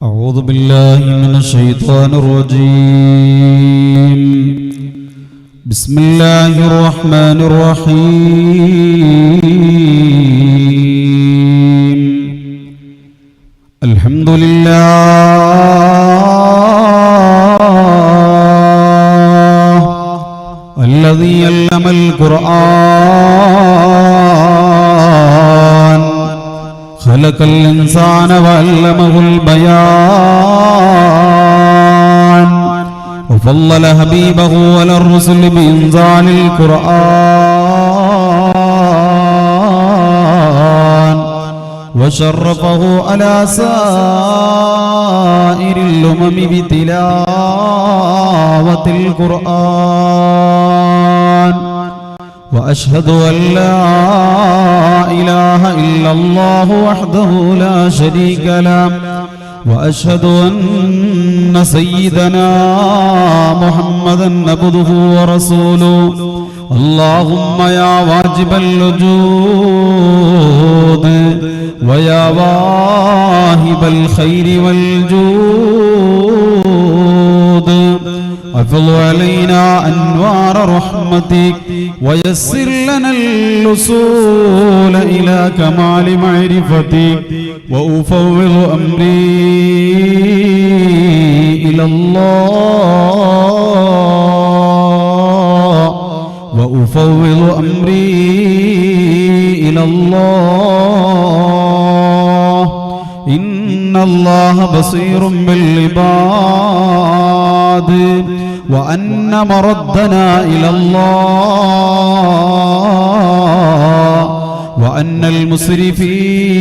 أعوذ بالله من الشيطان الرجيم. بسم الله الرحمن الرحيم. الحمد لله الذي علم القرآن خلق الإنسان وعلمه البيان وفضل حبيبه على الرسل بإنزال القرآن وشرفه على سائر الأمم بتلاوة القرآن. وأشهد أن لا إله إلا الله وحده لا شريك له وأشهد أن سيدنا محمدا عبده ورسوله. اللهم يا واجب الوجود ويا واهب الخير والجود أفضل علينا أنوار رحمتك ويسر لنا الوصول إلى كمال معرفتك. وأفوض أمري إلى الله وأفوض أمري إلى الله إن الله بصير بالعباد وأن مردنا إلى الله وأن المسرفين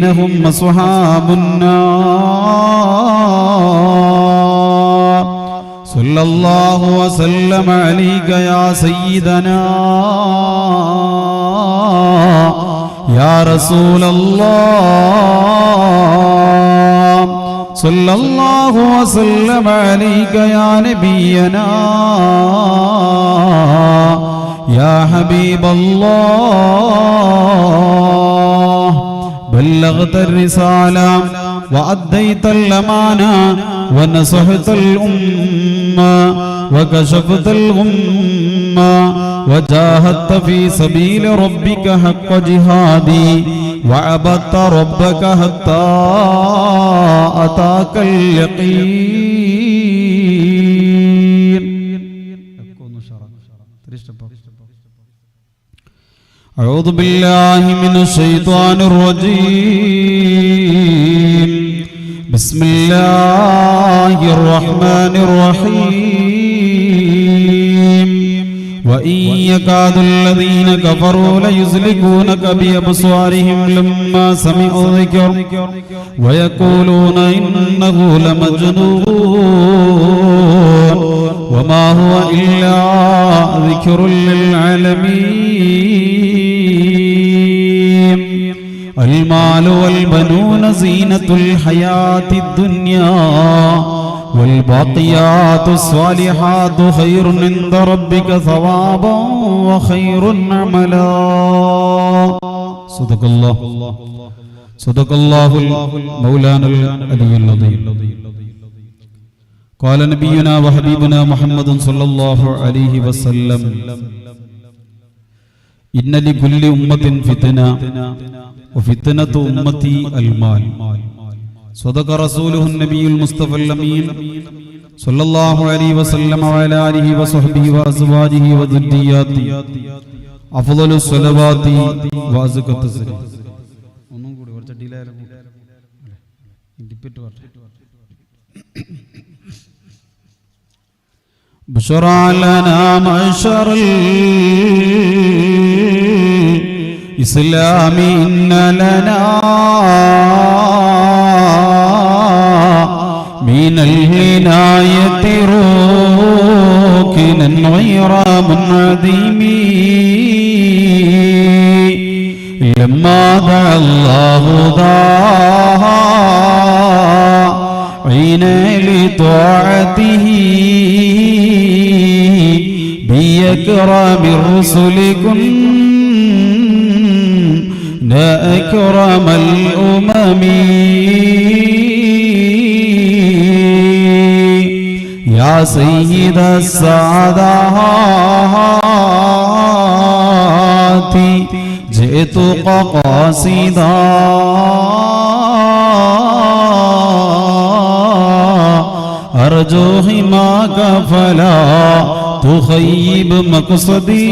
هم أصحاب النار. صلى الله وسلم عليك يا سيدنا يا رسول الله. صلى الله وسلم عليك يا نبينا يا حبيب الله. بلغت الرسالة وأديت الأمانة ونصحت الأمة وكشفت الغمة وجاهدت في سبيل ربك حق جهادي وعبدت ربك حتى أتاك اليقين. أعوذ بالله من الشيطان الرجيم. بسم الله الرحمن الرحيم. وإن يكاد الذين كفروا ليزلقونك بأبصارهم لما سمعوا الذكر ويقولون إنه لمجنون وما هو إلا ذكر للعالمين. المال والبنون زينة الحياة الدنيا والباقيات الصالحات خير عند ربك ثوابا وخير عملا. صدق الله مولانا العلي العظيم. قال نبينا وحبيبنا محمد صلى الله عليه وسلم إن لكل أمة فتنة وفتنة أمتي المال. صدق رسوله النبي المصطفى الأمين صلى الله عليه وسلم وعلى آله وصحبه وأزواجه وذرياته أفضل الصلوات وأزكى التسليم. بشرى لنا معشر الإسلام إن لنا من العناية ركنا غير منعدم. لما دعا الله داعين لطاعته بأكرم الرسل كنا أكرم الأمم. യാ സയ്യിദസ് സാദാതി ജിതുക ഖാസിദാ അർജു ഹിമാക ഫലാ തുഖയ്യിബ് മഖ്സദി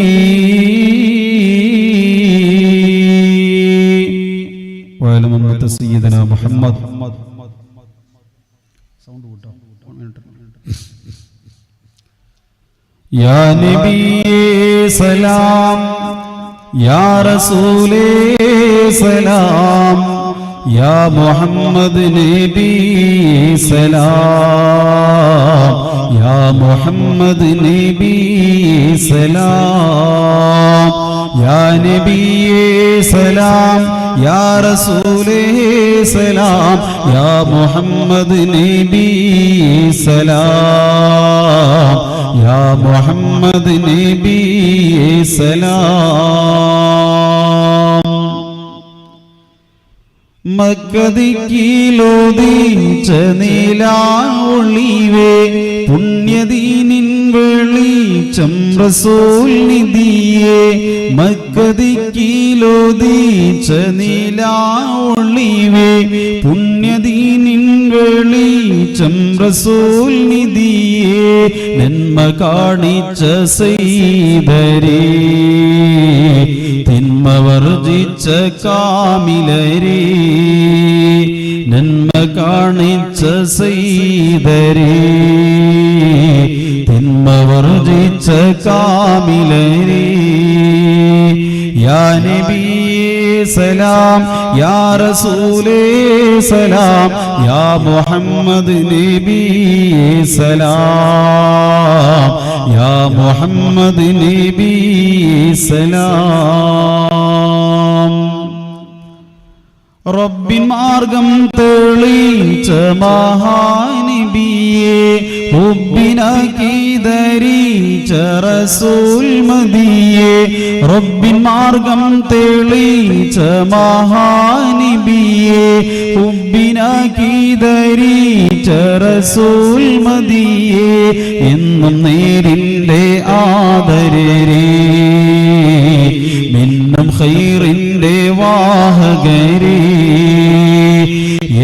വഅല ഉമ്മത്തി സയ്യിദന മുഹമ്മദ്. യാ നബിയേ സലാം യാ റസൂലേ സലാം യാ മുഹമ്മദ് നബി സലാം യാ മുഹമ്മദ് നബി സലാം യാ നബിയേ സലാം യാ റസൂലേ സലാം യാ മുഹമ്മദ് നബി സലാം യാ മുഹമ്മദ് നബി സലാം. മക്കദിക്കിലോദിച്ച നീലാവൊളിവേ പുണ്യദീനിൻ വെളിച്ചം റസൂൽ നിധിയേ. മക്കദിക്കിലോദിച്ച നീലാവൊളിവേ പുണ്യദീനിൻ വെളിച്ചം റസൂൽ നിധിയേ. നന്മ കാണിച്ച സയ്യിദരേ തിന്മ വർജിച്ച കാമിലരേ. നന്മ കാണിച്ച സയ്യിദരേ തിന്മ വർജിച്ച കാമിലരേ. യാ നബിയേ സലാം യാ റസൂലേ സലാം യാ മുഹമ്മദ് നബി സലാം യാ മുഹമ്മദ് നബി സലാം. റബ്ബിൻ മാർഗം തെളിച്ച മഹാനബിയേ ഹുബ്ബിനാക്കി ധരിച്ച റസൂൽ മദിയേ. റബ്ബിൻ മാർഗം തെളിച്ച മഹാനബിയേ ഹുബ്ബിനാക്കി ധരിച്ച റസൂൽ മദിയേ. എന്നും നേരിന്റെ ആദരരേ മിന്നും ഖൈറിന്റെ വാഹകരേ.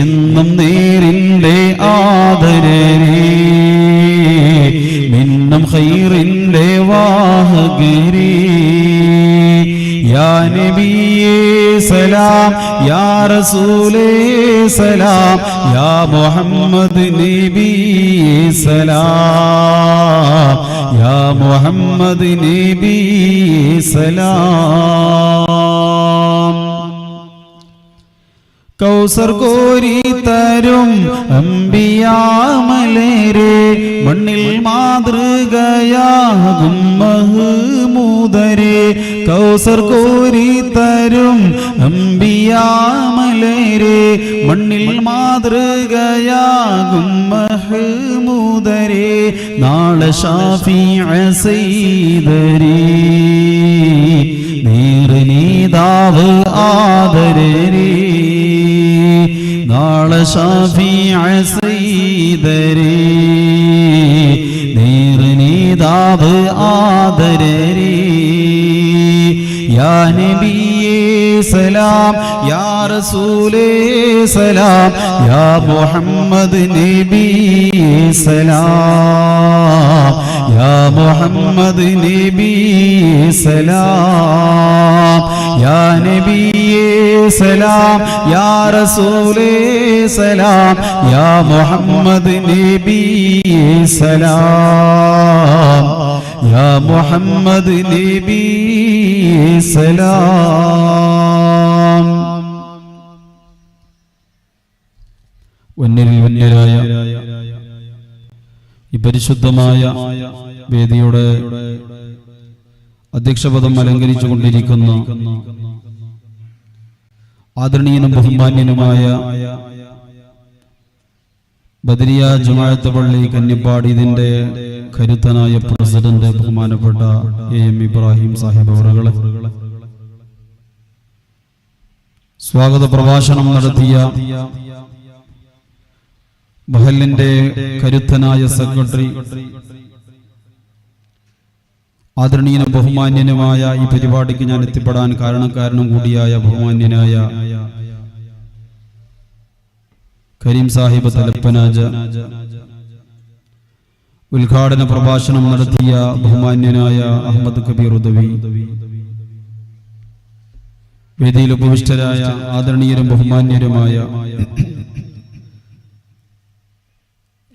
എന്നും നേരിന്റെ ആദരരേ മിന്നും ഖൈറിന്റെ വാഹകരേ. യാ നബിയേ സലാം യാ റസൂലേ സലാം യാ മുഹമ്മദ് നബി സലാം യാ മുഹമ്മദ് നബി സലാം. കൗസർ കോരി തരും അമ്പിയാമലരെ മണ്ണിൽ മാതൃകയാകും മഹ്മൂദരെ. കൗസർ കോരി തരും അമ്പിയാമലരെ മണ്ണിൽ മാതൃകയാകും മഹ്മൂദരെ. നാളെ ശാഫിഈ സയ്യിദരേ നീർനീതാവ് ആദരരേ. നാളെ ശാഫിഈ സയ്യിദരേ നീർനീതാവ് ആദരരേ. യാ നബിയേ സലാം യാ റസൂലേ സലാം യാ മുഹമ്മദ് നബി സലാം യാ മുഹമ്മദ് നബി സലാം. യാ നബിയേ സലാം യാ റസൂലേ സലാം യാ മുഹമ്മദ് നബി സലാം യാ മുഹമ്മദ് നബി സലാം. വന്യരിൽ വന്യരായ ഈ പരിശുദ്ധമായ വേദിയുടെ അധ്യക്ഷപദം അലങ്കരിച്ചു കൊണ്ടിരിക്കുന്ന ആദരണീയനും ബഹുമാന്യനുമായ ബദരിയ ജമാഅത്ത് പള്ളി കന്നിപ്പാട് ഇതിന്റെ കരുത്തനായ പ്രസിഡന്റ് ബഹുമാനപ്പെട്ട എം ഇബ്രാഹിം സാഹിബ് അവറുകളെ, സ്വാഗത പ്രഭാഷണം നടത്തിയ മഹലിന്റെ കരുത്തനായ സെക്രട്ടറി, ആദരണീയനും ബഹുമാന്യനുമായ ഈ പരിപാടിക്ക് ഞാൻ എത്തിപ്പെടാൻ കാരണക്കാരനും കൂടിയായ ബഹുമാന്യനായ കരീം സാഹിബ് തലപ്പനാജ, ഉദ്ഘാടന പ്രഭാഷണം നടത്തിയ ബഹുമാന്യനായ അഹമ്മദ് കബീർ ഉദവി, വേദിയിൽ ഉപവിഷ്ടരായ ആദരണീയരും ബഹുമാന്യരുമായ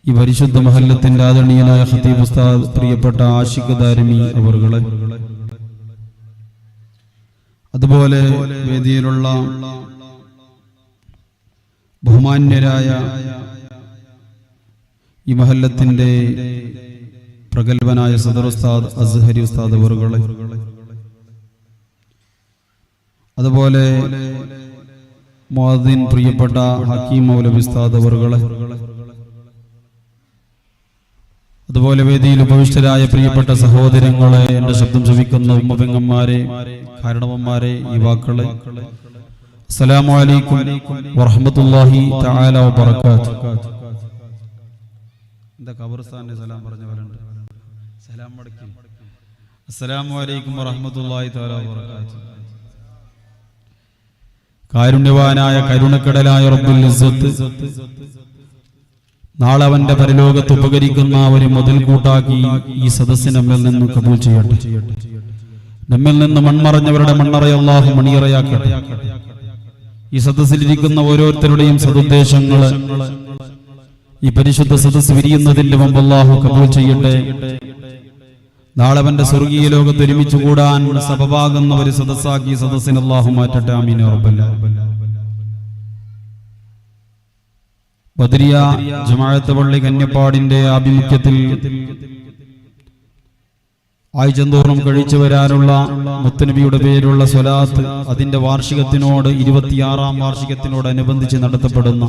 ഈ പരിശുദ്ധ മഹല്ലത്തിന്റെ ആദരണീയനായ ഖതീബ് ഉസ്താദ്, പ്രിയപ്പെട്ട ആഷിഖ് ദാരിമി അവറുകളെ, അതുപോലെ വേദിയിലുള്ള ബഹുമാന്യരായ ഈ മഹല്ലത്തിന്റെ പ്രഗൽഭനായ സദർ ഉസ്താദ് അസ്ഹരി ഉസ്താദ് അവറുകളെ, അതുപോലെ മുഅദ്ദിൻ പ്രിയപ്പെട്ട ഹക്കീം മൗലവി ഉസ്താദ് അവറുകളെ, അതുപോലെ വേദിയിൽ ഉപവിഷ്ടരായ പ്രിയപ്പെട്ട സഹോദരങ്ങളെ, എന്റെ ശബ്ദം ശ്രവിക്കുന്ന ഉമ്മപെങ്ങന്മാരെ, കാരണവന്മാരെ, യുവാക്കളെ, അസ്സലാമു അലൈക്കും വറഹ്മത്തുള്ളാഹി തആല വബറകാതുഹു. എന്താ ഖബർസ്ഥാനിലെ സലാം പറഞ്ഞവരുണ്ട്? സലാം മടക്കി. അസ്സലാമു അലൈക്കും വറഹ്മത്തുള്ളാഹി തആല വബറകാതുഹു. കാരുണ്യവാനായ കരുണക്കടലായ റബ്ബുൽ ഇസ്സത്ത് നാളെ അവന്റെ പരലോകത്ത് ഉപകരിക്കുന്ന ഒരു മുതൽക്കൂട്ടാക്കി ഈ സദസ്സിനെ നമ്മിൽ നിന്ന് കബൂൽ ചെയ്യട്ടെ. നമ്മിൽ നിന്ന് മൺമറഞ്ഞവരുടെ മണ്ണറയെ അല്ലാഹു മണിയറയാക്കട്ടെ. ഈ സദസ്സിലിരിക്കുന്ന ഓരോരുത്തരുടെയും സദുദ്ദേശങ്ങൾ ഈ പരിശുദ്ധ സദസ്സ് വിരിയുന്നതിന്റെ മുമ്പ് അല്ലാഹു കബൂൽ ചെയ്യട്ടെ. നാളെ അവന്റെ സ്വർഗീയ ലോകത്ത് ഒരുമിച്ച് കൂടാൻ സബബാകുന്ന ഒരു സദസ്സാക്കി സദസ്സിനെ അല്ലാഹു മാറ്റട്ടെ. ആമീൻ യാ റബ്ബൽ ആലമീൻ. ബദരിയ ജമാഅത്ത് പള്ളി കന്യപ്പാടിന്റെ ആഭിമുഖ്യത്തിൽ ആഴ്ചന്തോറും കഴിച്ചു വരാനുള്ള മുത്തുനബിയുടെ പേരുള്ള സ്വലാത്ത്, അതിന്റെ വാർഷികത്തിനോട് 26ാം വാർഷികത്തിനോടനുബന്ധിച്ച് നടത്തപ്പെടുന്ന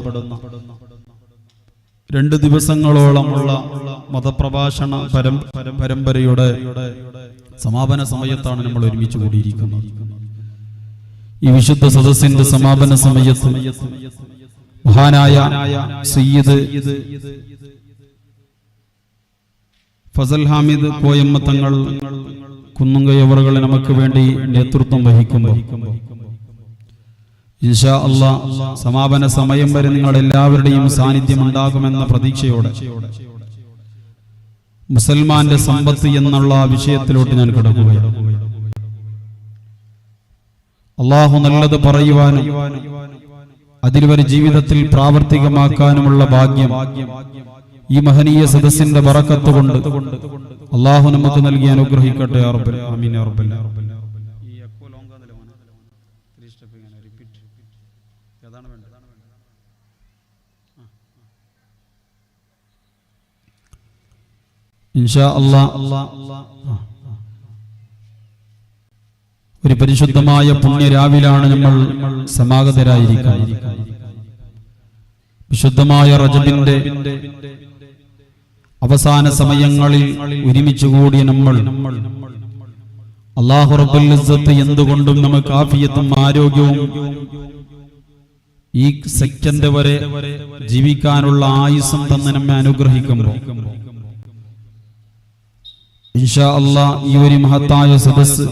2 ദിവസങ്ങളോളമുള്ള മതപ്രഭാഷണ പരമ്പരയുടെ സമാപന സമയത്താണ് നമ്മൾ ഒരുമിച്ച് കൂടിയിരിക്കുന്നത്. ഈ വിശുദ്ധ സദസ്സിന്റെ സമാപന സമയത്ത് മഹാനായ സയ്യിദ് ഫസൽ ഹാമിദ് കോയമ്മ തങ്ങൾ കുന്നുങ്കയവറുകളെ നമുക്ക് വേണ്ടി നേതൃത്വം വഹിക്കുമ്പോൾ ഇൻഷാ അല്ലാഹ് സമാപന സമയം വരെ നിങ്ങൾ എല്ലാവരുടെയും സാന്നിധ്യം ഉണ്ടാകുമെന്ന പ്രതീക്ഷയോടെ മുസൽമാന്റെ സമ്പത്ത് എന്നുള്ള വിഷയത്തിലോട്ട് ഞാൻ കടക്കുകയാണ്. അല്ലാഹു നല്ലത് പറയുവാനും അതിലൊരു ജീവിതത്തിൽ പ്രാവർത്തികമാക്കാനുമുള്ള ഭാഗ്യം ഈ മഹനീയ സദസ്സിന്റെ ബറക്കത്ത് കൊണ്ട് അല്ലാഹു നമുക്ക് നൽകി അനുഗ്രഹിക്കട്ടെ. യാ റബ്ബൽ ആമീൻ യാ റബ്ബൽ ആലമീൻ. ഇൻഷാ അല്ലാഹ് ഒരു പരിശുദ്ധമായ പുണ്യരാവിലാണ് നമ്മൾ സമാഗതരായിരിക്കുന്നത്. വിശുദ്ധമായ റജബിന്റെ അവസാന സമയങ്ങളിൽ ഒരുമിച്ചുകൂടിയ നമ്മൾ അല്ലാഹു റബ്ബുൽ ഇസ്സത്ത് എന്തുകൊണ്ടും നമുക്ക് ആഫിയത്തും ആരോഗ്യവും ഈ സെക്കൻഡ് വരെ ജീവിക്കാനുള്ള ആയുസ്സും തന്നെ നമ്മെ അനുഗ്രഹിക്കുമ്പോൾ ഇൻഷാ അല്ലാഹ് ഈ ഒരു മഹത്തായ സദസ്സ്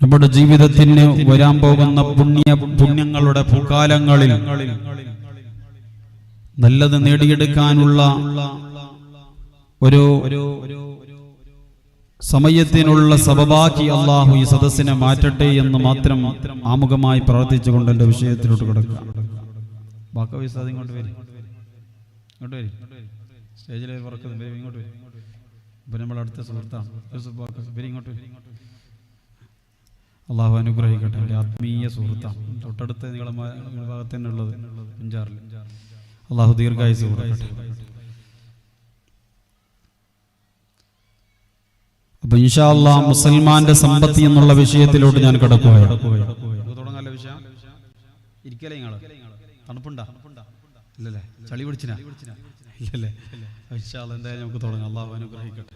നമ്മുടെ ജീവിതത്തിന് വരാൻ പോകുന്ന പുണ്യങ്ങളുടെ പൂക്കാലങ്ങളിൽ നല്ലത് നേടിയെടുക്കാനുള്ള ഒരു സമയത്തിനുള്ള സബബാക്കി അല്ലാഹു ഈ സദസ്സിനെ മാറ്റട്ടെ എന്ന് മാത്രം ആമുഖമായി പ്രാർത്ഥിച്ചുകൊണ്ട് എന്റെ വിഷയത്തിലോട്ട് കിടക്കുക. ഇങ്ങോട്ട് വരും, ഇങ്ങോട്ട് വരും, സ്റ്റേജിൽ പറക്കുന്നത് ഇങ്ങോട്ട് വരും. ഇപ്പൊ നമ്മൾ അടുത്ത സുഹൃത്താണ് ഇങ്ങോട്ട് വരും. അള്ളാഹു അനുഗ്രഹിക്കട്ടെ. എൻ്റെ ആത്മീയ സുഹൃത്താണ്, തൊട്ടടുത്ത് നിങ്ങളെ ഭാഗത്ത് തന്നെ ഉള്ളത്, അഞ്ചാറിൽ. അള്ളാഹു ദീർഘായുസ്സ് കൊടുക്കട്ടെ. അപ്പൊ ഇൻഷാ അല്ലാഹ് മുസൽമാന്റെ സമ്പത്ത് എന്നുള്ള വിഷയത്തിലോട്ട് ഞാൻ കടക്കുകയാണ്. തുടങ്ങാനുള്ള വിഷയം ഇരിക്കലേ നിങ്ങള് തണുപ്പുണ്ടാ? ഇല്ലല്ലേ? ചളി പിടിച്ചിനാ? ഇല്ലല്ലേ? ഇൻഷാ അല്ലാഹ് എന്തായാലും നമുക്ക് തുടങ്ങാം. അള്ളാഹു അനുഗ്രഹിക്കട്ടെ.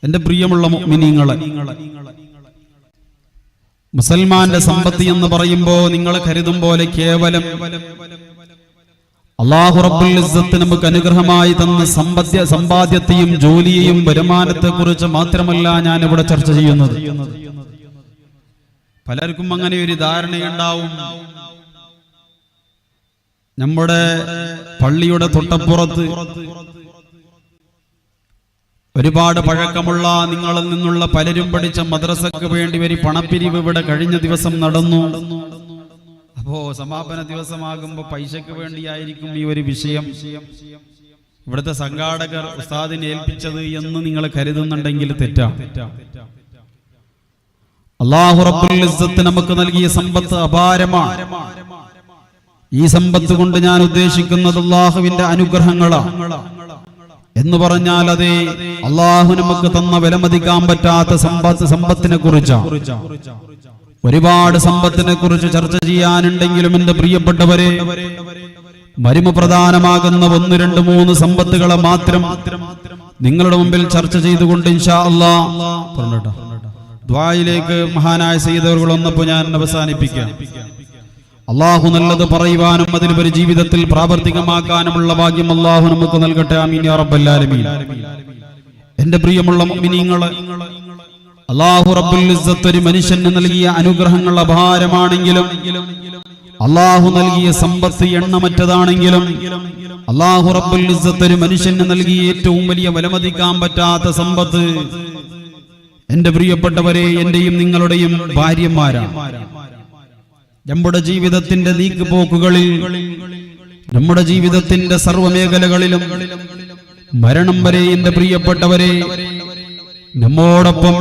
എന്റെ പ്രിയമുള്ള മുഅ്മിനീങ്ങളെ, മുസൽമാന്റെ സമ്പത്ത് എന്ന് പറയുമ്പോൾ നിങ്ങൾ കരുതും പോലെ കേവലം അല്ലാഹു റബ്ബുൽ ഇസ്സത്ത് നമുക്ക് അനുഗ്രഹമായി തന്ന സമ്പാദ്യത്തെയും ജോലിയെയും വരുമാനത്തെ കുറിച്ച് മാത്രമല്ല ഞാൻ ഇവിടെ ചർച്ച ചെയ്യുന്നത്. പലർക്കും അങ്ങനെ ഒരു ധാരണയുണ്ടാവും, നമ്മുടെ പള്ളിയുടെ തൊട്ടപ്പുറത്ത് ഒരുപാട് പഴക്കമുള്ള നിങ്ങളിൽ നിന്നുള്ള പലരും പഠിച്ച മദ്രസക്ക് വേണ്ടി ഒരു പണപ്പിരിവ് ഇവിടെ കഴിഞ്ഞ ദിവസം നടന്നു. അപ്പോ സമാപന ദിവസമാകുമ്പോ പൈസക്ക് വേണ്ടിയായിരിക്കും ഈ ഒരു വിഷയം ഇവിടുത്തെ സംഘാടകർ ഉസ്താദിനെ ഏൽപ്പിച്ചത് എന്ന് നിങ്ങൾ കരുതുന്നുണ്ടെങ്കിൽ തെറ്റാ. അല്ലാഹു റബ്ബുൽ ഇസ്സത്ത് നമുക്ക് നൽകിയ സമ്പത്ത് അപാരമാണ്. ഈ സമ്പത്ത് കൊണ്ട് ഞാൻ ഉദ്ദേശിക്കുന്നത് അല്ലാഹുവിന്റെ അനുഗ്രഹങ്ങളാണ് എന്ന് പറഞ്ഞാൽ അതെ, അല്ലാഹു നമുക്ക് തന്ന വിലമതിക്കാൻ പറ്റാത്ത സമ്പത്തിനെ കുറിച്ചാണ്. ഒരുപാട് സമ്പത്തിനെ കുറിച്ച് ചർച്ച ചെയ്യാനുണ്ടെങ്കിലും എന്റെ പ്രിയപ്പെട്ടവരെ, മരുമപ്രധാനമാകുന്ന 1, 2, 3 സമ്പത്തുകളെ മാത്രം നിങ്ങളുടെ മുമ്പിൽ ചർച്ച ചെയ്തുകൊണ്ട് ഇൻഷാ അല്ലാഹ് ദുആയിലേക്ക് മഹാനായ സയ്യിദുകൾ വന്നപ്പോൾ ഞാൻ അവസാനിപ്പിക്കാം. അല്ലാഹു നല്ലത് പറയുവാനും അതിന് ജീവിതത്തിൽ പ്രാവർത്തികമാക്കാനുമുള്ള ഭാഗ്യം അല്ലാഹു നമുക്ക് നൽകട്ടെ. ആമീൻ യാ റബ്ബൽ ആലമീൻ. എന്റെ പ്രിയമുള്ള മുഅ്മിനീങ്ങളെ, അല്ലാഹു റബ്ബുൽ ഇസ്സത്ത് ഒരു മനുഷ്യന് നൽകിയ അനുഗ്രഹങ്ങൾ അപാരമാണെങ്കിലും, അല്ലാഹു നൽകിയ സമ്പത്ത് എണ്ണമറ്റതാണെങ്കിലും, അല്ലാഹു റബ്ബുൽ ഇസ്സത്ത് ഒരു മനുഷ്യന് നൽകിയ ഏറ്റവും വലിയ വിലമതിക്കാൻ പറ്റാത്ത സമ്പത്ത് എന്റെ പ്രിയപ്പെട്ടവരെ, എന്റെയും നിങ്ങളുടെയും ഭാര്യമാരാണ്. നമ്മുടെ ജീവിതത്തിന്റെ നീക്കുപോക്കുകളിൽ, നമ്മുടെ ജീവിതത്തിന്റെ സർവ്വമേഖലകളിലും മരണം വരെ എന്റെ പ്രിയപ്പെട്ടവരെ നമ്മോടൊപ്പം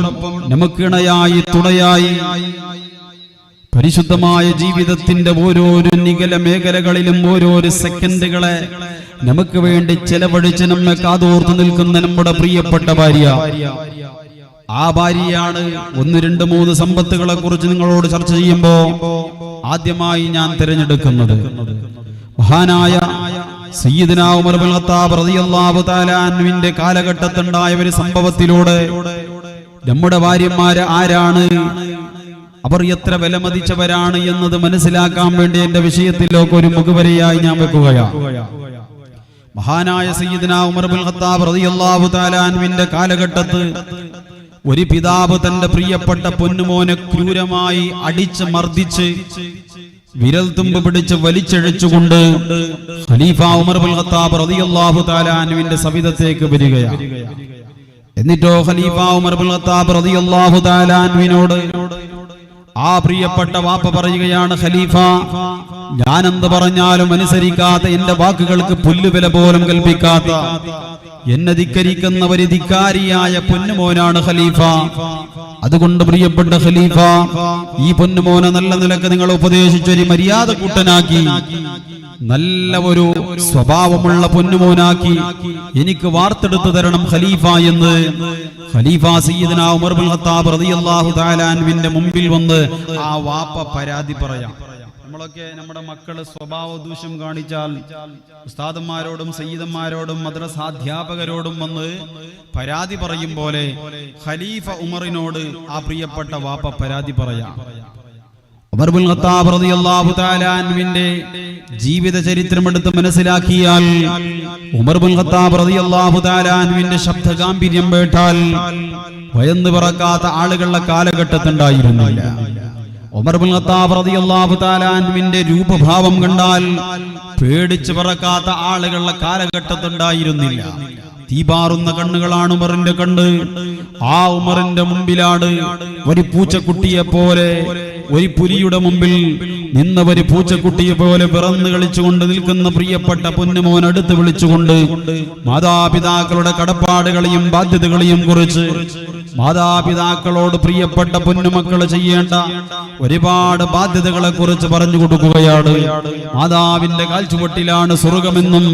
നമുക്കിണയായി തുണയായി പരിശുദ്ധമായ ജീവിതത്തിന്റെ ഓരോരോ നികല മേഖലകളിലും ഓരോരോ സെക്കൻഡുകളെ നമുക്ക് വേണ്ടി ചെലവഴിച്ച് നമ്മെ കാതോർത്ത് നിൽക്കുന്ന നമ്മുടെ പ്രിയപ്പെട്ട ഭാര്യ. ആ ഭാര്യയാണ് 1, 2, 3 സമ്പത്തുകളെ കുറിച്ച് നിങ്ങളോട് ചർച്ച ചെയ്യുമ്പോ ആദ്യമായി ഞാൻ തിരഞ്ഞെടുക്കുന്നത് മഹാനായ സയ്യിദുനാ ഉമർ ഇബ്നുൽ ഖത്താബ് റളിയല്ലാഹു തആല അൻഹുവിന്റെ കാലഘട്ടത്തിലുണ്ടായ ഒരു സംഭവത്തിലൂടെ നമ്മുടെ ഭാര്യമാര് ആരാണ്, അവർ എത്ര വിലമതിച്ചവരാണ് എന്നത് മനസ്സിലാക്കാൻ വേണ്ടി എന്റെ വിഷയത്തിലേക്ക് ഒരു മുഖവരയായി ഞാൻ വെക്കുകയാണ്. മഹാനായ സയ്യിദുനാ ഉമർ ഇബ്നുൽ ഖത്താബ് റളിയല്ലാഹു തആല അൻഹുവിന്റെ കാലഘട്ടത്തിൽ ഒരു പിതാവ് തന്റെ പ്രിയപ്പെട്ട പൊന്നുമോനെ ക്രൂരമായി അടിച്ച് മർദ്ദിച്ച് വിരൽ തുമ്പ് പിടിച്ച് വലിച്ചഴിച്ചുകൊണ്ട് ഖലീഫ ഉമർ ഇബ്നുൽ ഖത്താബ് റളിയല്ലാഹു തആല അൻഹുവിന്റെ സവിധത്തേക്ക് വരികയാണ്. എന്നിട്ടോ ഖലീഫ ഉമർ ഇബ്നുൽ ഖത്താബ് റളിയല്ലാഹു തആല അൻഹുവിനോട് ആ പ്രിയപ്പെട്ട വാപ്പ പറയുകയാണ്, ഖലീഫ, ഞാൻ എന്ത് പറഞ്ഞാലും അനുസരിക്കാത്ത, എന്റെ വാക്കുകൾക്ക് പുല്ലുവില പോലും കൽപ്പിക്കാത്ത, എന്നെ ധിക്കരിക്കുന്ന ഒരു ധിക്കാരിയായ പൊന്നുമോനാണ് ഖലീഫ. അതുകൊണ്ട് പ്രിയപ്പെട്ട ഖലീഫ, ഈ പൊന്നുമോനെ നല്ല നിലക്ക് നിങ്ങൾ ഉപദേശിച്ചൊരു മര്യാദ കൂട്ടനാക്കി, നല്ല ഒരു സ്വഭാവമുള്ള പൊന്നുമോനാക്കി എനിക്ക് വാർത്തെടുത്തു തരണം ഖലീഫ എന്ന് ഖലീഫ സയ്യിദുനാ ഉമർ ഇബ്നുൽ ഖത്താബ് റളിയല്ലാഹു തആല അൻഹുവിന്റെ മുമ്പിൽ വന്ന് ആ വാപ്പ പരാതി പറയാം. നമ്മളൊക്കെ നമ്മുടെ മക്കള് സ്വഭാവ ദൂഷ്യം കാണിച്ചാൽ ഉസ്താദന്മാരോടും സയ്യിദന്മാരോടും മദ്രസാധ്യാപകരോടും വന്ന് പരാതി പറയും പോലെ ഖലീഫ ഉമറിനോട് ആ പ്രിയപ്പെട്ട വാപ്പ പരാതി പറയാം. ഉമർ ഇബ്നുൽ ഖത്താബ് റളിയല്ലാഹു തആല അൻഹുവിന്റെ ജീവിത ചരിത്രം എടുത്ത് മനസ്സിലാക്കിയാൽ ഉമർ ഇബ്നുൽ ഖത്താബ് റളിയല്ലാഹു തആല അൻഹുവിന്റെ ശബ്ദ ഗാംഭീര്യം കേട്ടാൽ ഭയന്ന് പറക്കാത്ത ആളുകളുടെ കാലഘട്ടത്തുണ്ടായിരുന്നില്ല. ഉമർ ഇബ്നുൽ ഖത്താബ് റളിയല്ലാഹു തആല അൻഹുവിന്റെ രൂപഭാവം കണ്ടാൽ പേടിച്ച് പറക്കാത്ത ആളുകളുടെ കാലഘട്ടത്തുണ്ടായിരുന്നില്ല. തീപാറുന്ന കണ്ണുകളാണ് ഉമറിന്റെ കണ്ണ്. ആ ഉമറിന്റെ മുമ്പിലാണ് ഒരു പൂച്ചക്കുട്ടിയെ പോലെ, ഒരു പുലിയുടെ മുമ്പിൽ നിന്ന ഒരു പൂച്ചക്കുട്ടിയെ പോലെ പിറന്നു കളിച്ചുകൊണ്ട് നിൽക്കുന്ന പ്രിയപ്പെട്ട പൊന്നുമോൻ അടുത്ത് വിളിച്ചുകൊണ്ട് മാതാപിതാക്കളുടെ കടപ്പാടുകളെയും ബാധ്യതകളെയും കുറിച്ച്, മാതാപിതാക്കളോട് പ്രിയപ്പെട്ട പൊന്നുമക്കൾ ചെയ്യേണ്ട ഒരുപാട് ബാധ്യതകളെ കുറിച്ച് പറഞ്ഞു കൊടുക്കുകയാണ്. മാതാവിന്റെ കാൽച്ചുവട്ടിലാണ് സ്വർഗമെന്നും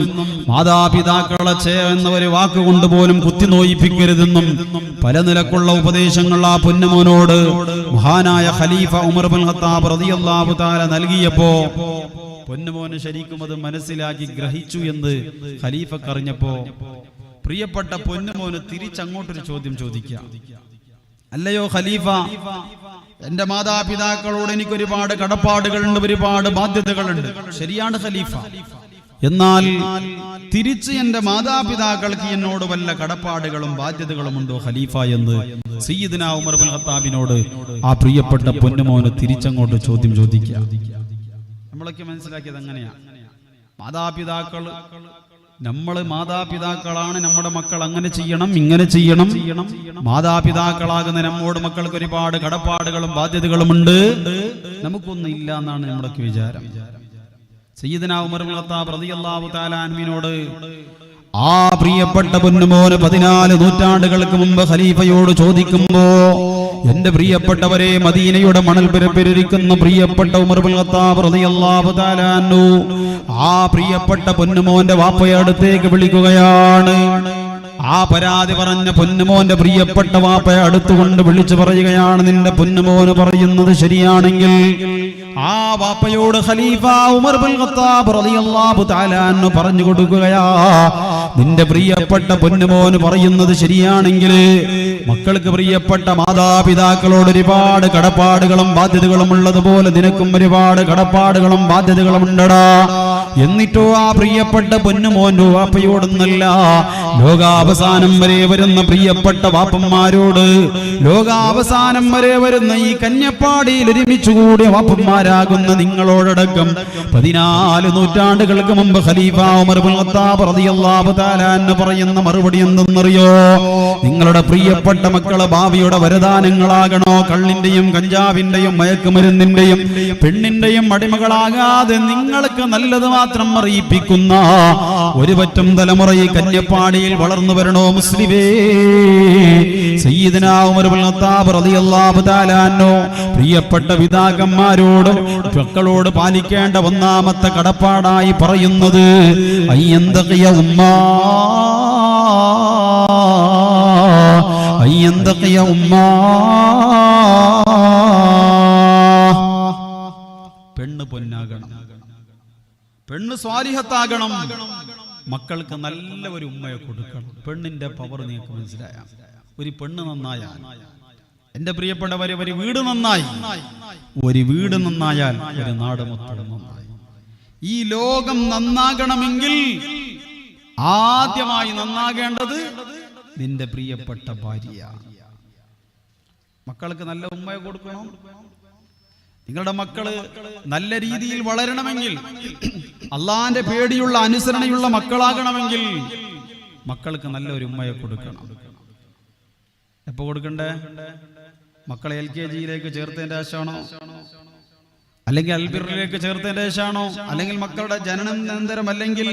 മാതാപിതാക്കളെ എന്ന ഒരു വാക്കുകൊണ്ട് പോലും കുത്തിനോയിപ്പിക്കരുതെന്നും പല നിലക്കുള്ള ഉപദേശങ്ങൾ ആ പൊന്നുമോനോട് മഹാനായ ഖലീഫ ഉമർ ഇബ്നുൽ ഖത്താബ് റളിയല്ലാഹു തആല നൽകിയപ്പോ പൊന്നുമോന് ശരിക്കും അത് മനസ്സിലാക്കി ഗ്രഹിച്ചു എന്ന് ഖലീഫക്ക് അറിഞ്ഞപ്പോ പ്രിയപ്പെട്ട പൊന്നുമോന് തിരിച്ചങ്ങോട്ടൊരു ചോദ്യം ചോദിക്കുക, അല്ലയോ ഖലീഫ, എന്റെ മാതാപിതാക്കളോട് എനിക്ക് ഒരുപാട് കടപ്പാടുകളുണ്ട്, ഒരുപാട് ബാധ്യതകളുണ്ട്. ശരിയാണ് ഖലീഫ, എന്നാൽ തിരിച്ച് എന്റെ മാതാപിതാക്കൾക്ക് എന്നോട് വല്ല കടപ്പാടുകളും ബാധ്യതകളും ഉണ്ടോ ഖലീഫ എന്ന് സയ്യിദ്നാ ഉമർ ഇബ്നുൽ ഖത്താബിനോട് ആ പ്രിയപ്പെട്ട പൊന്നുമോന് തിരിച്ചങ്ങോട്ട് ചോദ്യം ചോദിക്കുക. നമ്മളൊക്കെ മനസ്സിലാക്കിയത് അങ്ങനെയാണ്. മാതാപിതാക്കളാണ് നമ്മുടെ മക്കൾ അങ്ങനെ ചെയ്യണം ഇങ്ങനെ ചെയ്യണം. മാതാപിതാക്കളാകുന്ന നമ്മോട് മക്കൾക്ക് ഒരുപാട് കടപ്പാടുകളും ബാധ്യതകളും ഉണ്ട്. നമുക്കൊന്നും ഇല്ല എന്നാണ് നമ്മുടെയൊക്കെ വിചാരം. സയ്യിദ്നാ ഉമർ ഇബ്നുൽ ഖത്താബ് റളിയല്ലാഹു തആല അൻഹുവിനോട് ആ പ്രിയപ്പെട്ട പൊന്നുമോന് 14 നൂറ്റാണ്ടുകൾക്ക് മുമ്പ് ഖലീഫയോട് ചോദിക്കുമ്പോ, എന്റെ പ്രിയപ്പെട്ടവരെ, മദീനയുടെ മണൽ പരപ്പിരിക്കുന്ന പ്രിയപ്പെട്ട ഉമർ ഇബ്നുൽ ഖത്താബ് റളിയല്ലാഹു തആല അൻഹു ആ പ്രിയപ്പെട്ട പൊന്നുമോന്റെ വാപ്പയെ അടുത്തേക്ക് വിളിക്കുകയാണ്. ആ പരാതി പറഞ്ഞ പൊന്നുമോന്റെ പ്രിയപ്പെട്ട വാപ്പയെ അടുത്തുകൊണ്ട് വിളിച്ചു പറയുകയാണ്, നിന്റെ പൊന്നുമോന് പറയുന്നത് ശരിയാണെങ്കിൽ ആ വാപ്പയോട് ഖലീഫ ഉമർ ഇബ്നുൽ ഖത്താബ് റളിയല്ലാഹു തആല അൻഹു പറഞ്ഞു കൊടുക്കുകയാ, നിന്റെ പ്രിയപ്പെട്ട പൊന്നുമോന് പറയുന്നത് ശരിയാണെങ്കിൽ മക്കൾക്ക് പ്രിയപ്പെട്ട മാതാപിതാക്കളോട് ഒരുപാട് കടപ്പാടുകളും ബാധ്യതകളും ഉള്ളതുപോലെ നിനക്കും ഒരുപാട് കടപ്പാടുകളും ബാധ്യതകളും ഉണ്ടടാ. എന്നിട്ടോ ആ പ്രിയപ്പെട്ട പൊന്നുമോന്റെ വാപ്പയോടൊന്നല്ല, ലോകാവസാനം വരെ വരുന്ന പ്രിയപ്പെട്ട വാപ്പന്മാരോട്, ലോകാവസാനം വരെ വരുന്ന ഈ കന്യപ്പാടിയിൽ ഒരുമിച്ച് കൂടിയ വാപ്പന്മാരാകുന്ന നിങ്ങളോടടക്കം 14 നൂറ്റാണ്ടുകൾക്ക് മുമ്പ് ഖലീഫ ഉമർ ഇബ്നുൽ ഖത്താബ് റളിയല്ലാഹു തആല അൻഹു പറയുന്ന മറുപടി എന്തെന്നറിയോ? നിങ്ങളുടെ പ്രിയപ്പെട്ട മക്കളെ ഭാവിയുടെ വരദാനങ്ങളാകണോ? കള്ളിന്റെയും കഞ്ചാവിന്റെയും മയക്കുമരുന്നിന്റെയും പെണ്ണിന്റെയും അടിമകളാകാതെ നിങ്ങൾക്ക് നല്ലത് മാത്രം അറിയിപ്പിക്കുന്ന ഒരു പറ്റം തലമുറയെ കന്യപ്പാടിയിൽ വളർന്നു വരണോ മുസ്ലിമേ? സയ്യിദ്നാ ഉമർ ഇബ്നുൽ ഖത്താബ് റളിയല്ലാഹു തആല അൻഹു പ്രിയപ്പെട്ട പിതാക്കന്മാരോട് മക്കളോട് പാലിക്കേണ്ട ഒന്നാമത്തെ കടപ്പാടായി പറയുന്നത് അയ്യന്തഖിയ ഉമ്മാ അയ്യന്തഖിയ ഉമ്മാ. പെണ്ണ് പൊന്നാകണം, പെണ്ണ് സ്വാലിഹത്താകണം, മക്കൾക്ക് നല്ല ഒരു ഉമ്മയെ കൊടുക്കണം. പെണ്ണിന്റെ പവർ നിങ്ങൾക്ക് മനസ്സിലായ, ഒരു പെണ്ണ് നന്നായാൽ, എന്റെ പ്രിയപ്പെട്ടവരെ, ഒരു വീട് നന്നായി, ഒരു വീട് നന്നായാൽ ഒരു നാട് മൊത്തം നന്നായി. ഈ ലോകം നന്നാകണമെങ്കിൽ ആദ്യമായി നന്നാകേണ്ടത് നിന്റെ പ്രിയപ്പെട്ട ഭാര്യ. മക്കൾക്ക് നല്ല ഉമ്മയെ കൊടുക്കണം. നിങ്ങളുടെ മക്കള് നല്ല രീതിയിൽ വളരണമെങ്കിൽ, അള്ളാന്റെ പേടിയുള്ള അനുസരണയുള്ള മക്കളാകണമെങ്കിൽ മക്കൾക്ക് നല്ല ഒരു ഉമ്മയെ കൊടുക്കണം. എപ്പോ കൊടുക്കണ്ടേ? മക്കളെ LKG ചേർത്തതിന്റെ ശേഷമാണോ? അല്ലെങ്കിൽ അൽബിറിലേക്ക് ചേർത്തതിന്റെ ശേഷമാണോ? അല്ലെങ്കിൽ മക്കളുടെ ജനനാനന്തരം, അല്ലെങ്കിൽ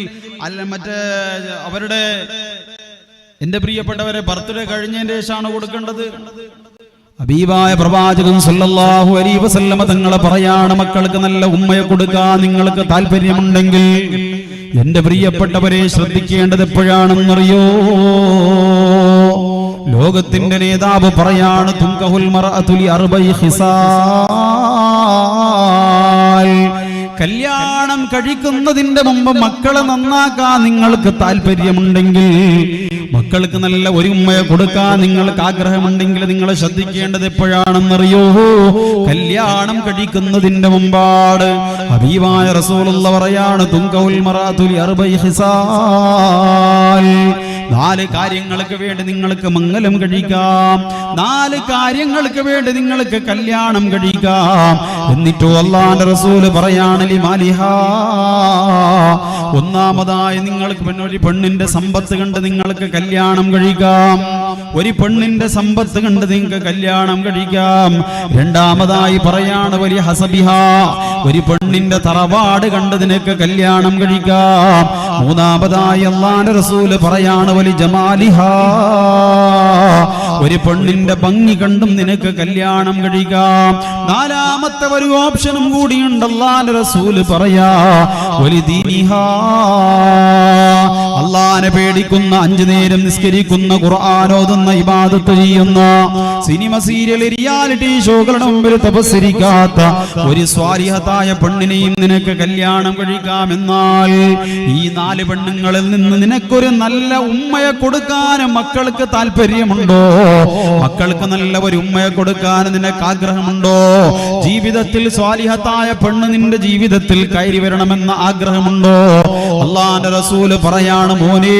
മറ്റേ അവരുടെ, എന്റെ പ്രിയപ്പെട്ടവരെ, ബർത്ത്ഡേ കഴിഞ്ഞതിന്റെ ശേഷമാണോ കൊടുക്കേണ്ടത്? ഹബീബായ പ്രവാചകൻ സല്ലല്ലാഹു അലൈഹി വസല്ലമ തങ്ങളെ പറയാണ്, മക്കൾക്ക് നല്ല ഉമ്മയെ കൊടുക്കാൻ നിങ്ങൾക്ക് താല്പര്യമുണ്ടെങ്കിൽ എന്റെ പ്രിയപ്പെട്ടവരെ ശ്രദ്ധിക്കേണ്ടത് എപ്പോഴാണെന്നറിയോ? ലോകത്തിന്റെ നേതാവ് പറയാണ്, തുൻകഹുൽ മർഅതു ലി അർബഇ ഖിസാൽ. കല്യാണം കഴിക്കുന്നതിന്റെ മുമ്പ് മക്കളെ നന്നാക്കാൻ നിങ്ങൾക്ക് താല്പര്യമുണ്ടെങ്കിൽ, മക്കൾക്ക് നല്ല ഒരു ഉമ്മയെ കൊടുക്കാൻ നിങ്ങൾക്ക് ആഗ്രഹമുണ്ടെങ്കിൽ നിങ്ങൾ ശ്രദ്ധിക്കേണ്ടത് എപ്പോഴാണെന്നറിയോ? കല്യാണം കഴിക്കുന്നതിന്റെ മുമ്പാണ്. ഹബീബായ റസൂലുള്ളാഹി പറയാണ്, തുൻകഹുൽ മർഅതു ലി അർബഇ ഖിസാൽ. 4 കാര്യങ്ങൾക്ക് വേണ്ടി നിങ്ങൾക്ക് മംഗലം കഴിക്കാം, 4 കാര്യങ്ങൾക്ക് വേണ്ടി നിങ്ങൾക്ക് കല്യാണം കഴിക്കാം. എന്നിട്ടോ അല്ലാഹുവിന്റെ റസൂൽ പറയാണ്, ലിമാലിഹാ. ഒന്നാമതായി നിങ്ങൾക്ക് ഒരു പെണ്ണിന്റെ സമ്പത്ത് കണ്ട് നിങ്ങൾക്ക് കല്യാണം കഴിക്കാം. ഒരു പെണ്ണിന്റെ സമ്പത്ത് കണ്ട് നിങ്ങൾക്ക് കല്യാണം കഴിക്കാം. രണ്ടാമതായി പറയാണ്, വലിയ ഹസബിഹാ. ഒരു പെണ്ണിന്റെ തറവാട് കണ്ട് നിനക്ക് കല്യാണം കഴിക്കാം. മൂന്നാമതായി അല്ലാഹുവിന്റെ റസൂൽ പറയാണ്, വലി ജമാലിഹാ. ഒരു പെണ്ണിന്റെ ഭംഗി കണ്ടും നിനക്ക് കല്യാണം കഴിക്കാം. 4ാമത്തെ ഒരു ഓപ്ഷനും കൂടിയുണ്ട്. അല്ലാഹുവിന്റെ റസൂൽ പറയാ, വലി ദീനിഹാ. അള്ളാനെ പേടിക്കുന്ന, 5 നേരം നിസ്കരിക്കുന്ന, ഖുർആൻ ഓതുന്ന, ഇബാദത്ത് ചെയ്യുന്ന, സിനിമ സീരിയൽ റിയാലിറ്റി ഷോകളുടെ മുമ്പിൽ തപസ്സരിക്കാത്ത ഒരു സ്വാലിഹത്തായ പെണ്ണിനെയും നിനക്ക് കല്യാണം കഴിക്കാമെന്നാൽ ഈ 4 പെണ്ണുങ്ങളിൽ നിന്ന് നിനക്കൊരു നല്ല ഉമ്മയെ കൊടുക്കാൻ മക്കൾക്ക് താല്പര്യമുണ്ടോ? മക്കൾക്ക് നല്ല ഒരു ഉമ്മയെ കൊടുക്കാൻ നിനക്ക് ആഗ്രഹമുണ്ടോ? ജീവിതത്തിൽ സ്വാലിഹത്തായ പെണ്ണ് നിന്റെ ജീവിതത്തിൽ കയറി വരണമെന്ന ആഗ്രഹമുണ്ടോ? അല്ലാഹുവിന്റെ റസൂല് പറയാണ്, മോനെ,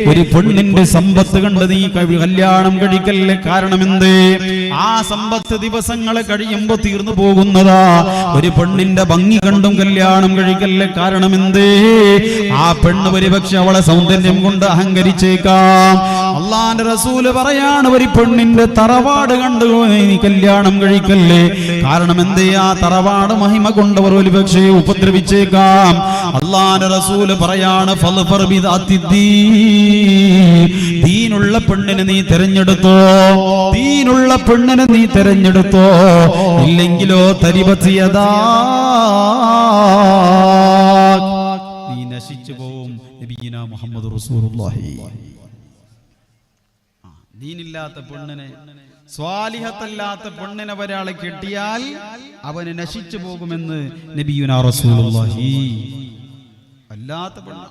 ഒരു പെണ്ണിന്റെ സമ്പത്ത് കണ്ട് നീ കല്യാണം കഴിക്കല്ലേ. കാരണമെന്തേ? ആ സമ്പത്ത് ദിവസങ്ങൾ കഴിയുമ്പോ തീർന്നു പോകുന്നതാ. ഒരു പെണ്ണിന്റെ ഭംഗി കണ്ടും കല്യാണം കഴിക്കല്ലേ. കാരണമെന്തേ? ആ പെണ്ണ് ഒരുപക്ഷെ അവളെ സൗന്ദര്യം കൊണ്ട് അഹങ്കരിച്ചേക്കാം. അല്ലാഹുവിന്റെ റസൂല് പറയാണ്, ഒരു പെണ്ണിന്റെ തറവാട് കണ്ടു നീ കല്യാണം കഴിക്കല്ലേ. കാരണം എന്തേ? ആ തറവാട് മഹിമ കൊണ്ടവർ ഒരുപക്ഷെ ഉപദ്രവിച്ചേക്കാം. അല്ലാഹുവിന്റെ റസൂല് പറയാണ്, ഫൽഫർ ദീനുള്ള പെണ്ണിനെ നീ തെരഞ്ഞെടുത്തോ, ദീനുള്ള പെണ്ണിനെ നീ തെരഞ്ഞെടുത്തോ, ഇല്ലെങ്കിലോ തരിപത്തിയതാ, നീ നശിച്ചു പോവും. നബിയിന മുഹമ്മദ് റസൂലുള്ളാഹി. ദീനില്ലാത്ത പെണ്ണിനെ, സ്വാലിഹത്തല്ലാത്ത പെണ്ണിനെ ഒരാളെ കെട്ടിയാൽ അവന് നശിച്ചു പോകുമെന്ന് നബിയുനാ റസൂലുള്ളാഹി. അല്ലാത്ത പെണ്ണ്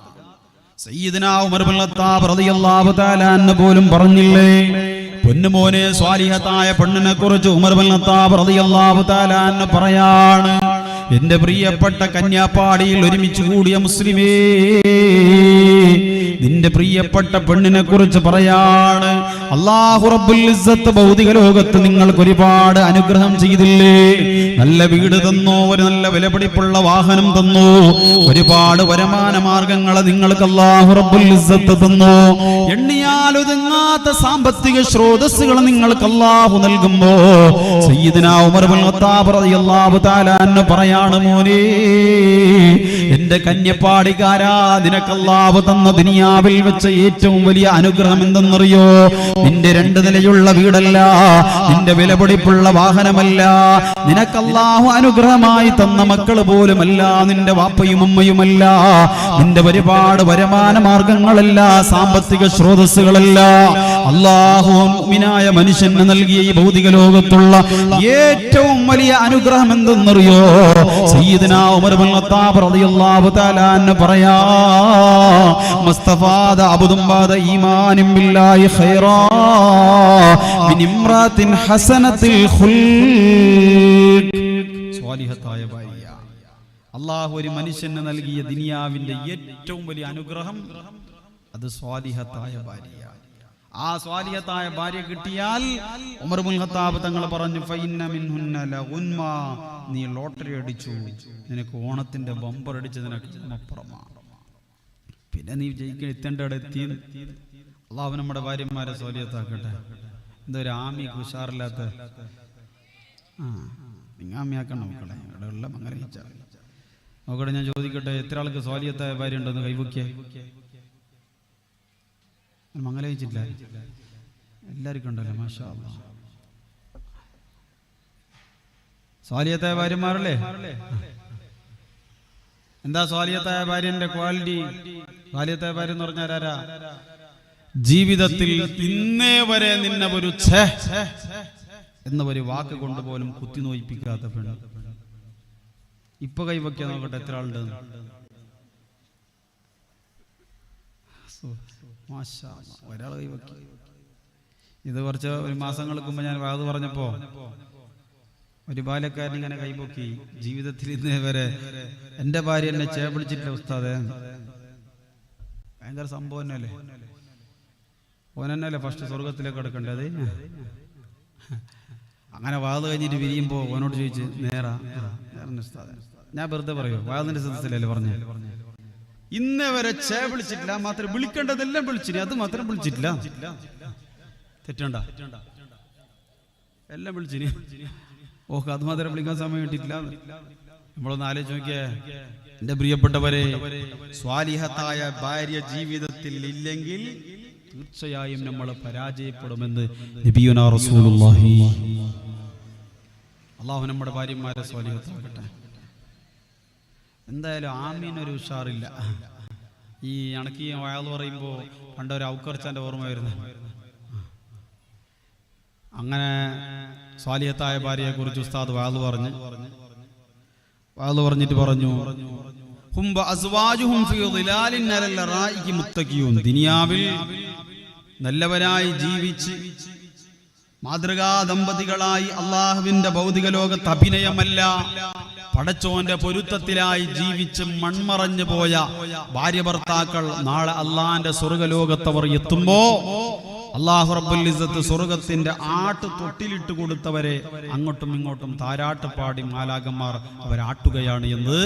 സയ്യിദുനാ ഉമർ ഇബ്നുൽ ഖത്താബ് റളിയല്ലാഹു തആല അൻഹു പോലും പറഞ്ഞില്ലേ, പൊന്നുമോനെ, സ്വാലിഹത്തായ പെണ്ണിനെ കുറിച്ച് ഉമർ ഇബ്നുൽ ഖത്താബ് റളിയല്ലാഹു തആല അൻഹു പറയാണ്, എന്റെ പ്രിയപ്പെട്ട കന്യാപ്പാടിയിൽ ഒരുമിച്ച് കൂടിയ മുസ്ലിമേ, നിന്റെ പ്രിയപ്പെട്ട പെണ്ണിനെ കുറിച്ച് പറയാണ്, അല്ലാഹു റബ്ബുൽ ഇസ്സത്ത് ഭൗതിക ലോകത്ത് നിങ്ങൾക്ക് ഒരുപാട് അനുഗ്രഹം ചെയ്തില്ലേ? നല്ല വീട് തന്നു, ഒരു നല്ല വിലപിടിപ്പുള്ള വാഹനം തന്നു, ഒരുപാട് വരുമാന മാർഗങ്ങൾ നിങ്ങൾക്ക് അല്ലാഹു റബ്ബുൽ ഇസ്സത്ത് തന്നു. എണ്ണിയാലൊതുങ്ങാത്ത സാമ്പത്തിക സ്രോതസ്സുകൾ നിങ്ങൾക്ക് അല്ലാഹു നൽകുമ്പോ സയ്യിദുനാ ഉമർ ഇബ്നുൽ ഖത്താബ് റളിയല്ലാഹു തആല അൻഹു പറയാണ്, മോനെ, എന്റെ കന്യപ്പാടിക്കാരാ, നിനക്ക് അല്ലാഹു തന്ന ദുനിയാവിൽ വെച്ച ഏറ്റവും വലിയ അനുഗ്രഹം എന്തെന്നറിയോ? നിന്റെ 2 നിലയുള്ള വീടല്ല, നിന്റെ വിലപിടിപ്പുള്ള വാഹനമല്ല, നിനക്ക് അല്ലാഹു അനുഗ്രഹമായി തന്ന മക്കള് പോലുമല്ല, നിന്റെ വാപ്പയും ഉമ്മയുമല്ല, നിന്റെ ഒരുപാട് വരുമാന മാർഗങ്ങളല്ല, സാമ്പത്തിക സ്രോതസ്സുകളല്ല. അല്ലാഹു മുഅ്മിനായ മനുഷ്യന് നൽകിയ ഈ ഭൗതിക ലോകത്തുള്ള ഏറ്റവും വലിയ അനുഗ്രഹം എന്തെന്നറിയോ? സയ്യിദുനാ ഉമർ ഇബ്നുൽ ഖത്താബ് റളിയല്ലാഹു തആല അൻഹു പറയാ, മുസ്തഫാദ അബ്ദുൻ ബഅദ ഈമാനിൻ ബില്ലാഹി ഖൈറാ മിൻ ഇംറാത്തിൻ ഹസനത്തിൽ ഖുൽഖ്. സ്വാലിഹത്തായ ഭാര്യ. അല്ലാഹു ഒരു മനുഷ്യന് നൽകിയ ദുനിയാവിന്റെ ഏറ്റവും വലിയ അനുഗ്രഹം അത് സ്വാലിഹത്തായ ഭാര്യ. ആ സ്വാലിഹത്തായ ഭാര്യ കിട്ടിയാൽ ഉമർ ഇബ്നുൽ ഖത്താബ് തങ്ങൾ പറഞ്ഞു, ഫഇന്ന മിൻഹുന്ന ലഗുൻമ, നീ ലോട്ടറി അടിച്ചു, നിനക്ക് ഓണത്തിന്റെ ബമ്പർ അടിച്ച് നിനക്ക് അപ്പുറമാണ്. പിന്നെ നീ ജയിക്കാൻ എത്തേണ്ടവിടെ എത്തി. അല്ലാഹു നമ്മുടെ ഭാര്യമാരെ സ്വാലിഹത്താക്കട്ടെ. എന്തൊരു ആമി ഉഷാറില്ലാത്ത നിങ്ങൾ ആമിയാക്കണം മക്കളെ, ഇവിടെ ഉള്ള അങ്ങനെ നോക്കട്ടെ. ഞാൻ ചോദിക്കട്ടെ, എത്ര ആൾക്ക് സ്വാലിഹത്തായ ഭാര്യ ഉണ്ടെന്ന് കൈവക്കിയ? മംഗലയിച്ചില്ല, എല്ലാവർക്കും ഉണ്ടല്ലോ, മാഷാ അല്ലാഹ്. സ്വാലിഹത്തായ ഭാര്യമാരല്ലേ? എന്താ സ്വാലിഹത്തായ ഭാര്യന്റെ ക്വാളിറ്റി? സ്വാലിഹത്തായ ഭാര്യ എന്ന് പറഞ്ഞാൽ ആരാ? ജീവിതത്തിൽ ഇന്നേ വരെ നിന്നെ ഒരു ഛേ എന്ന ഒരു വാക്ക് കൊണ്ടുപോലും കുത്തിനോയിപ്പിക്കാത്ത പെണ്ണ്. ഇപ്പൊ കൈവയ്ക്കാൻ നോക്കട്ടെ, എത്ര ആളുണ്ട്? ഒരാൾ കൈവക്കി. ഇത് കുറച്ച് ഒരു മാസങ്ങൾക്ക് മുമ്പ് ഞാൻ വാത് പറഞ്ഞപ്പോ ഒരു ബാല്യക്കാരൻ ഇങ്ങനെ കൈപൊക്കി, ജീവിതത്തിൽ ഇന്നേ വരെ എന്റെ ഭാര്യ എന്നെ ചേപിടിച്ചിട്ടില്ല ഉസ്താദേ. ഭയങ്കര സംഭവം തന്നെയല്ലേ? ഓനല്ലേ ഫസ്റ്റ് സ്വർഗത്തിലേക്ക് കിടക്കേണ്ടത്. അങ്ങനെ വാത് കഴിഞ്ഞിട്ട് വിരിയുമ്പോ ഓനോട് ചോദിച്ച്, നേരാ ഉസ്താദേ? ഞാൻ വെറുതെ പറയോ? വാതിന്റെ സദസ്സിലല്ലേ പറഞ്ഞു, ഇന്നേ വരെ ചേ വിളിച്ചിട്ടില്ല, മാത്രം വിളിക്കേണ്ടതെല്ലാം വിളിച്ചില്ല, അത് മാത്രം വിളിച്ചിട്ടില്ല. തെറ്റണ്ട, എല്ലാം വിളിച്ചിന്. ഓഹ്, അത് മാത്രം വിളിക്കാൻ സമയം കിട്ടിയിട്ടില്ല. നമ്മളൊന്ന് ആലോചിച്ച് നോക്കിയേ എന്റെ പ്രിയപ്പെട്ടവരെ, സ്വാലിഹത്തായ ഭാര്യ ജീവിതത്തിൽ ഇല്ലെങ്കിൽ തീർച്ചയായും നമ്മൾ പരാജയപ്പെടുമെന്ന് നബിയുനാ റസൂലുള്ളാഹി. അല്ലാഹു നമ്മുടെ ഭാര്യമാരെ സ്വാലിഹത്താക്കട്ടെ. എന്തായാലും ആമീനൊരു ഉഷാറില്ല. ഈ അണക്കി വയൽ പറയുമ്പോൾ പണ്ടൊരു ഔക്കർച്ചാൻ്റെ ഓർമ്മ വരുന്നത്. അങ്ങനെ സ്വാലിഹത്തായ ഭാര്യയെ കുറിച്ച് ഉസ്താദ് വാള് പറഞ്ഞിട്ട് പറഞ്ഞു, ദുനിയാവിൽ നല്ലവരായി ജീവിച്ച് മാതൃകാ ദമ്പതികളായി അള്ളാഹുവിന്റെ ഭൗതിക ലോകത്ത് അഭിനയമല്ല പടച്ചോന്റെ പൊരുത്തത്തിലായി ജീവിച്ച് മൺമറഞ്ഞു പോയ ഭാര്യ ഭർത്താക്കൾ നാളെ അള്ളാന്റെ സ്വർഗലോകത്തവർ എത്തുമ്പോ അല്ലാഹു റബ്ബുൽ ഇസ്സത്ത് സ്വർഗത്തിന്റെ ആട്ട് തൊട്ടിലിട്ട് കൊടുത്തവരെ അങ്ങോട്ടും ഇങ്ങോട്ടും താരാട്ട് പാടി മാലാകന്മാർ അവരാട്ടുകയാണ് എന്ന്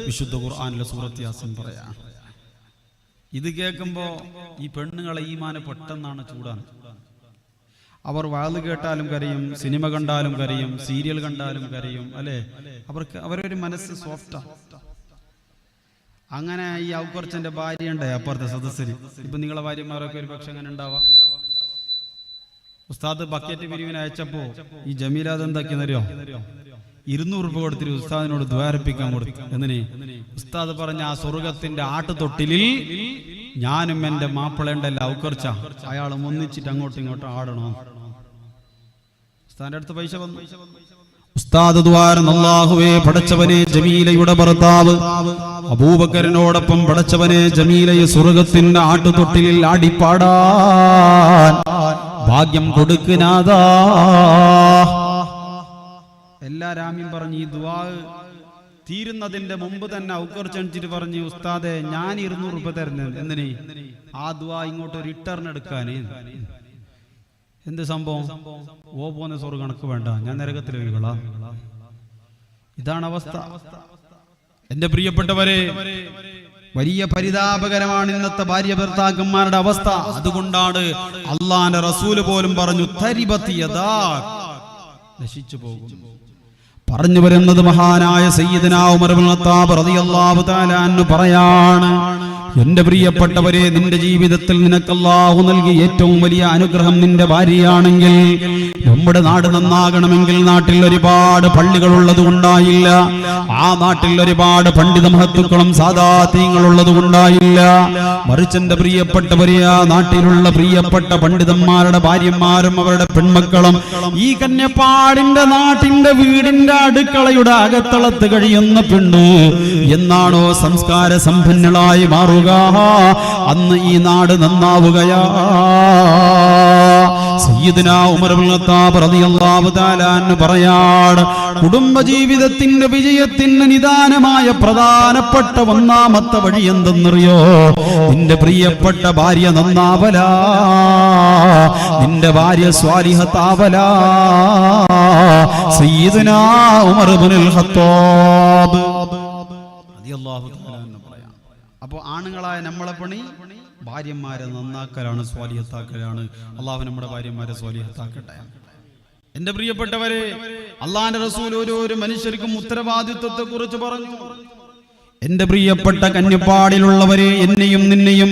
വിശുദ്ധ ഖുർആനിലെ സൂറത്ത് യാസീൻ പറയാം. ഇത് കേൾക്കുമ്പോ ഈ പെണ്ണുങ്ങളെ ഈമാന് പെട്ടെന്നാണ് ചൂടാണ്. അവർ വാള് കേട്ടാലും കരയും, സിനിമ കണ്ടാലും കരയും, സീരിയൽ കണ്ടാലും കരയും, അല്ലെ? അവരൊരു മനസ്സ് സോഫ്റ്റാ. അങ്ങനെ ഈ ഔക്കർച്ചന്റെ ഭാര്യ ഉണ്ട് അപ്പുറത്തെ സദസ്സിൽ. ഇപ്പൊ നിങ്ങളെ ഭാര്യമാരൊക്കെ ഒരു പക്ഷെ അങ്ങനെ ഉണ്ടാവാം. ഉസ്താദ് ബക്കറ്റ് പിരിവിന് അയച്ചപ്പോ ഈ ജമീലാദ് എന്താക്കിയെന്നറിയോ? 200 രൂപ കൊടുത്തിട്ട് ഉസ്താദിനോട് ദ്വാരപ്പിക്കാൻ കൊടുത്തു. എന്തിന്? ഉസ്താദ് പറഞ്ഞ ആ സ്വർഗത്തിന്റെ ആട്ടുതൊട്ടിലിൽ ഞാനും എന്റെ മാപ്പിളേണ്ടല്ല ഔക്കർച്ച അയാളും ഒന്നിച്ചിട്ട് അങ്ങോട്ടും ഇങ്ങോട്ടും ആടണോ. ഉസ്താദിന്റെ അടുത്ത് പൈസ വന്നു. ഉസ്താദ് ദ്വാരം, അല്ലാഹുവേ പടച്ചവനെ, ജമീലയുടെ ഭർത്താവ് അബൂബക്കറിനോടൊപ്പം പടച്ചവനെ ജമീലയെ സ്വർഗത്തിന്റെ ആട്ടുതൊട്ടിലിൽ ആടിപ്പാടാൻ ഭാഗ്യം കൊടുക്കുനാഥാ. എല്ലാ രാമ്യം പറഞ്ഞു. ഈ ദുആ തീരുന്നതിന്റെ മുമ്പ് തന്നെ ഔക്കർച്ചണിച്ചിട്ട് പറഞ്ഞു, ഉസ്താദെ ഞാൻ 200 രൂപ തരുന്നത്. എന്തിന്? ആ ദുആ ഇങ്ങോട്ട് റിട്ടേൺ എടുക്കാന്. എന്ത് സംഭവം? ഓ പോന്ന സ്വർഗ്ഗ കണക്ക് വേണ്ട, ഞാൻ നരകത്തിൽ വീകളാം. ഇതാണ് അവസ്ഥ. എന്റെ പ്രിയപ്പെട്ടവരെ, വലിയ പരിതാപകരമാണ് ഇന്നത്തെ ഭാര്യ ഭർത്താക്കന്മാരുടെ അവസ്ഥ. അതുകൊണ്ടാണ് അള്ളാന്റെ റസൂല് പോലും പറഞ്ഞു, നശിച്ചു പോകും. പറഞ്ഞു വരുന്നത് മഹാനായ സയ്യിദുനാ ഉമർ ഇബ്നുൽ ഖത്താബ് റളിയല്ലാഹു തആല അൻഹു പറയാണ്, എന്റെ പ്രിയപ്പെട്ടവരെ, നിന്റെ ജീവിതത്തിൽ നിനക്ക് അല്ലാഹു നൽകിയ ഏറ്റവും വലിയ അനുഗ്രഹം നിന്റെ ഭാര്യയാണെങ്കിൽ, നമ്മുടെ നാട് നന്നാകണമെങ്കിൽ നാട്ടിൽ ഒരുപാട് പള്ളികൾ ഉള്ളത് കൊണ്ടായില്ല, ആ നാട്ടിൽ ഒരുപാട് പണ്ഡിത മഹത്തുക്കളും സാദാത്യങ്ങളും കൊണ്ടായില്ല. മറിച്ച് എന്റെ പ്രിയപ്പെട്ടവരെ, ആ നാട്ടിലുള്ള പ്രിയപ്പെട്ട പണ്ഡിതന്മാരുടെ ഭാര്യമാരും അവരുടെ പെൺമക്കളും ഈ കന്യപ്പാടിന്റെ നാട്ടിന്റെ വീടിന്റെ അടുക്കളയുടെ അകത്തളത്ത് കഴിയുന്ന പെണ്ണ് എന്നാണോ സംസ്കാര സമ്പന്നളായി മാറുക, അന്ന് ഈ നാട് നന്നാവുകയാ. സയ്യിദുനാ ഉമർ ഇബ്നുൽ ഖത്താബ് റളിയല്ലാഹു തആല അൻഹു പറയാണ്, കുടുംബജീവിതത്തിന്റെ വിജയത്തിന് നിദാനമായ പ്രധാനപ്പെട്ട ഒന്നാമത്തെ വഴി എന്തെന്നറിയോ? നിന്റെ പ്രിയപ്പെട്ട ഭാര്യ നന്നാവലാ, നിന്റെ ഭാര്യ സ്വാലിഹത്താവലാ. സയ്യിദുനാ ഉമർ ഇബ്നുൽ ഖത്താബ് റളിയല്ലാഹു തആല അൻഹു പറയാം. അപ്പോൾ ആണുങ്ങളായ നമ്മളെ പണി ഭാര്യമാരെ നന്നാക്കലാണ്, സ്വാലിഹത്താക്കലാണ്. അള്ളാഹു നമ്മുടെ ഭാര്യമാരെ സ്വാലിഹത്താക്കട്ടെ. എന്റെ പ്രിയപ്പെട്ടവരെ, അള്ളാന്റെ റസൂൽ ഓരോ മനുഷ്യർക്കും ഉത്തരവാദിത്വത്തെ കുറിച്ച് പറഞ്ഞു. എന്റെ പ്രിയപ്പെട്ട കന്യപ്പാടിലുള്ളവരെ, എന്നെയും നിന്നെയും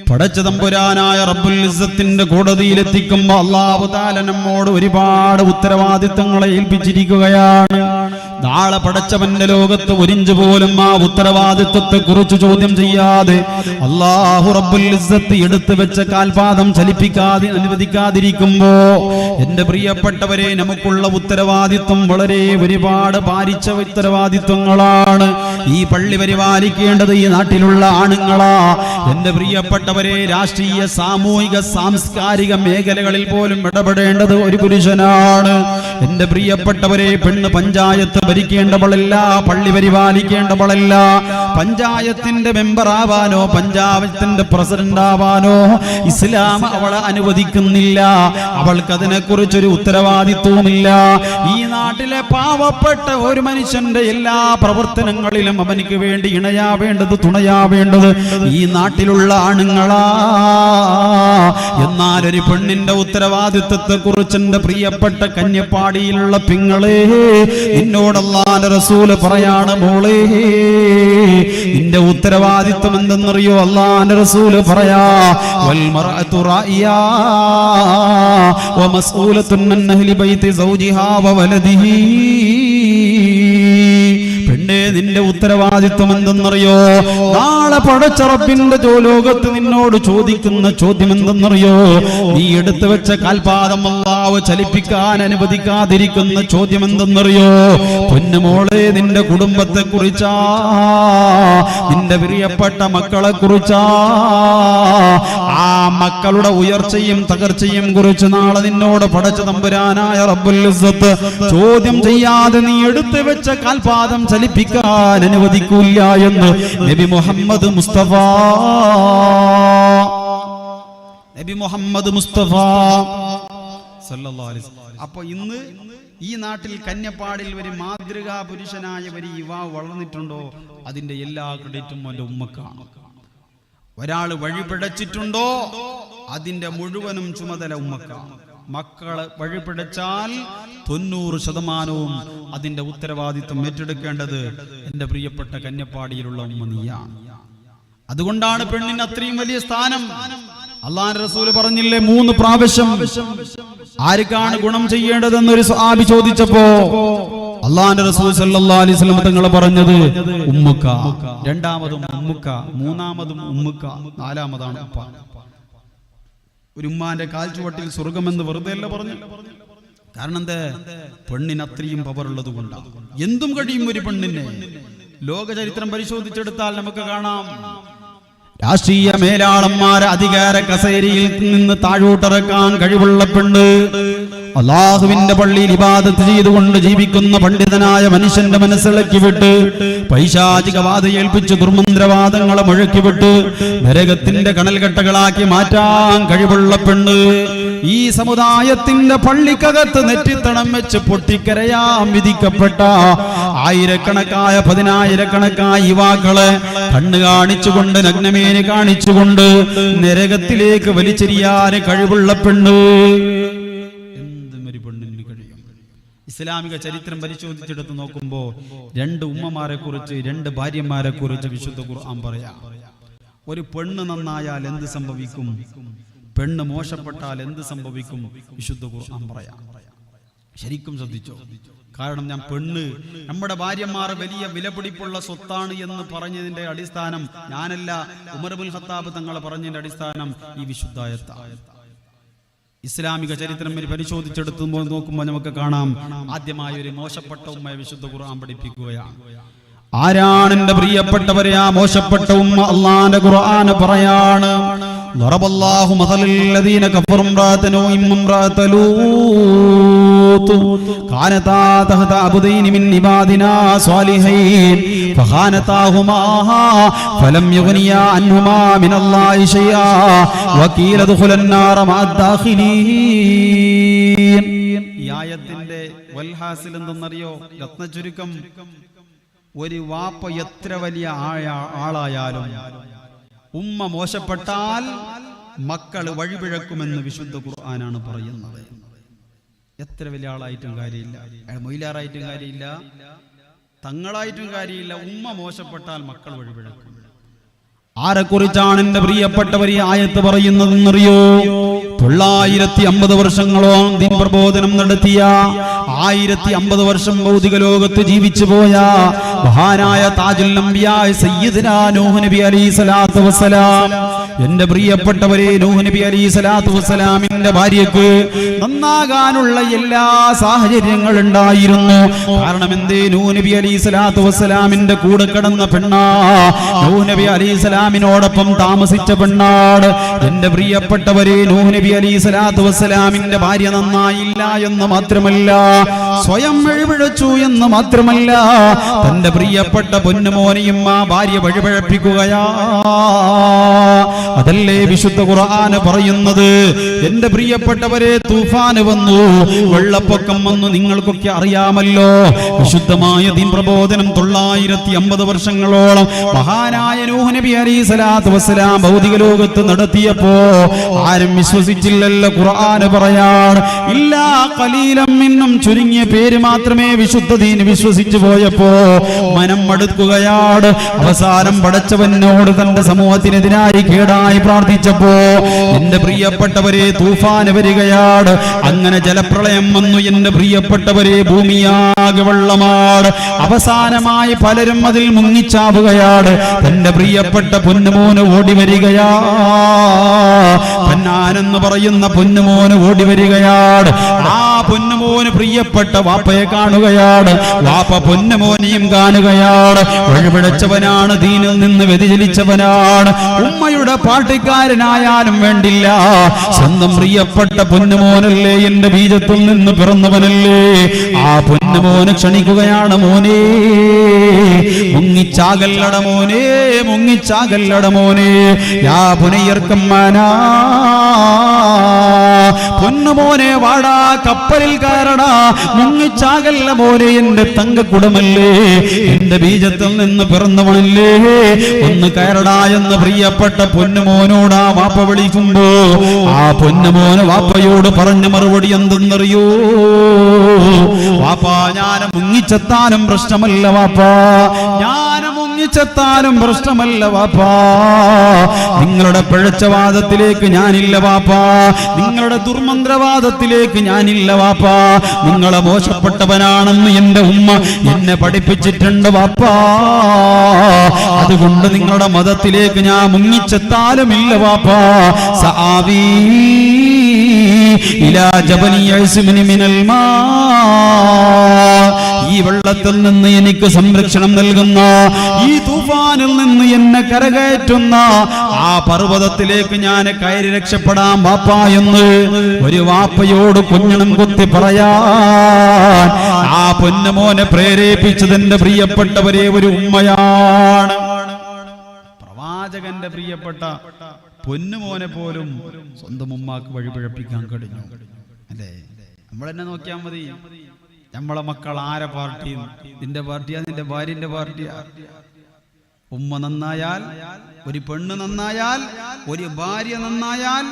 പടച്ച തമ്പുരാനായ റബ്ബുൽ ഇസ്സത്തിന്റെ കോടതിയിലെത്തിക്കുമ്പോ അല്ലാഹു തആല നമ്മോട് ഒരുപാട് ഉത്തരവാദിത്തങ്ങളെ ഏൽപ്പിച്ചിരിക്കുകയാണ്. നാളെ പടച്ചവന്റെ ലോകത്ത് ഒരിഞ്ച് പോലും ആ ഉത്തരവാദിത്വത്തെ കുറിച്ച് ചോദ്യം ചെയ്യാതെ അല്ലാഹു റബ്ബുൽ ഇസ്സത്ത് എടുത്തു വെച്ച കാൽപാദം ചലിപ്പിക്കാതെ അനുവദിക്കാതിരിക്കുമ്പോ എന്റെ പ്രിയപ്പെട്ടവരെ, നമുക്കുള്ള ഉത്തരവാദിത്വം വളരെ ഒരുപാട് ഭാരിച്ച ഉത്തരവാദിത്വങ്ങളാണ്. ഈ പള്ളി പരിപാലിക്കേണ്ടത് ഈ നാട്ടിലുള്ള ആണുങ്ങളാ. എന്റെ പ്രിയപ്പെട്ടവരെ, രാഷ്ട്രീയ സാമൂഹിക സാംസ്കാരിക മേഖലകളിൽ പോലും ഇടപെടേണ്ടത് ഒരു പുരുഷനാണ്. എന്റെ പ്രിയപ്പെട്ടവരെ, പെണ്ണ് പഞ്ചായത്ത് ഭരിക്കേണ്ടവളല്ല, പള്ളി പരിപാലിക്കേണ്ടവളല്ല. പഞ്ചായത്തിന്റെ മെമ്പർ ആവാനോ പഞ്ചായത്തിന്റെ പ്രസിഡന്റ് ആവാനോ ഇസ്ലാം അവളെ അനുവദിക്കുന്നില്ല. അവൾക്ക് അതിനെക്കുറിച്ചൊരു ഉത്തരവാദിത്വവുമില്ല. ഈ നാട്ടിലെ പാവപ്പെട്ട ഒരു മനുഷ്യന്റെ എല്ലാ പ്രവർത്തനങ്ങളിലും അവനിക്ക് വേണ്ടി ഇണയാവേണ്ടത്, തുണയാവേണ്ടത് ഈ നാട്ടിലുള്ള ആണുങ്ങളാ. എന്നാൽ ഒരു പെണ്ണിന്റെ ഉത്തരവാദിത്വത്തെ കുറിച്ച് എന്റെ പ്രിയപ്പെട്ട കന്യപ്പാടിയിലുള്ള പെങ്ങളെ, നിന്നോട് അല്ലാഹുവിന്റെ റസൂൽ പറയാണ്, മോളെ, നിന്റെ ഉത്തരവാദിത്വം എന്തെന്നറിയോ? അല്ലാഹുവിന്റെ റസൂൽ പറയാ, വൽ മർഅതു റായിയാ വ മസ്ഊലത്തുൻ അൻ അഹ്ലി ബൈതി സൗജിഹാ വ വലദിഹി. പെണ്ണേ, നിന്റെ ഉത്തരവാദിത്വം എന്തെന്നറിയോ? നാളെ പടച്ച റബ്ബിന്റെ ലോകത്ത് നിന്നോട് ചോദിക്കുന്ന ചോദ്യം എന്തെന്നറിയോ? നീ എടുത്തു വെച്ച കാൽപാദം അല്ലാഹു ചലിപ്പിക്കാൻ അനുവദിക്കാതിരിക്കുന്ന ചോദ്യം എന്തെന്നറിയോ? പൊന്നുമോളെ, നിന്റെ കുടുംബത്തെ കുറിച്ചാ, നിന്റെ പ്രിയപ്പെട്ട മക്കളെ കുറിച്ചാ, ആ മക്കളുടെ ഉയർച്ചയും തകർച്ചയും കുറിച്ച് നാളെ നിന്നോട് പടച്ച തമ്പുരാനായ റബ്ബുൽ ഇസ്സത്ത് ചോദ്യം ചെയ്യാതെ നീ എടുത്തു വെച്ച കാൽപാദം ചലിപ്പിക്കാൻ അനുവദിക്കൂല എന്ന് നബി മുഹമ്മദ് മുസ്തഫ. നബി മുഹമ്മദ് മുസ്തഫ സല്ലല്ലാഹു അലൈഹി വസല്ലം. അപ്പൊ ഇന്ന് ഈ നാട്ടിൽ കന്യപ്പാടിൽ ഒരു മാതൃകാ പുരുഷനായ ഒരു യുവാവ് വളർന്നിട്ടുണ്ടോ? അതിന്റെ എല്ലാ ക്രെഡിറ്റും അവന്റെ ഉമ്മക്കാണ്. ഒരാൾ വഴിപിഴച്ചിട്ടുണ്ടോ? അതിന്റെ മുഴുവനും ചുമതല ഉമ്മക്കാണ്. മക്കളെ വഴിപിഴച്ചാൽ 90% അതിന്റെ ഉത്തരവാദിത്വം ഏറ്റെടുക്കേണ്ടത് എന്റെ പ്രിയപ്പെട്ട കന്യപ്പാടിയിലുള്ള ഉമ്മ നീയാണ്. അതുകൊണ്ടാണ് പെണ്ണിന് അത്രയും വലിയ സ്ഥാനം. അല്ലാഹുവിന്റെ റസൂൽ പറഞ്ഞില്ലേ 3 പ്രാവശ്യം ആർക്കാണ് ഗുണം ചെയ്യേണ്ടതെന്നൊരു സ്വഹാബി ചോദിച്ചപ്പോ അല്ലാഹുവിന്റെ റസൂൽ സല്ലല്ലാഹു അലൈഹി വസല്ലം തങ്ങൾ പറഞ്ഞത് ഉമ്മുക്ക, രണ്ടാമതും ഉമ്മുക്ക, മൂന്നാമതും ഉമ്മുക്ക, നാലാമതാണ് ഉപ്പ. ഒരു ഉമ്മാന്റെ കാൽച്ചുവട്ടിൽ സ്വർഗമെന്ന് വെറുതെ അല്ല പറഞ്ഞു. കാരണം എന്താ? പെണ്ണിന് അത്രയും പവർ ഉള്ളത് കൊണ്ടാണ്. എന്തും കഴിയും ഒരു പെണ്ണിനെ. ലോക ചരിത്രം പരിശോധിച്ചെടുത്താൽ നമുക്ക് കാണാം, രാഷ്ട്രീയ മേലാളന്മാരെ അധികാര കസേരയിൽ നിന്ന് താഴോട്ടിറക്കാൻ കഴിവുള്ള പെണ്ണ്, അല്ലാഹുവിന്റെ പള്ളിയിൽ ഇബാദത്ത് ചെയ്തുകൊണ്ട് ജീവിക്കുന്ന പണ്ഡിതനായ മനുഷ്യന്റെ മനസ്സിളക്കി വിട്ട് പൈശാചിക ബാധയേൽപ്പിച്ച് ദുർമന്ത്രവാദങ്ങളെ മുഴക്കിവിട്ട് നരകത്തിന്റെ കണൽകട്ടകളാക്കി മാറ്റാൻ കഴിവുള്ള പെണ്ണ്, ഈ സമുദായത്തിന്റെ പള്ളിക്കകത്ത് നെറ്റിത്തണം വെച്ച് പൊട്ടിക്കരയാൻ വിധിക്കപ്പെട്ട ആയിരക്കണക്കായ 10,000-കണക്കായ യുവാക്കളെ കണ്ണ് കാണിച്ചുകൊണ്ട് നഗ്നമേനി കാണിച്ചുകൊണ്ട് നരകത്തിലേക്ക് വലിച്ചെറിയാൻ കഴിവുള്ള പെണ്ണ്. എന്തുമൊരു പെണ്ണിന് കഴിയും. ഇസ്ലാമിക ചരിത്രം പരിശോധിച്ചെടുത്ത് നോക്കുമ്പോൾ 2 ഉമ്മമാരെ കുറിച്ച്, 2 ഭാര്യമാരെ കുറിച്ച് വിശുദ്ധ ഖുർആൻ പറയാം. ഒരു പെണ്ണ് നന്നായാൽ എന്ത് സംഭവിക്കും, പെണ്ണ് മോശപ്പെട്ടാൽ എന്ത് സംഭവിക്കും, വിശുദ്ധ ഖുർആൻ പറയാം. ശരിക്കും ശ്രദ്ധിച്ചോ? കാരണം ഞാൻ പെണ്ണ്, നമ്മുടെ ഭാര്യമാർ വലിയ വിലപിടിപ്പുള്ള സ്വത്താണ് എന്ന് പറഞ്ഞതിന്റെ അടിസ്ഥാനം ഞാനല്ല, ഉമർ ഇബ്നുൽ ഖത്താബ് തങ്ങൾ പറഞ്ഞതിന്റെ അടിസ്ഥാനം ഈ വിശുദ്ധായത്താണ്. ഇസ്ലാമിക ചരിത്രം പരിശോധിച്ചെടുത്ത് നോക്കുമ്പോൾ നമുക്ക് കാണാം, ആദ്യമായ ഒരു മോശപ്പെട്ട ഉമ്മയെ വിശുദ്ധ ഖുർആൻ പഠിപ്പിക്കുകയാണ്. ആരാണ് എന്റെ പ്രിയപ്പെട്ടവരെ ആ മോശപ്പെട്ട ഉമ്മ? അല്ലാഹുവിന്റെ ഖുർആൻ പറയാണ്, ളറബല്ലാഹു മസലൽ ലദീന കഫറു ഇംറാഅത നൂഇൻ ഇംറാഅത ലൂത്ത് കാനതാ തഹത അബ്ദൈനി മിൻ ഇബാദിനാ സ്വാലിഹീൻ ഫഖാനതാഹുമാ ഫലം യുഗ്നിയാ അൻഹുമാ മിനല്ലാഹി ശൈആ വഖീല ദഖുലൻ നാറ മഅദ്ദാഖിലീൻ. ഈ ആയത്തിന്റെ വൽഹാസിൽ എന്തെന്നറിയോ? രത്നചുരുക്കം, ഒരു വാപ്പ എത്ര വലിയ ആളായാലും ഉമ്മ മോശപ്പെട്ടാൽ മക്കൾ വഴിപിഴക്കുമെന്ന് വിശുദ്ധ ഖുർആനാണ് പറയുന്നത്. എത്ര വലിയ ആളായിട്ടും കാര്യമില്ല, മൊയിലാറായിട്ടും കാര്യമില്ല, തങ്ങളായിട്ടും കാര്യമില്ല, ഉമ്മ മോശപ്പെട്ടാൽ മക്കൾ വഴിപിഴക്കും. ആരെക്കുറിച്ചാണ് എന്റെ പ്രിയപ്പെട്ടവർ ഈ ആയത്ത് പറയുന്നതെന്നറിയോ? 950 വർഷങ്ങളോളം ദീൻ പ്രബോധനം നടത്തിയ, 1050 വർഷം ഭൗതിക ലോകത്ത് ജീവിച്ചു പോയ മഹാനായ താജുൽ അംബിയാ സയ്യിദുനാ നൂഹ് നബി അലൈഹി സ്വലാത്തു വസ്സലാം. എന്റെ പ്രിയപ്പെട്ടവരെ, നൂഹ് നബി അലൈഹി സ്വലാത്തു വസ്സലാമിന്റെ ഭാര്യക്ക് നന്നാകാനുള്ള എല്ലാ സാഹചര്യങ്ങളും ഉണ്ടായിരുന്നു. കാരണം എന്തേ? നൂഹ് നബി അലൈഹി സ്വലാത്തു വസ്സലാമിന്റെ കൂടെ കിടന്ന പെണ്ണാ, നൂഹ് നബി അലൈഹി സ്വലാമിനോടൊപ്പം താമസിച്ച പെണ്ണാട്. എന്റെ പ്രിയപ്പെട്ടവരെ, നൂഹ് നബി അലൈഹി സ്വലാത്തു വസ്സലാമിന്റെ ഭാര്യ നന്നായില്ല എന്ന് മാത്രമല്ല, സ്വയം വഴിപിഴച്ചു എന്ന് മാത്രമല്ല, തന്റെ പ്രിയപ്പെട്ട പൊന്നുമോനെയും ആ ഭാര്യ വഴിപിഴപ്പിക്കുകയാ. അതല്ലേ വിശുദ്ധ ഖുർആൻ പറയുന്നത്? എന്റെ പ്രിയപ്പെട്ടവരെ, തൂഫാന് വന്നു, വെള്ളപ്പൊക്കം വന്നു, നിങ്ങൾക്കൊക്കെ അറിയാമല്ലോ. വിശുദ്ധമായ ദീൻ പ്രബോധനം 950 വർഷങ്ങളോളം മഹാനായ നൂഹ് നബി അലൈഹി സ്വലാത്തു വസ്സലാം ഭൗതിക ലോകത്ത് നടത്തിയപ്പോ ആരും വിശ്വസിച്ചില്ലല്ലോ. ഖുർആൻ പറയാണ്, ഇല്ലാ ഖലീലം മിന്നും, ചുരുങ്ങിയ പേര് മാത്രമേ വിശുദ്ധ ദീൻ വിശ്വസിച്ചു പോയപ്പോ മനം മടുക്കുകയാണ്. അവസാനം പടച്ചവനോട് തന്റെ സമൂഹത്തിനെതിരായി കേടായ പകരമായി പ്രാർത്ഥിച്ചപ്പോ എന്റെ പ്രിയപ്പെട്ടവരെ തൂഫാന് വരികയാണ്. അങ്ങനെ ജലപ്രളയം വന്നു. എന്റെ പ്രിയപ്പെട്ടവരെ ഭൂമിയാകെ വെള്ളമാണ്. അവസാനമായി പലരും അതിൽ മുങ്ങിച്ചാവുകയാണ്. തന്റെ പ്രിയപ്പെട്ട പൊന്നുമോന് ഓടി വരികയാ. പന്നാനെന്ന് പറയുന്ന പൊന്നുമോന് ഓടി വരികയാണ്. ആ പൊന്നുമോന് പ്രിയപ്പെട്ട വാപ്പയെ കാണുകയാണ്. വാപ്പ പൊന്നുമോനെയും കാണുകയാണ്. വഴിപിഴച്ചവനാണ്, ദീനിൽ നിന്ന് വ്യതിചലിച്ചവനാണ്. ഉമ്മയുടെ പാർട്ടിക്കാരനായാലും വേണ്ടില്ല, സ്വന്തം പ്രിയപ്പെട്ട പൊന്നുമോനല്ലേ, എന്റെ ബീജത്തിൽ നിന്ന് പിറന്നവനല്ലേ. ആ പൊന്നുമോന് ക്ഷണിക്കുകയാണ്, മോനെ മുങ്ങിച്ചാകല്ലട മോനെ, മുങ്ങിച്ചാകല്ലട മോനെ. യാ പുനയർക്കമ്മാനാ, പൊന്നുമോനെ വാടാ, കപ്പലിൽ കയറടാ, മുങ്ങിച്ചാകല്ല മോനെ, എന്റെ തങ്കക്കുടമല്ലേ, എന്റെ ബീജത്തിൽ നിന്ന് പിറന്നവനല്ലേ, ഒന്ന് കയറടാ എന്ന് പ്രിയപ്പെട്ട പൊന്നുമോനോട് ആ വാപ്പ വിളിക്കുമ്പോ ആ പൊന്നുമോന് വാപ്പയോട് പറഞ്ഞ മറുപടി എന്തെന്നറിയോ? വാപ്പാ, ഞാൻ മുങ്ങിച്ചെത്താനും പ്രശ്നമല്ല വാപ്പാ, ഞാൻ മുങ്ങിച്ചെത്താനും പ്രശ്നമല്ല വാപ്പാ. നിങ്ങളുടെ പിഴച്ചവാദത്തിലേക്ക് ഞാനില്ല വാപ്പാ, നിങ്ങളുടെ ദുർമന്ത്രവാദത്തിലേക്ക് ഞാനില്ല വാപ്പാ. നിങ്ങളെ മോശപ്പെട്ടവനാണെന്ന് എന്റെ ഉമ്മ എന്നെ പഠിപ്പിച്ചിട്ടുണ്ട് വാപ്പാ. അതുകൊണ്ട് നിങ്ങളുടെ മതത്തിലേക്ക് ഞാൻ മുങ്ങിച്ചെത്താലുമില്ല വാപ്പാ. സആവി ഇലാ ജബലി യസ്മിനി മിനൽ മാ, ഈ വെള്ളത്തിൽ നിന്ന് എനിക്ക് സംരക്ഷണം നൽകുന്ന, ഈ തൂഫാനിൽ നിന്ന് എന്നെ കരകയറ്റുന്ന ആ പർവ്വതത്തിലേക്ക് ഞാൻ കയറി രക്ഷപ്പെടാം വാപ്പാ എന്ന് ഒരു വാപ്പയോട് കുഞ്ഞണം കുത്തി പറയാൻ ആ പൊന്നുമോനെ പ്രേരിപ്പിച്ചതെന്റെ പ്രിയപ്പെട്ടവരെ ഒരു ഉമ്മയാണ്. പ്രവാചകന്റെ പ്രിയപ്പെട്ട പൊന്നുമോനെ പോലും സ്വന്തം ഉമ്മാക്ക് വഴിപിഴപ്പിക്കാൻ കഴിഞ്ഞു അല്ലേ? നമ്മളെന്നെ നോക്കിയാൽ മതി. നമ്മളെ മക്കൾ ആരെ പാർട്ടി? നിന്റെ പാർട്ടിയാ, നിന്റെ ഭാര്യന്റെ പാർട്ടിയാ? ഉമ്മ നന്നായാൽ, ഒരു പെണ്ണ് നന്നായാൽ, ഒരു ഭാര്യ നന്നായാൽ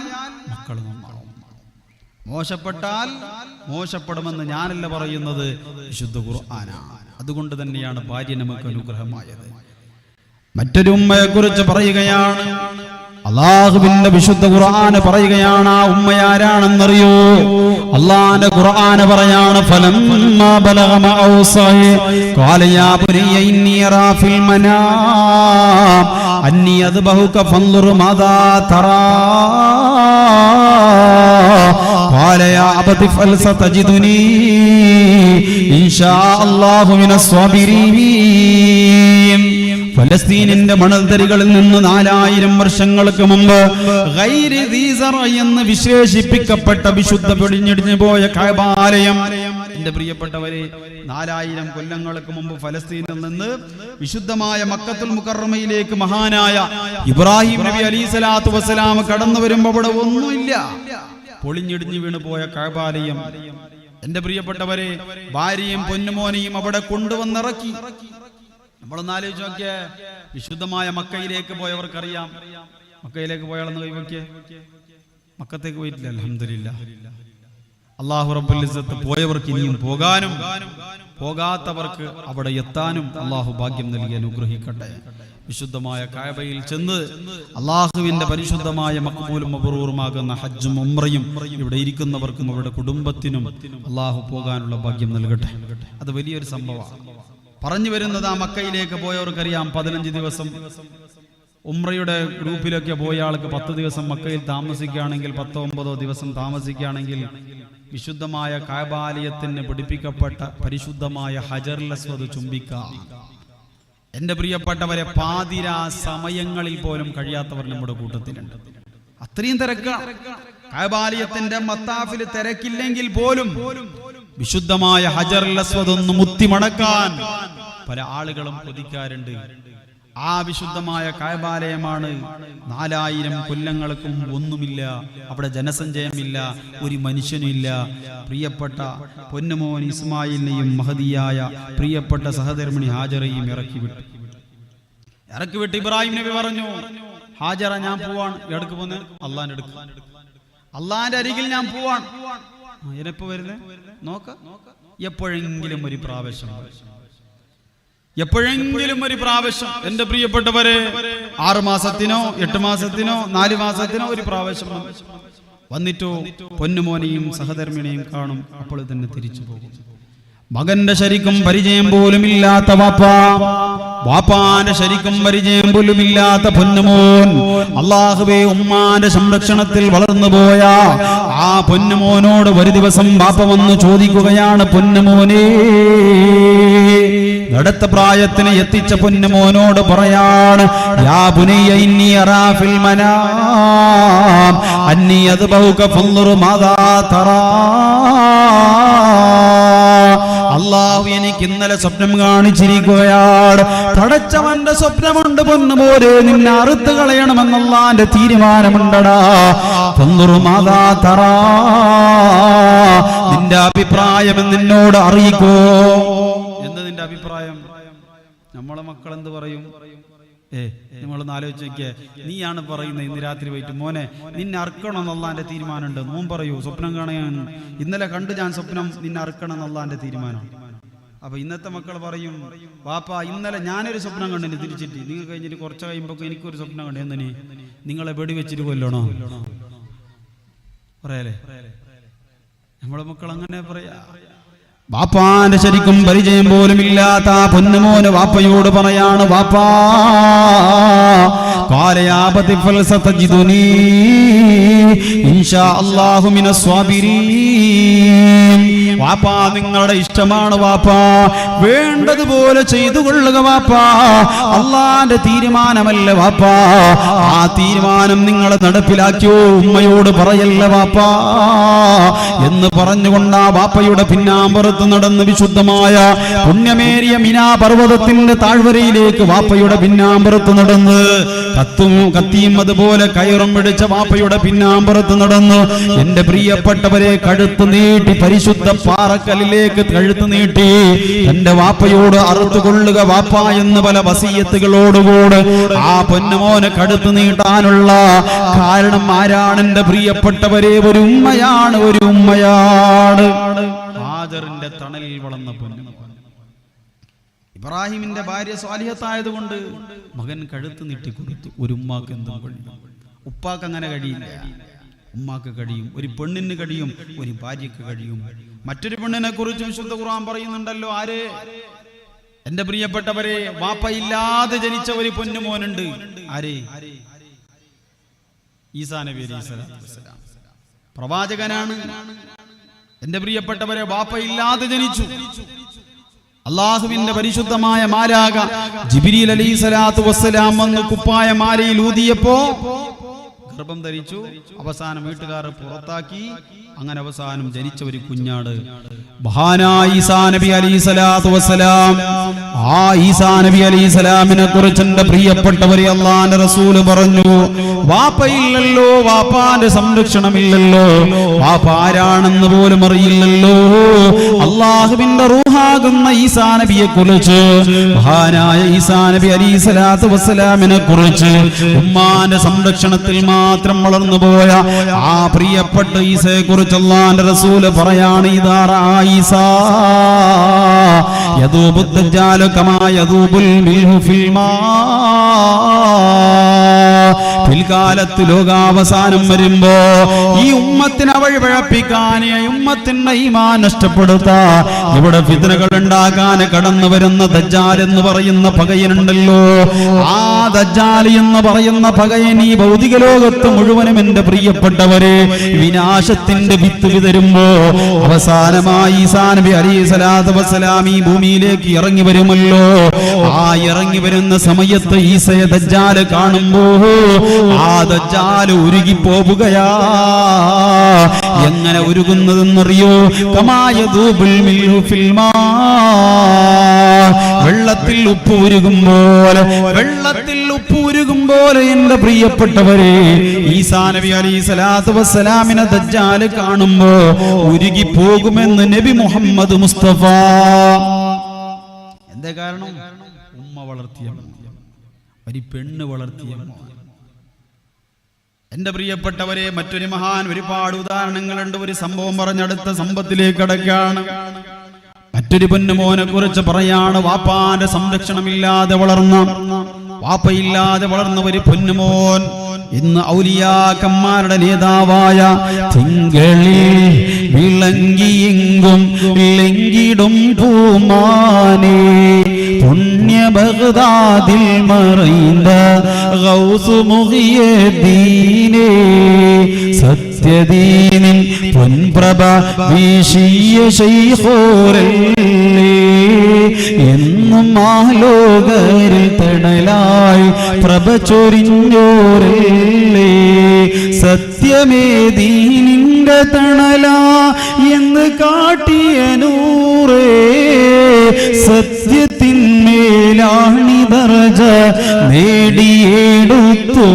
മക്കൾ നന്നാവും. മോശപ്പെട്ടാൽ മോശപ്പെടുമെന്ന് ഞാനല്ല പറയുന്നത്, വിശുദ്ധ ഖുർആനാണ്. അതുകൊണ്ട് തന്നെയാണ് ഭാര്യ നമുക്ക് അനുഗ്രഹമായത്. മറ്റൊരു ഉമ്മയെ കുറിച്ച് പറയുകയാണ് അല്ലാഹുവിന്റെ വിശുദ്ധ ഖുർആൻ പറയുകയാണ്. ആ ഉമ്മയാരാണെന്നറിയോ? അല്ലാഹുവിന്റെ ഖുർആൻ പറയാണ്, ഫലമ്മാ ബലഗ മഅൗസഹി ഖാല യാ ബുനയ്യ ഇന്നി അറാ ഫിൽ മനാം അന്നി അദ്ബഹുക ഫൻദുർ മാദാ തറാ ഖാല യാ അബതി ഫൽ സതജിദുനി ഇൻഷാ അല്ലാഹു മിനസ് സ്വാബിരീൻ. ഫലസ്തീനിന്റെ മണൽത്തരികളിൽ നിന്ന് 4000 വർഷങ്ങൾക്ക് മുമ്പ് ഗൈരി ദീസറ എന്ന് വിശേഷിപ്പിക്കപ്പെട്ട വിശുദ്ധ പൊളിഞ്ഞിടിഞ്ഞു പോയ കഅബാലയം, എന്റെ പ്രിയപ്പെട്ടവരെ, 4000 കൊല്ലങ്ങൾക്ക് മുമ്പ് ഫലസ്തീനിൽ നിന്ന് വിശുദ്ധമായ മക്കത്തുൽ മുകറമയിലേക്ക് മഹാനായ ഇബ്രാഹിം നബി അലൈഹിസ്സലാത്തു വസ്സലാം കടന്നു വരുമ്പോൾ അവിടെ ഒന്നുമില്ല, പൊളിഞ്ഞിടിഞ്ഞു വീണു പോയ കഅബാലയം. എന്റെ പ്രിയപ്പെട്ടവരെ, ഭാര്യയും പൊന്നുമോനെയും അവിടെ കൊണ്ടുവന്നിറക്കി. നമ്മളൊന്ന് ആലോചിച്ച് നോക്കിയേ, വിശുദ്ധമായ മക്കയിലേക്ക് പോയവർക്കറിയാം. മക്കയിലേക്ക് പോയാളെന്ന് കൈവയ്ക്കേ, മക്കത്തേക്ക് പോയിട്ടില്ല അൽഹംദുലില്ലാഹ്. അല്ലാഹു റബ്ബുൽ ഇസ്സത്ത് പോയവർക്ക് ഇനിയും പോകാനും പോകാത്തവർക്ക് അവിടെ എത്താനും അല്ലാഹു ഭാഗ്യം നൽകി അനുഗ്രഹിക്കട്ടെ. വിശുദ്ധമായ കഅബയിൽ ചെന്ന് അല്ലാഹുവിന്റെ പരിശുദ്ധമായ മഖ്ബൂലും മബ്റൂറുമാകുന്ന ഹജ്ജും ഉംറയും ഇവിടെ ഇരിക്കുന്നവർക്കും അവരുടെ കുടുംബത്തിനും അല്ലാഹു പോകാനുള്ള ഭാഗ്യം നൽകട്ടെ. അത് വലിയൊരു സംഭവമാണ്. പറഞ്ഞു വരുന്നത്, ആ മക്കയിലേക്ക് പോയവർക്കറിയാം, 15 ദിവസം ഉംറയുടെ ഗ്രൂപ്പിലൊക്കെ പോയ ആൾക്ക് 10 ദിവസം മക്കയിൽ താമസിക്കുകയാണെങ്കിൽ, 10-9 ദിവസം താമസിക്കുകയാണെങ്കിൽ വിശുദ്ധമായ കഅബാലയത്തിന് പിടിപ്പിക്കപ്പെട്ട പരിശുദ്ധമായ ഹജറുൽ അസ്വദ് ചുംബിക്കാം. എന്റെ പ്രിയപ്പെട്ടവരെ, പാതിരാ സമയങ്ങളിൽ പോലും കഴിയാത്തവർ നമ്മുടെ കൂട്ടത്തിലുണ്ട്. അത്രയും തിരക്കാണ്. കഅബാലയത്തിന്റെ മത്താഫിൽ തിരക്കില്ലെങ്കിൽ പോലും വിശുദ്ധമായ ഹജറുൽ അസ്വദ് ഒന്ന് മുത്തിമടക്കാൻ പല ആളുകളും കൊതിക്കാറുണ്ട്. ആ വിശുദ്ധമായ കഅബാലയമാണ്. 4000 കൊല്ലങ്ങൾക്കും ഒന്നുമില്ല, അവിടെ ജനസഞ്ചയമില്ല, ഒരു മനുഷ്യനില്ല. പ്രിയപ്പെട്ട പൊന്നുമോൻ ഇസ്മായിലിനെയും മഹദിയായ പ്രിയപ്പെട്ട സഹധർമ്മിണി ഹാജറയും ഇറക്കി വിട്ട് ഇബ്രാഹിം നബി പറഞ്ഞു, ഹാജറ ഞാൻ പോവാണ്. എടക്ക് പോന്നെ? അള്ളാന്റെ അടുക്ക്, അള്ളാന്റെ അരികിൽ ഞാൻ പോവാൻ. എപ്പോ വരുന്നേ നോക്ക, എപ്പോഴെങ്കിലും ഒരു പ്രാവശ്യം. എപ്പോഴെങ്കിലും ഒരു പ്രാവശ്യം എൻ്റെ പ്രിയപ്പെട്ടവരെ 6 മാസത്തിനോ 8 മാസത്തിനോ 4 മാസത്തിനോ ഒരു പ്രാവശ്യം വന്നിട്ടോ പൊന്നുമോനെയും സഹധർമ്മിണിയും കാണും, അപ്പോൾ തന്നെ തിരിച്ചു പോകും. മകന്റെ ശരിക്കും പരിചയം പോലും ഇല്ലാത്ത വാപ്പാന്റെ ശരിക്കും പരിചയം പോലും ഇല്ലാത്ത പൊന്നുമോൻ, അല്ലാഹുവേ ഉമ്മാന്റെ സംരക്ഷണത്തിൽ വളർന്നുപോയ ആ പൊന്നുമോനോട് ഒരു ദിവസം വാപ്പ വന്ന് ചോദിക്കുകയാണ്, പൊന്നുമോനെ, അടുത്ത പ്രായത്തിന് എത്തിച്ച പൊന്നുമോനോട് പറയാണ്, യാ ബുനയ്യ ഇന്നി അറാ ഫിൽ മനാം അന്നി അദ്ബൗക ഫൻദുർ മാദാ തറാ. അല്ലാഹു എനിക്ക് ഇന്നലെ സ്വപ്നം കാണിച്ചിരിക്കുകയാണ്. പടച്ചവന്റെ സ്വപ്നമുണ്ട് പൊന്നുമോനെ, നിന്നെ അറുത്ത് കളയണമെന്ന് അല്ലാഹുവിന്റെ തീരുമാനമുണ്ടടാ. ഫൻദുർ മാദാ തറാ, നിന്റെ അഭിപ്രായം നിന്നോട് അറിയിക്കോ. എന്താ നിന്റെ അഭിപ്രായം? നമ്മളെ മക്കൾ എന്ത് പറയും? നമ്മളൊന്ന് ആലോചിച്ച് നോക്കിയേ, നീയാണ് പറയുന്നത് ഇന്ന് രാത്രി പോയിട്ട്, മോനെ നിന്നെ അറുക്കണം എന്നുള്ള എൻ്റെ തീരുമാനമുണ്ട്. മോൻ പറയൂ, സ്വപ്നം കാണാൻ ഇന്നലെ കണ്ടു ഞാൻ സ്വപ്നം, നിന്നെ അറുക്കണം എന്നുള്ള എൻ്റെ തീരുമാനം. അപ്പൊ ഇന്നത്തെ മക്കൾ പറയും, വാപ്പ ഇന്നലെ ഞാനൊരു സ്വപ്നം കണ്ടിന് തിരിച്ചിട്ട്, നിങ്ങൾ കഴിഞ്ഞിട്ട് കുറച്ച് കഴിയുമ്പോൾ എനിക്കൊരു സ്വപ്നം കണ്ടു, എന്തിന് നിങ്ങളെ വെടിവെച്ചിട്ട് കൊല്ലണോ പറയല്ലേ? നമ്മളെ മക്കൾ അങ്ങനെ പറയാ. വാപ്പാന്റെ ശരിക്കും പരിചയം പോലും ഇല്ലാത്ത പൊന്നുമോന് വാപ്പയോട് പറയാണ്, വാപ്പാ ഖാല യാ അബതി ഫൽസതജിദുനി ഇൻഷാ അല്ലാഹു മിനസ് സ്വാബിരീൻ. വാപ്പാ നിങ്ങളുടെ ഇഷ്ടമാണ് വാപ്പാ, വേണ്ടതുപോലെ ചെയ്തു കൊള്ളുക വാപ്പാ, അല്ലാഹുവിന്റെ തീരുമാനമല്ല വാപ്പാ, ആ തീരുമാനം നിങ്ങൾ നടപ്പിലാക്കിയോ ഉമ്മയോട് പറയല്ല വാപ്പാ എന്ന് പറഞ്ഞുകൊണ്ട് ആ വാപ്പയുടെ പിന്നാമ്പുറത്ത് നടന്ന് വിശുദ്ധമായ പുണ്യമേറിയ മിനാ പർവ്വതത്തിന്റെ താഴ്വരയിലേക്ക് വാപ്പയുടെ പിന്നാമ്പുറത്ത് നടന്ന് കത്തിയും അതുപോലെ കയറും പിടിച്ച വാപ്പയുടെ പിന്നാമ്പുറത്ത് നടന്ന് എന്റെ പ്രിയപ്പെട്ടവരെ കഴുത്ത് നീട്ടി പരിശുദ്ധ പാറക്കല്ലിലേക്ക് കഴുത്ത് നീട്ടി എന്റെ വാപ്പയോട് അറുത്തുകൊള്ളുക വാപ്പ എന്ന് പല വസിയത്തുകളോടുകൂടെ ആ പൊന്നുമോനെ കഴുത്ത് നീട്ടാനുള്ള കാരണം ആരാണ്? എന്റെ പ്രിയപ്പെട്ടവരെ, ഒരു ഉമ്മയാണ്, ഒരു ഉമ്മയാണ്. ഹാജറിന്റെ തണലിൽ വളർന്ന പൊന്നു ഇബ്രാഹിമിന്റെ ഭാര്യ സ്വാലിഹത്തായതുകൊണ്ട് മകൻ കഴുത്ത് നീട്ടിക്കൊടുത്തു. ഒരു ഉമ്മാക്ക് എന്തും കഴിയും, ഉപ്പാക്ക് അങ്ങനെ കഴിയില്ല. ഉമ്മാക്ക് കഴിയും, ഒരു പെണ്ണിന് കഴിയും, ഒരു ഭാര്യക്ക് കഴിയും. മറ്റൊരു പെണ്ണിനെ കുറിച്ച് വിശുദ്ധ ഖുർആൻ പറയുന്നുണ്ടല്ലോ, ആര്? എന്റെ പ്രിയപ്പെട്ടവരെ, വാപ്പയില്ലാതെ ജനിച്ച ഒരു പൊന്നുമോനുണ്ട്. ആര്? ഈസാ നബി അലൈഹിസ്സലാത്തു വസ്സലാം പ്രവാചകനാണ്. എന്റെ പ്രിയപ്പെട്ടവരെ, വാപ്പയില്ലാതെ ജനിച്ചു. അല്ലാഹുവിന്റെ പരിശുദ്ധമായ മാലാഖ ജിബ്രീൽ അലൈഹിസ്സലാത്തു വസ്സലാം വന്ന് കുപ്പായ മാലയിൽ ഊതിയപ്പോ ഗർഭം ധരിച്ചു. അവസാനം വീട്ടുകാർ പുറത്താക്കി. അങ്ങനെ അവസാനം ജനിച്ച ഒരു കുഞ്ഞാട് മഹാനായ ഈസാ നബി അലൈഹിസ്സലാത്തു വസ്സലാം. ആ ഈസാ നബി അലൈഹിസ്സലാമിനെ കുറിച്ച് എന്റെ പ്രിയപ്പെട്ടവരെ അല്ലാഹുവിന്റെ റസൂൽ പറഞ്ഞു, വാപ്പയില്ലല്ലോ, വാപ്പാന്റെ സംരക്ഷണമില്ലല്ലോ, വാപ്പ ആരാണെന്ന് പോലും അറിയില്ലല്ലോ. അല്ലാഹുവിന്റെ റൂഹാകുന്ന ഈസാ നബിയെ കുറിച്ച്, മഹാനായ ഈസാ നബി അലൈഹിസ്സലാത്തു വസ്സലാമിനെ കുറിച്ച് ഉമ്മാന്റെ സംരക്ഷണത്തിൽ മാത്രം വളർന്നുപോയ ആ പ്രിയപ്പെട്ട ഈസയെ കുറിച്ച് അല്ലാഹുവിന്റെ റസൂൽ പറയാണ്, ഇദാറാ ഈസാ യദൂബു ദജ്ജാലു കമാ യദൂബുൽ മിൽഹു ഫിൽ മാ. പിൽക്കാലത്ത് ലോകാവസാനം വരുമ്പോ ഈ ഉമ്മത്തിനെ വഴിപഴപ്പിക്കാൻ, ഈ ഉമ്മത്തിന്റെ ഈമാൻ നഷ്ടപ്പെടുത്താൻ, ഇവിടെ ഫിത്നകൾ ഉണ്ടാക്കാൻ കടന്നു വരുന്ന ദജ്ജാൽ എന്ന് പറയുന്ന പകയനുണ്ടല്ലോ, ആ ദജ്ജാൽ എന്ന് പറയുന്ന പകയൻ ഈ ഭൗതിക ലോകത്ത് മുഴുവനും എന്റെ പ്രിയപ്പെട്ടവരെ വിനാശത്തിന്റെ വിത്ത് വിതരുമ്പോ അവസാനമായി ഈസാ നബി അലൈഹിസ്സലാത്തു വസ്സലാം ഈ ഭൂമിയിലേക്ക് ഇറങ്ങി വരുമല്ലോ. ആ ഇറങ്ങി വരുന്ന സമയത്ത് ഈസയെ ദജ്ജാൽ കാണുമ്പോ ആ ദജ്ജാൽ ഉരുകി പോവുകയാ. എങ്ങനെ ഉരുകുന്നതെന്നറിയോ? കമായദൂബുൽ മിൽഹു ഫിൽ മാ. വെള്ളത്തിൽ ഉപ്പ് ഉരുകും പോലെ, വെള്ളത്തിൽ ഉപ്പ് ഉരുകും പോലെ എന്റെ പ്രിയപ്പെട്ടവരെ ഈസാ നബി അലൈഹിസ്സലാത്തു വസ്സലാമിനെ ദജ്ജാൽ കാണുമ്പോ ഉരുകി പോകുമെന്ന് നബി മുഹമ്മദ് മുസ്തഫ. എന്താ കാരണം? ഉമ്മ വളർത്തിയ, ഒരു പെണ്ണ് വളർത്തിയ. എന്റെ പ്രിയപ്പെട്ടവരെ, മറ്റൊരു മഹാൻ, ഒരുപാട് ഉദാഹരണങ്ങളുണ്ട്. ഒരു സംഭവം പറഞ്ഞടുത്ത സംഭവത്തിലേക്ക് കടക്കുകയാണ്. മറ്റൊരു പൊന്നുമോനെ കുറിച്ച് പറയാണ്, വാപ്പാന്റെ സംരക്ഷണമില്ലാതെ വാപ്പയില്ലാതെ വളർന്ന ഒരു പൊന്നുമോൻ ഇന്ന് ഔലിയാക്കന്മാരുടെ നേതാവായ തിങ്കളിൽ വിളങ്ങിയെങ്കും ലംഘിടും പൂമാനേ പുണ്യ ബഗ്ദാദിൽ മറൈന്ത ഗൗസ് മുഹിയദ്ദീനേ സത്യദീനിൻ പൊൻപ്രഭ വീശിയ ശൈഖോരല്ലേ എന്നും ആലോകരിൽ തണലായി പ്രഭ ചൊരിഞ്ഞോരല്ലേ സത്യമേ ദീനിന്റെ തണലാ എന്ന് കാട്ടിയ നൂറേ സത്യത്തിന്മേലാണി ദർജ നേടിയെടുത്തോരേ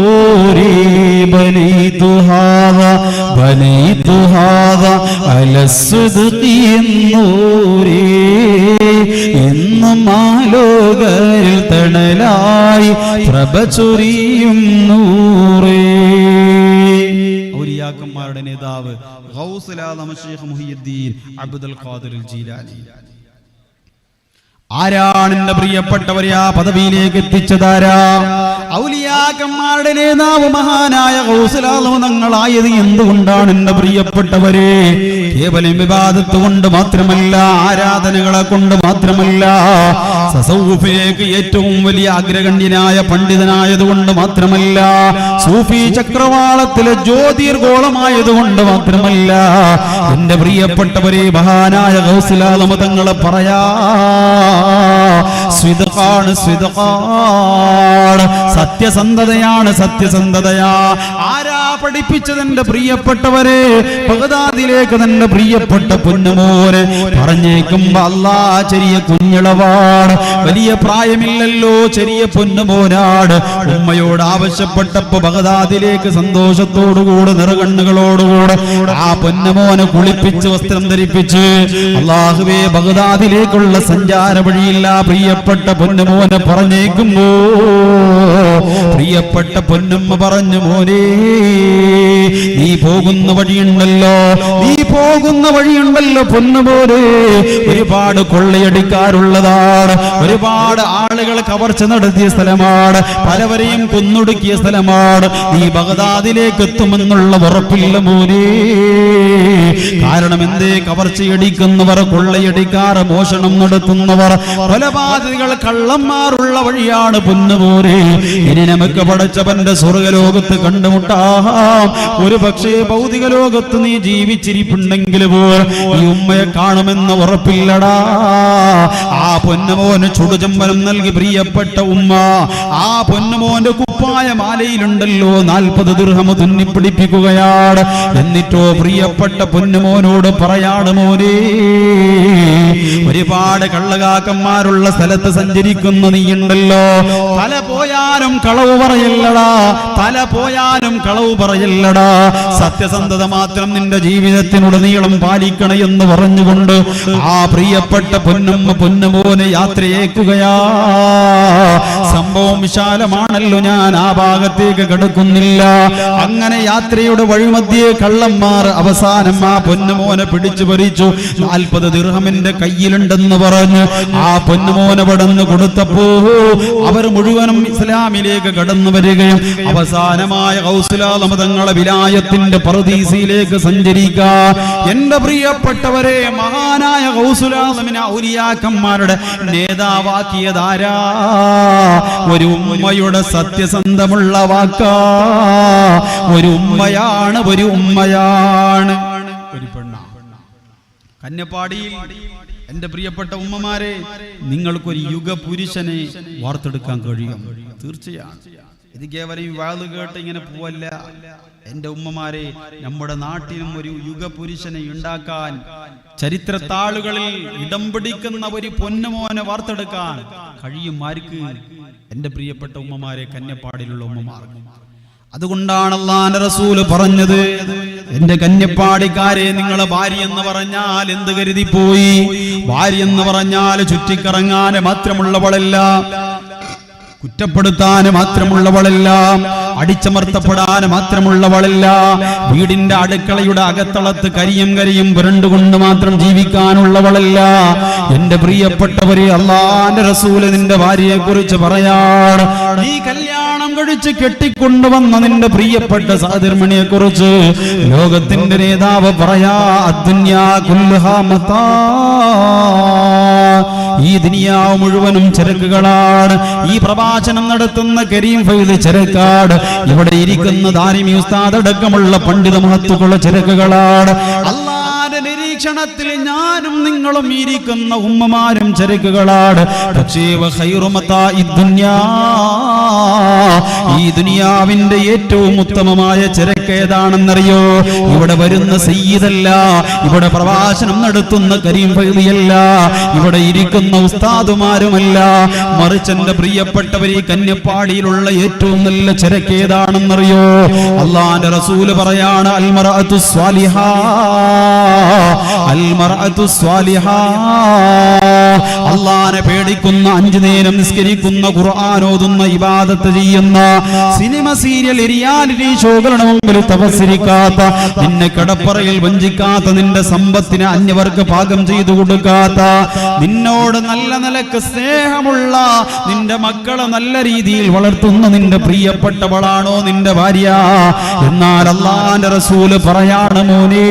ബനൈതുഹാദ അലസ്സുദ്ഖി എന്നൂരേ എന്നും ആലോകരിൽ തണലായി പ്രഭ ചൊരിയും നൂറേ. ഔലിയാക്കന്മാരുടെ നേതാവ് ഗൗസുൽ ആലം ശൈഖ് മുഹിയുദ്ദീൻ അബ്ദുൽ ഖാദിർ ജീലാനി. ആരാണ് എന്റെ പ്രിയപ്പെട്ടവരെ ആ പദവിയിലേക്ക് എത്തിച്ചതാരാ? ഔലിയാക്കന്മാരുടെ നേതാവ് മഹാനായ ഗൗസുൽ ആലം തങ്ങളായത് എന്തുകൊണ്ടാണ് എന്റെ പ്രിയപ്പെട്ടവരെ? കേവലം വിവാദത്ത് കൊണ്ട് മാത്രമല്ല, ആരാധനകളെ കൊണ്ട് മാത്രമല്ല, തസവ്വുഫിലേക്ക് ഏറ്റവും വലിയ അഗ്രഗണ്യനായ പണ്ഡിതനായതുകൊണ്ട് മാത്രമല്ല, സൂഫി ചക്രവാളത്തിലെ ജ്യോതിർഗോളമായതുകൊണ്ട് മാത്രമല്ല, എന്റെ പ്രിയപ്പെട്ടവരെ മഹാനായ ഗൗസുൽ ആലം തങ്ങളെ പറയാ സ്വിദ്ഖാണ്, സത്യസന്ധതയാണ്, സത്യസന്ധതയാ. ആരാ പഠിപ്പിച്ചത് എന്റെ പ്രിയപ്പെട്ടവരെ? ബഗ്ദാദിലേക്ക് തന്റെ പ്രിയപ്പെട്ട പൊന്നുമോനെ പറഞ്ഞേക്കുമ്പോ അല്ലാ ചെറിയ കുഞ്ഞിളവാണ്, വലിയ പ്രായമില്ലല്ലോ, ചെറിയ പൊന്നുമോനാട്. ഉമ്മയോട് ആവശ്യപ്പെട്ടപ്പോ ബഗ്ദാദിലേക്ക് സന്തോഷത്തോടുകൂടെ നിറകണ്ണുകളോടുകൂടെ ആ പൊന്നുമോനെ കുളിപ്പിച്ച് വസ്ത്രം ധരിപ്പിച്ച് അല്ലാഹുവേ ബഗ്ദാദിലേക്കുള്ള സഞ്ചാര വഴിയില്ല പ്രിയപ്പെട്ട പൊന്നുമോനെ പറഞ്ഞേക്കുമ്പോ പ്രിയപ്പെട്ട പൊന്നുമ്മ പറഞ്ഞു, മോനെ നീ പോകുന്ന വഴിയുണ്ടല്ലോ പൊന്നുപോലെ ഒരുപാട് കൊള്ളയടിക്കാറുള്ളതാണ്, ഒരുപാട് ആളുകൾ കവർച്ച നടത്തിയ സ്ഥലമാണ്, പലവരെയും കൊന്നൊടുക്കിയ സ്ഥലമാണ്. നീ ബഗ്ദാദിലേക്ക് എത്തുമെന്നുള്ള ഉറപ്പില്ല മോനെ. കാരണം എന്തേ? കവർച്ചയടിക്കുന്നവർ, കൊള്ളയടിക്കാർ, മോഷണം നടത്തുന്നവർ, കൊലപാതകൾ, കള്ളന്മാരുള്ള വഴിയാണ് പൊന്നുപോലെ. ഇനി നമുക്ക് പടച്ചവന്റെ സ്വർഗലോകത്ത് കണ്ടുമുട്ടാം. ഒരു പക്ഷേ ഭൗതിക ലോകത്ത് നീ ജീവിച്ചിരിപ്പുണ്ടെങ്കിൽ പോലും ഈ ഉമ്മയെ കാണുമെന്ന് ഉറപ്പില്ലടാ. ആ പൊന്നുമോന് ചുടുചമ്പനം നൽകി പ്രിയപ്പെട്ട ഉമ്മ ആ പൊന്നുമോന്റെ കുപ്പായ മാലയിലുണ്ടല്ലോ 40 ദിർഹം തുന്നിപ്പിടിപ്പിക്കുകയാണ്. എന്നിട്ടോ പ്രിയപ്പെട്ട പൊന്നുമോനോട് പറയാണ്, മോനെ ഒരുപാട് കള്ളകാക്കന്മാരുള്ള സ്ഥലത്ത് സഞ്ചരിക്കുന്ന നീയുണ്ടല്ലോ, തല പോയാലും കളവ് പറയല്ലടാ, സത്യസന്ധത മാത്രം നിന്റെ ജീവിതത്തിനുടനീളം പാലിക്കണം എന്ന് പറഞ്ഞുകൊണ്ട് ആ പ്രിയപ്പെട്ട പൊന്നുമോനെ യാത്രയേക്കുകയാ. സംഭവം വിശാലമാണല്ലോ, ഞാൻ ആ ഭാഗത്തേക്ക് കിടക്കുന്നില്ല. അങ്ങനെ യാത്രയുടെ വഴിമധ്യേ കള്ളന്മാർ അവസാനം ആ പൊന്നുമോനെ പിടിച്ചു പറിച്ചു. 40 ദിർഹമിന്റെ കയ്യിലുണ്ടെന്ന് പറഞ്ഞ് ആ പൊന്നുമോനെ പടന്ന് കൊടുത്തപ്പോ അവർ മുഴുവനും ഇസ്ലാമിലേക്ക് കടന്നു വരികയും അവസാനമായ ഗൗസുൽ ആലം തങ്ങളെ വിലായത്തിന്റെ പറുദീസയിലേക്ക് സഞ്ചരിക്കാൻ എന്റെ പ്രിയപ്പെട്ടവരെ മഹാനായ ഗൗസുൽ ആലമിനെ ഔലിയാക്കന്മാരുടെ നേതാവാക്കിയതാരാ? ഒരു ഉമ്മയുടെ സത്യസന്ധമുള്ള വാക്കാ. ഒരു ഉമ്മയാണ് ഒരു പെണ്ണ. കന്യപ്പാടിയിൽ എന്റെ പ്രിയപ്പെട്ട ഉമ്മമാരെ, നിങ്ങൾക്കൊരു യുഗപുരുഷനെ വാർത്തെടുക്കാൻ കഴിയും. തീർച്ചയാണ്. ഇത് കേവലം വാള് കേട്ട് ഇങ്ങനെ പോവല്ല. എന്റെ ഉമ്മമാരെ, നമ്മുടെ നാട്ടിലും ഒരു യുഗപുരുഷനെ ഉണ്ടാക്കാൻ, ചരിത്രത്താളുകളിൽ ഇടം പിടിക്കുന്ന ഒരു പൊന്നുമോനെ വാർത്തെടുക്കാൻ കഴിയും. ആർക്ക്? എന്റെ പ്രിയപ്പെട്ട ഉമ്മമാരെ, കന്യപ്പാടിലുള്ള ഉമ്മമാർ. അതുകൊണ്ടാണ് അല്ലാഹുവിന്റെ റസൂല് പറഞ്ഞത്, എന്റെ കന്യപ്പാടിക്കാരെ, നിങ്ങളെ ഭാര്യ എന്ന് പറഞ്ഞാൽ എന്ത് കരുതിപ്പോയി? ഭാര്യ എന്ന് പറഞ്ഞാൽ ചുറ്റിക്കറങ്ങാന് മാത്രമുള്ളവളല്ല, കുറ്റപ്പെടുത്താൻ മാത്രമുള്ളവളല്ല, അടിച്ചമർത്തപ്പെടാൻ മാത്രമുള്ളവളല്ല. വീടിന്റെ അടുക്കളയുടെ അകത്തളത്ത് കരിയും പുരണ്ടുകൊണ്ട് മാത്രം ജീവിക്കാനുള്ളവളല്ല. എന്റെ പ്രിയപ്പെട്ടവരെ, അല്ലാഹുവിന്റെ റസൂൽ നിന്റെ ഭാര്യയെ കുറിച്ച് പറയാണ്, നീ കല്യാണം കഴിച്ച് കെട്ടിക്കൊണ്ടുവന്ന നിന്റെ പ്രിയപ്പെട്ട സഹധർമ്മിണിയെ കുറിച്ച് ലോകത്തിന്റെ നേതാവ് പറയാ, അദ്ദുന്യാ കുല്ലുഹാ മതാ, ഈ ദുനിയാവ് മുഴുവനും ചരക്കുകളാണ്. ഈ പ്രഭാഷണം നടത്തുന്ന കരീം ഫൈദ് ചരക്കാട്, ഇവിടെ ഇരിക്കുന്ന ദാരിമി ഉസ്താദ് അടക്കമുള്ള പണ്ഡിത മഹത്തുക്കളുടെ ചരക്കുകളാണ്. അല്ലാഹുവിന്റെ നിരീക്ഷണത്തിൽ ഞാനും നിങ്ങളും ഇരിക്കുന്ന ഉമ്മമാരും ചരക്കുകളാണ്. പക്ഷേ ഈ ദുനിയാവിന്റെ ഏറ്റവും ഉത്തമമായ ചരക്ക് ഏതാണെന്നറിയോ? ഇവിടെ വരുന്ന സയ്യിദല്ല, ഇവിടെ പ്രഭാഷണം നടത്തുന്ന കരീം ഫൈദിയല്ല, ഇവിടെ ഇരിക്കുന്ന ഉസ്താദുമാരുമല്ല, മറിച്ച് എന്റെ പ്രിയപ്പെട്ടവർ ഈ കന്യപ്പാടിയിലുള്ള ഏറ്റവും നല്ല ചരക്ക് ഏതാണെന്നറിയോ? അല്ലാഹുവിന്റെ റസൂല് പറയാണ്, അൽമറഅതു സ്വാലിഹാ, അൽമറഅതു സ്വാലിഹാ. അല്ലാഹുവിനെ പേടിക്കുന്ന, 5 നേരം നിസ്കരിക്കുന്ന, ഖുർആൻ ഓതുന്ന, ഇബാദത്ത് ചെയ്യുന്ന, സിനിമ സീരിയൽ റിയാലിറ്റി ഷോകളുടെ മുമ്പിൽ തപസ്സിരിക്കാത്ത, നിന്നെ കടപ്പറയിൽ വഞ്ചിക്കാത്ത, നിന്റെ സമ്പത്തിനെ അന്യവർക്ക് പാകം ചെയ്തു കൊടുക്കാത്ത, നിന്നോട് നല്ല നിലക്ക് സ്നേഹമുള്ള, നിന്റെ മക്കളെ നല്ല രീതിയിൽ വളർത്തുന്ന നിന്റെ പ്രിയപ്പെട്ടവളാണോ നിന്റെ ഭാര്യ? എന്നാൽ അല്ലാഹുവിന്റെ റസൂല് പറയാണ്, മോനെ,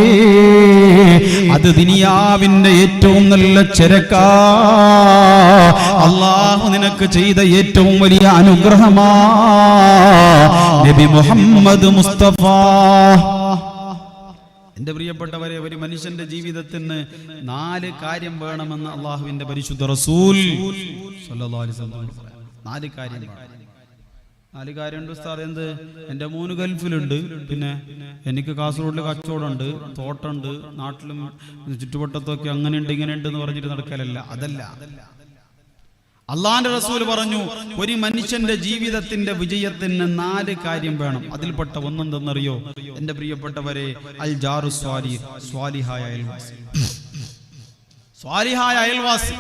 അത് ദുനിയാവിന്റെ ഏറ്റവും നല്ല ചരക്കാ. അല്ലാഹു നിനക്ക് ചെയ്ത ഏറ്റവും വലിയ അനുഗ്രഹമാ നബി മുഹമ്മദ് മുസ്തഫ. എന്റെ പ്രിയപ്പെട്ടവരെ, ഒരു മനുഷ്യന്റെ ജീവിതത്തിന് 4 കാര്യം വേണമെന്ന് അള്ളാഹുവിന്റെ പരിശുദ്ധ റസൂൽ സ്വല്ലല്ലാഹു അലൈഹി വസല്ലം 4 കാര്യം. 4 കാര്യമുണ്ട് ഉസ്താദ്. എന്ത്? എൻ്റെ 3 ഗൾഫിലുണ്ട്, പിന്നെ എനിക്ക് കാസർഗോഡിൽ കച്ചവടമുണ്ട്, തോട്ടമുണ്ട്, നാട്ടിലും ചുറ്റുവട്ടത്തൊക്കെ അങ്ങനെയുണ്ട് ഇങ്ങനെയുണ്ട് എന്ന് പറഞ്ഞിട്ട് നടക്കലല്ല. അതല്ല. അള്ളാഹുവിന്റെ റസൂൽ പറഞ്ഞു, ഒരു മനുഷ്യന്റെ ജീവിതത്തിന്റെ വിജയത്തിന് 4 കാര്യം വേണം. അതിൽപ്പെട്ട ഒന്നെന്തെന്നറിയോ എന്റെ പ്രിയപ്പെട്ടവരെ? അൽ ജാറു സ്വാലിഹ്, സ്വാലിഹായ അയൽവാസി. സ്വാലിഹായ അയൽവാസി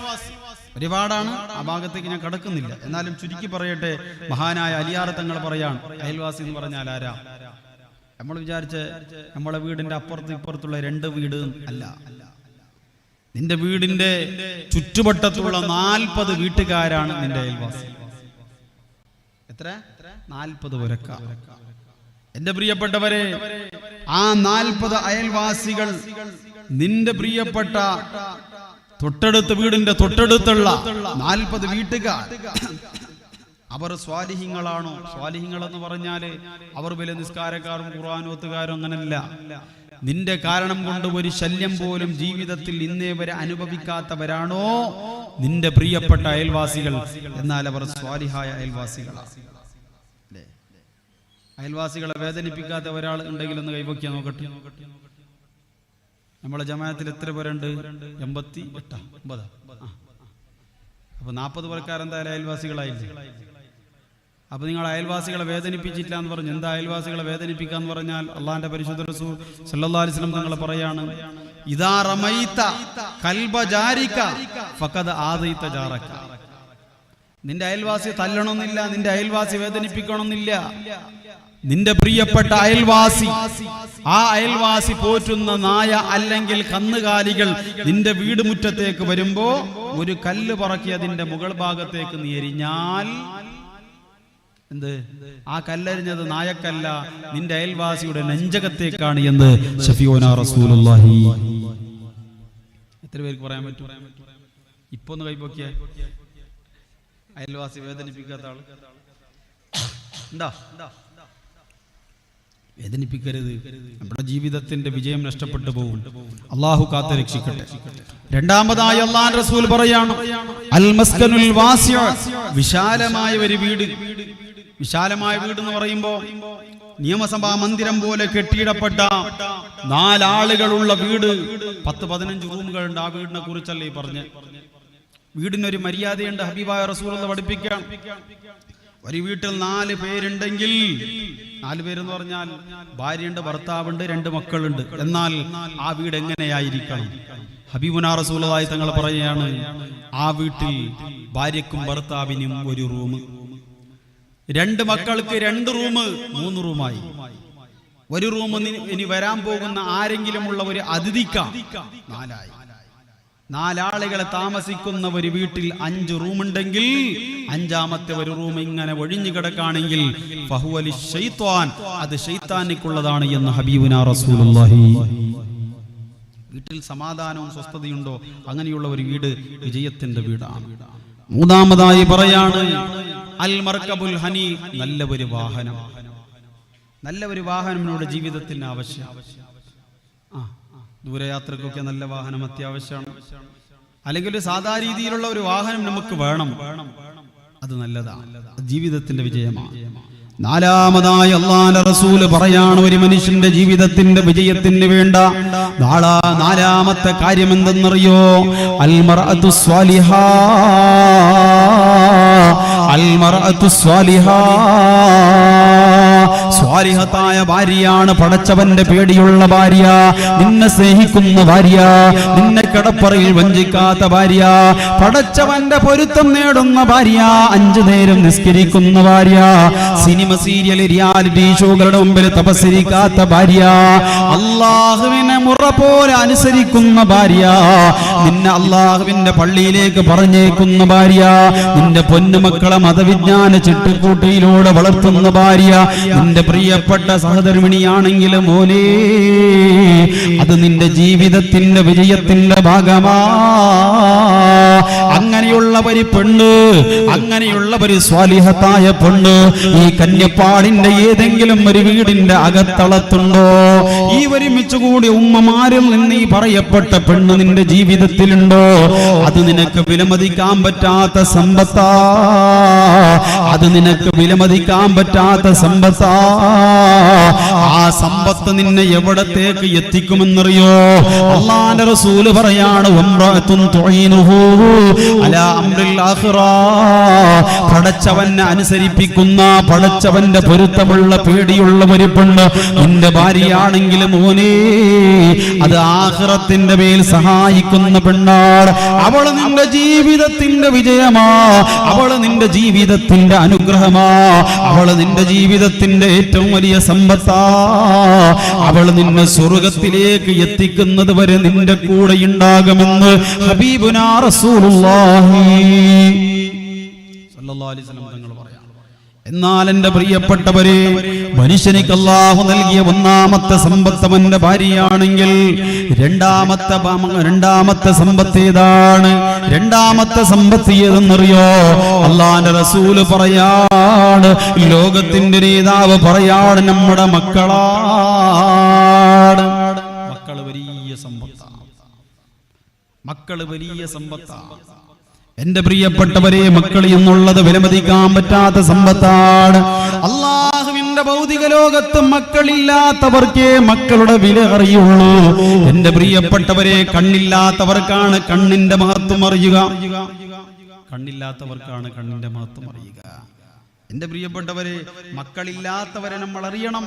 ഒരുപാടാണ്, ആ ഭാഗത്തേക്ക് ഞാൻ കടക്കുന്നില്ല. എന്നാലും ചുരുക്കി പറയട്ടെ, മഹാനായ അലിയാർ തങ്ങൾ പറയാണ്, അയൽവാസി എന്ന് പറഞ്ഞാൽ ആരാ? നമ്മൾ വിചാരിച്ച നമ്മളെ വീടിന്റെ അപ്പുറത്തും ഇപ്പുറത്തുള്ള 2 വീട് അല്ല. നിന്റെ വീടിന്റെ ചുറ്റുവട്ടത്തുള്ള 40 വീട്ടുകാരാണ് നിന്റെ അയൽവാസി. എത്ര? 40 പുരക്ക. എന്റെ പ്രിയപ്പെട്ടവരെ, ആ 40 അയൽവാസികൾ നിന്റെ പ്രിയപ്പെട്ട തൊട്ടടുത്ത വീടിന്റെ തൊട്ടടുത്തുള്ള 40 വീട്ടുകാർ, അവർ സ്വാലിഹീങ്ങളാണോ? സ്വാലിഹീങ്ങൾ എന്ന് പറഞ്ഞാല് അവർ വലിയ നിസ്കാരക്കാരും ഖുർആനോത്തുകാരും അങ്ങനല്ല. നിന്റെ കാരണം കൊണ്ട് ഒരു ശല്യം പോലും ജീവിതത്തിൽ ഇന്നേ വരെ അനുഭവിക്കാത്തവരാണോ നിന്റെ പ്രിയപ്പെട്ട അയൽവാസികൾ? എന്നാൽ അവർ സ്വാലിഹായ അയൽവാസികളാണ്. അയൽവാസികളെ വേദനിപ്പിക്കാത്ത ഒരാൾ ഉണ്ടെങ്കിൽ ഒന്ന് കൈവയ്ക്കാൻ നോക്കട്ടെ. നമ്മളെ ജമാഅത്തിൽ എത്ര പേരുണ്ട്? 88, 50. അപ്പൊ 40 പേർക്കാരെന്തായാലും അയൽവാസികളായില്ലേ? അപ്പൊ നിങ്ങൾ അയൽവാസികളെ വേദനിപ്പിച്ചില്ല എന്ന് പറഞ്ഞു. എന്താ അയൽവാസികളെ വേദനിപ്പിക്കാന്ന് പറഞ്ഞാൽ? അള്ളാഹിന്റെ പരിശുദ്ധ റസൂൽ സല്ലല്ലാഹു അലൈഹി വസല്ലം തങ്ങൾ പറയാണ്, ഇദാ റമൈത കൽബ ജാരിക ഫഖദ് ആദൈത ജാറക. നിന്റെ അയൽവാസി തല്ലണമെന്നില്ല, നിന്റെ അയൽവാസി വേദനിപ്പിക്കണമെന്നില്ല. നിന്റെ പ്രിയപ്പെട്ട അയൽവാസി, ആ അയൽവാസി പോറ്റുന്ന നായ അല്ലെങ്കിൽ കന്നുകാലികൾ നിന്റെ വീട് മുറ്റത്തേക്ക് വരുമ്പോ ഒരു കല്ല് പറക്കി അതിന്റെ മുകൾ ഭാഗത്തേക്ക് നീ എറിഞ്ഞാൽ എന്ത്? ആ കല്ലെറിഞ്ഞത് നായക്കല്ല, നിന്റെ അയൽവാസിയുടെ നെഞ്ചകത്തേക്കാണ് എന്ന് ശഫീഉനാ റസൂലുള്ളാഹി. എത്ര പേർക്ക് പറയാൻ പറ്റും? ഇപ്പൊ ഒന്ന് കൈപ്പൊക്കിയ അയൽവാസി വേദനിപ്പിക്കാത്ത ആള് എന്താ? വേദനിപ്പിക്കരുത്. നമ്മുടെ ജീവിതത്തിന്റെ വിജയം നഷ്ടപ്പെട്ടു പോകും. അള്ളാഹു കാത്ത് രക്ഷിക്കട്ടെ. രണ്ടാമതായി അള്ളാഹുവിന്റെ റസൂൽ പറയാണ്, അൽ മസ്കനുൽ വാസിഅ, വിശാലമായ ഒരു വീട്. വിശാലമായ വീട് എന്ന് പറയുമ്പോ നിയമസഭാ മന്ദിരം പോലെ കെട്ടിയിടപ്പെട്ട 4 ആളുകളുള്ള വീട്, 10-15 റൂമുകളുണ്ട്. ആ വീടിനെ കുറിച്ചല്ലേ ഈ പറഞ്ഞ്. വീടിനൊരു മര്യാദയുണ്ട്. ഹബീബായ റസൂലുള്ളാഹി പഠിപ്പിക്കുകയാണ്, ഒരു വീട്ടിൽ 4 പേരുണ്ടെങ്കിൽ, 4 പേരെന്ന് പറഞ്ഞാൽ ഭാര്യയുണ്ട്, ഭർത്താവുണ്ട്, 2 മക്കളുണ്ട്. എന്നാൽ ആ വീട് എങ്ങനെയായിരിക്കണം? ഹബീബുനാ റസൂലുള്ളാഹി തങ്ങൾ പറയുകയാണ്, ആ വീട്ടിൽ ഭാര്യക്കും ഭർത്താവിനും ഒരു റൂം, 2 മക്കൾക്ക് 2 റൂം 3 റൂമായി. ഒരു റൂം ഇനി വരാൻ പോകുന്ന ആരെങ്കിലുമുള്ള ഒരു അതിഥിക്ക 4ആയി. 4 ആളുകളെ താമസിക്കുന്ന ഒരു വീട്ടിൽ 5 റൂമുണ്ടെങ്കിൽ 5ാമത്തെ ഒരു റൂം ഇങ്ങനെ ഒഴിഞ്ഞു കിടക്കുകയാണെങ്കിൽ ഫഹുവലി ശൈത്വാൻ, അത് ശൈത്താനിക്കുള്ളതാണ് എന്ന് ഹബീബുനാ റസൂലുള്ളാഹി. വീട്ടിൽ സമാധാനവും സ്വസ്ഥതയുണ്ടോ അങ്ങനെയുള്ള ഒരു വീട് വിജയത്തിന്റെ വീടാണ്. 3ാമതായി പറയാണ് അൽ മർകബുൽ ഹനി, നല്ല ഒരു വാഹനം. നല്ല ഒരു വാഹനം നമ്മുടെ ജീവിതത്തിന് ആവശ്യം. ദൂരയാത്രക്കൊക്കെ നല്ല വാഹനം അത്യാവശ്യമാണ്. അല്ലെങ്കിൽ ഒരു സാധാരണ രീതിയിലുള്ള ഒരു വാഹനം നമുക്ക് വേണം, അത് നല്ലതാണ്, ജീവിതത്തിന്റെ വിജയമാണ്. 4ാമതായി അല്ലാഹുവിന്റെ റസൂൽ പറയാണ് ഒരു മനുഷ്യന്റെ ജീവിതത്തിന്റെ വിജയത്തിന് വേണ്ട 4ാമത്തെ കാര്യം എന്തെന്നറിയോ? അൽ മർഅതു സ്വാലിഹാ, അൽ മർഅതു സ്വാലിഹാ. സ്വാലിഹത്തായ ഭാര്യയാണ് പടച്ചവന്റെ പേടിയുള്ള ഭാര്യ, നിന്നെ സ്നേഹിക്കുന്ന ഭാര്യ, നിന്നെ കടപ്പറയിൽ വഞ്ചിക്കാത്ത ഭാര്യ, പടച്ചവന്റെ പൊരുത്തം നേടുന്ന ഭാര്യ, 5 നേരം നിസ്കരിക്കുന്ന ഭാര്യ, സിനിമ സീരിയൽ റിയാലിറ്റി ഷോകളുടെ മുമ്പിൽ തപസ്സരിക്കാത്ത ഭാര്യ, അള്ളാഹുവിനെ മുറ പോലെ അനുസരിക്കുന്ന ഭാര്യ, നിന്നെ അള്ളാഹുവിന്റെ പള്ളിയിലേക്ക് പറഞ്ഞേക്കുന്ന ഭാര്യ, നിന്റെ പൊന്നുമക്കളെ മതവിജ്ഞാന ചിട്ടുകൂട്ടിയിലൂടെ വളർത്തുന്ന ഭാര്യ, നിന്റെ പ്രിയപ്പെട്ട സഹധർമ്മിണിയാണെങ്കിൽ മോനെ, അത് നിന്റെ ജീവിതത്തിന്റെ വിജയത്തിന്റെ ഭാഗമാ. അങ്ങനെയുള്ള ഒരു പെണ്ണ്, അങ്ങനെയുള്ള ഒരു സ്വാലിഹത്തായ പെണ്ണ് ഈ കന്യപ്പാടിന്റെ ഏതെങ്കിലും ഒരു വീടിന്റെ അകത്തളത്തുണ്ടോ? ഈ ഒരുമിച്ചുകൂടി ഉമ്മമാരിൽ നിന്ന് ഈ പറയപ്പെട്ട പെണ്ണ് നിന്റെ ജീവിതത്തിലുണ്ടോ? അത് നിനക്ക് വിലമതിക്കാൻ പറ്റാത്ത സമ്പത്താ, അത് നിനക്ക് വിലമതിക്കാൻ പറ്റാത്ത സമ്പത്താ. ആ സമ്പത്ത് നിന്നെ എവിടത്തേക്ക് എത്തിക്കുമെന്നറിയോ? അല്ലാഹുവിന്റെ റസൂല് പറയാണ് ഉംറത്തുൻ തുഈനുഹു അലാ അംറിൽ ആഖിറ. പടച്ചവനെ അനുസരിപ്പിക്കുന്ന, പടച്ചവന്റെ പൊരുത്തമുള്ള പേടിയുള്ള ഒരു പെണ്ണ് നിന്റെ ഭാര്യയാണെങ്കിൽ മോനെ, അത് ആഖിറത്തിന്റെ മേൽ സഹായിക്കുന്ന പെണ്ണാണ്. അവള് നിന്റെ ജീവിതത്തിന്റെ വിജയമാ, അവള് നിന്റെ ജീവിതത്തിന്റെ അനുഗ്രഹമാ, അവള് നിന്റെ ജീവിതത്തിന്റെ ഏറ്റവും വലിയ സമ്പത്താ. അവള് നിന്നെ സ്വർഗ്ഗത്തിലേക്ക് എത്തിക്കുന്നത് വരെ നിന്റെ കൂടെ ഉണ്ടാകുമെന്ന് ഹബീബുനാ റസൂലുള്ളാഹി സ്വല്ലല്ലാഹു അലൈഹി വസല്ലം തങ്ങൾ പറയാം. എന്നാൽ എന്റെ പ്രിയപ്പെട്ടവരെ, മനുഷ്യനിക്ക് അല്ലാഹു നൽകിയ 1ാമത്തെ സമ്പത്ത് അവന്റെ ഭാര്യയാണെങ്കിൽ 2ാമത്തെ സമ്പത്ത് ഏതാണ്? 2ാമത്തെ സമ്പത്ത് ഏതെന്നറിയോ? അല്ലാഹുവിന്റെ റസൂല് പറയാണ്, ലോകത്തിന്റെ നേതാവ് പറയാണ്, നമ്മുടെ മക്കളാണ്. മക്കള് വലിയ സമ്പത്താണ്, മക്കള് വലിയ സമ്പത്താണ്. എന്റെ പ്രിയപ്പെട്ടവരെ, മക്കൾ എന്നുള്ളത് വിലമതിക്കാൻ പറ്റാത്ത സമ്പത്താണ്. അല്ലാഹുവിന്റെ ഭൗതിക ലോകത്ത് മക്കളില്ലാത്തവർക്കേ മക്കളുടെ വില അറിയുള്ളൂ. എന്റെ പ്രിയപ്പെട്ടവരെ, കണ്ണില്ലാത്തവർക്കാണ് കണ്ണിന്റെ മഹത്വം അറിയുക, കണ്ണില്ലാത്തവർക്കാണ് കണ്ണിന്റെ മഹത്വം അറിയുക. എന്റെ പ്രിയപ്പെട്ടവരെ, മക്കളില്ലാത്തവരെ നമ്മൾ അറിയണം.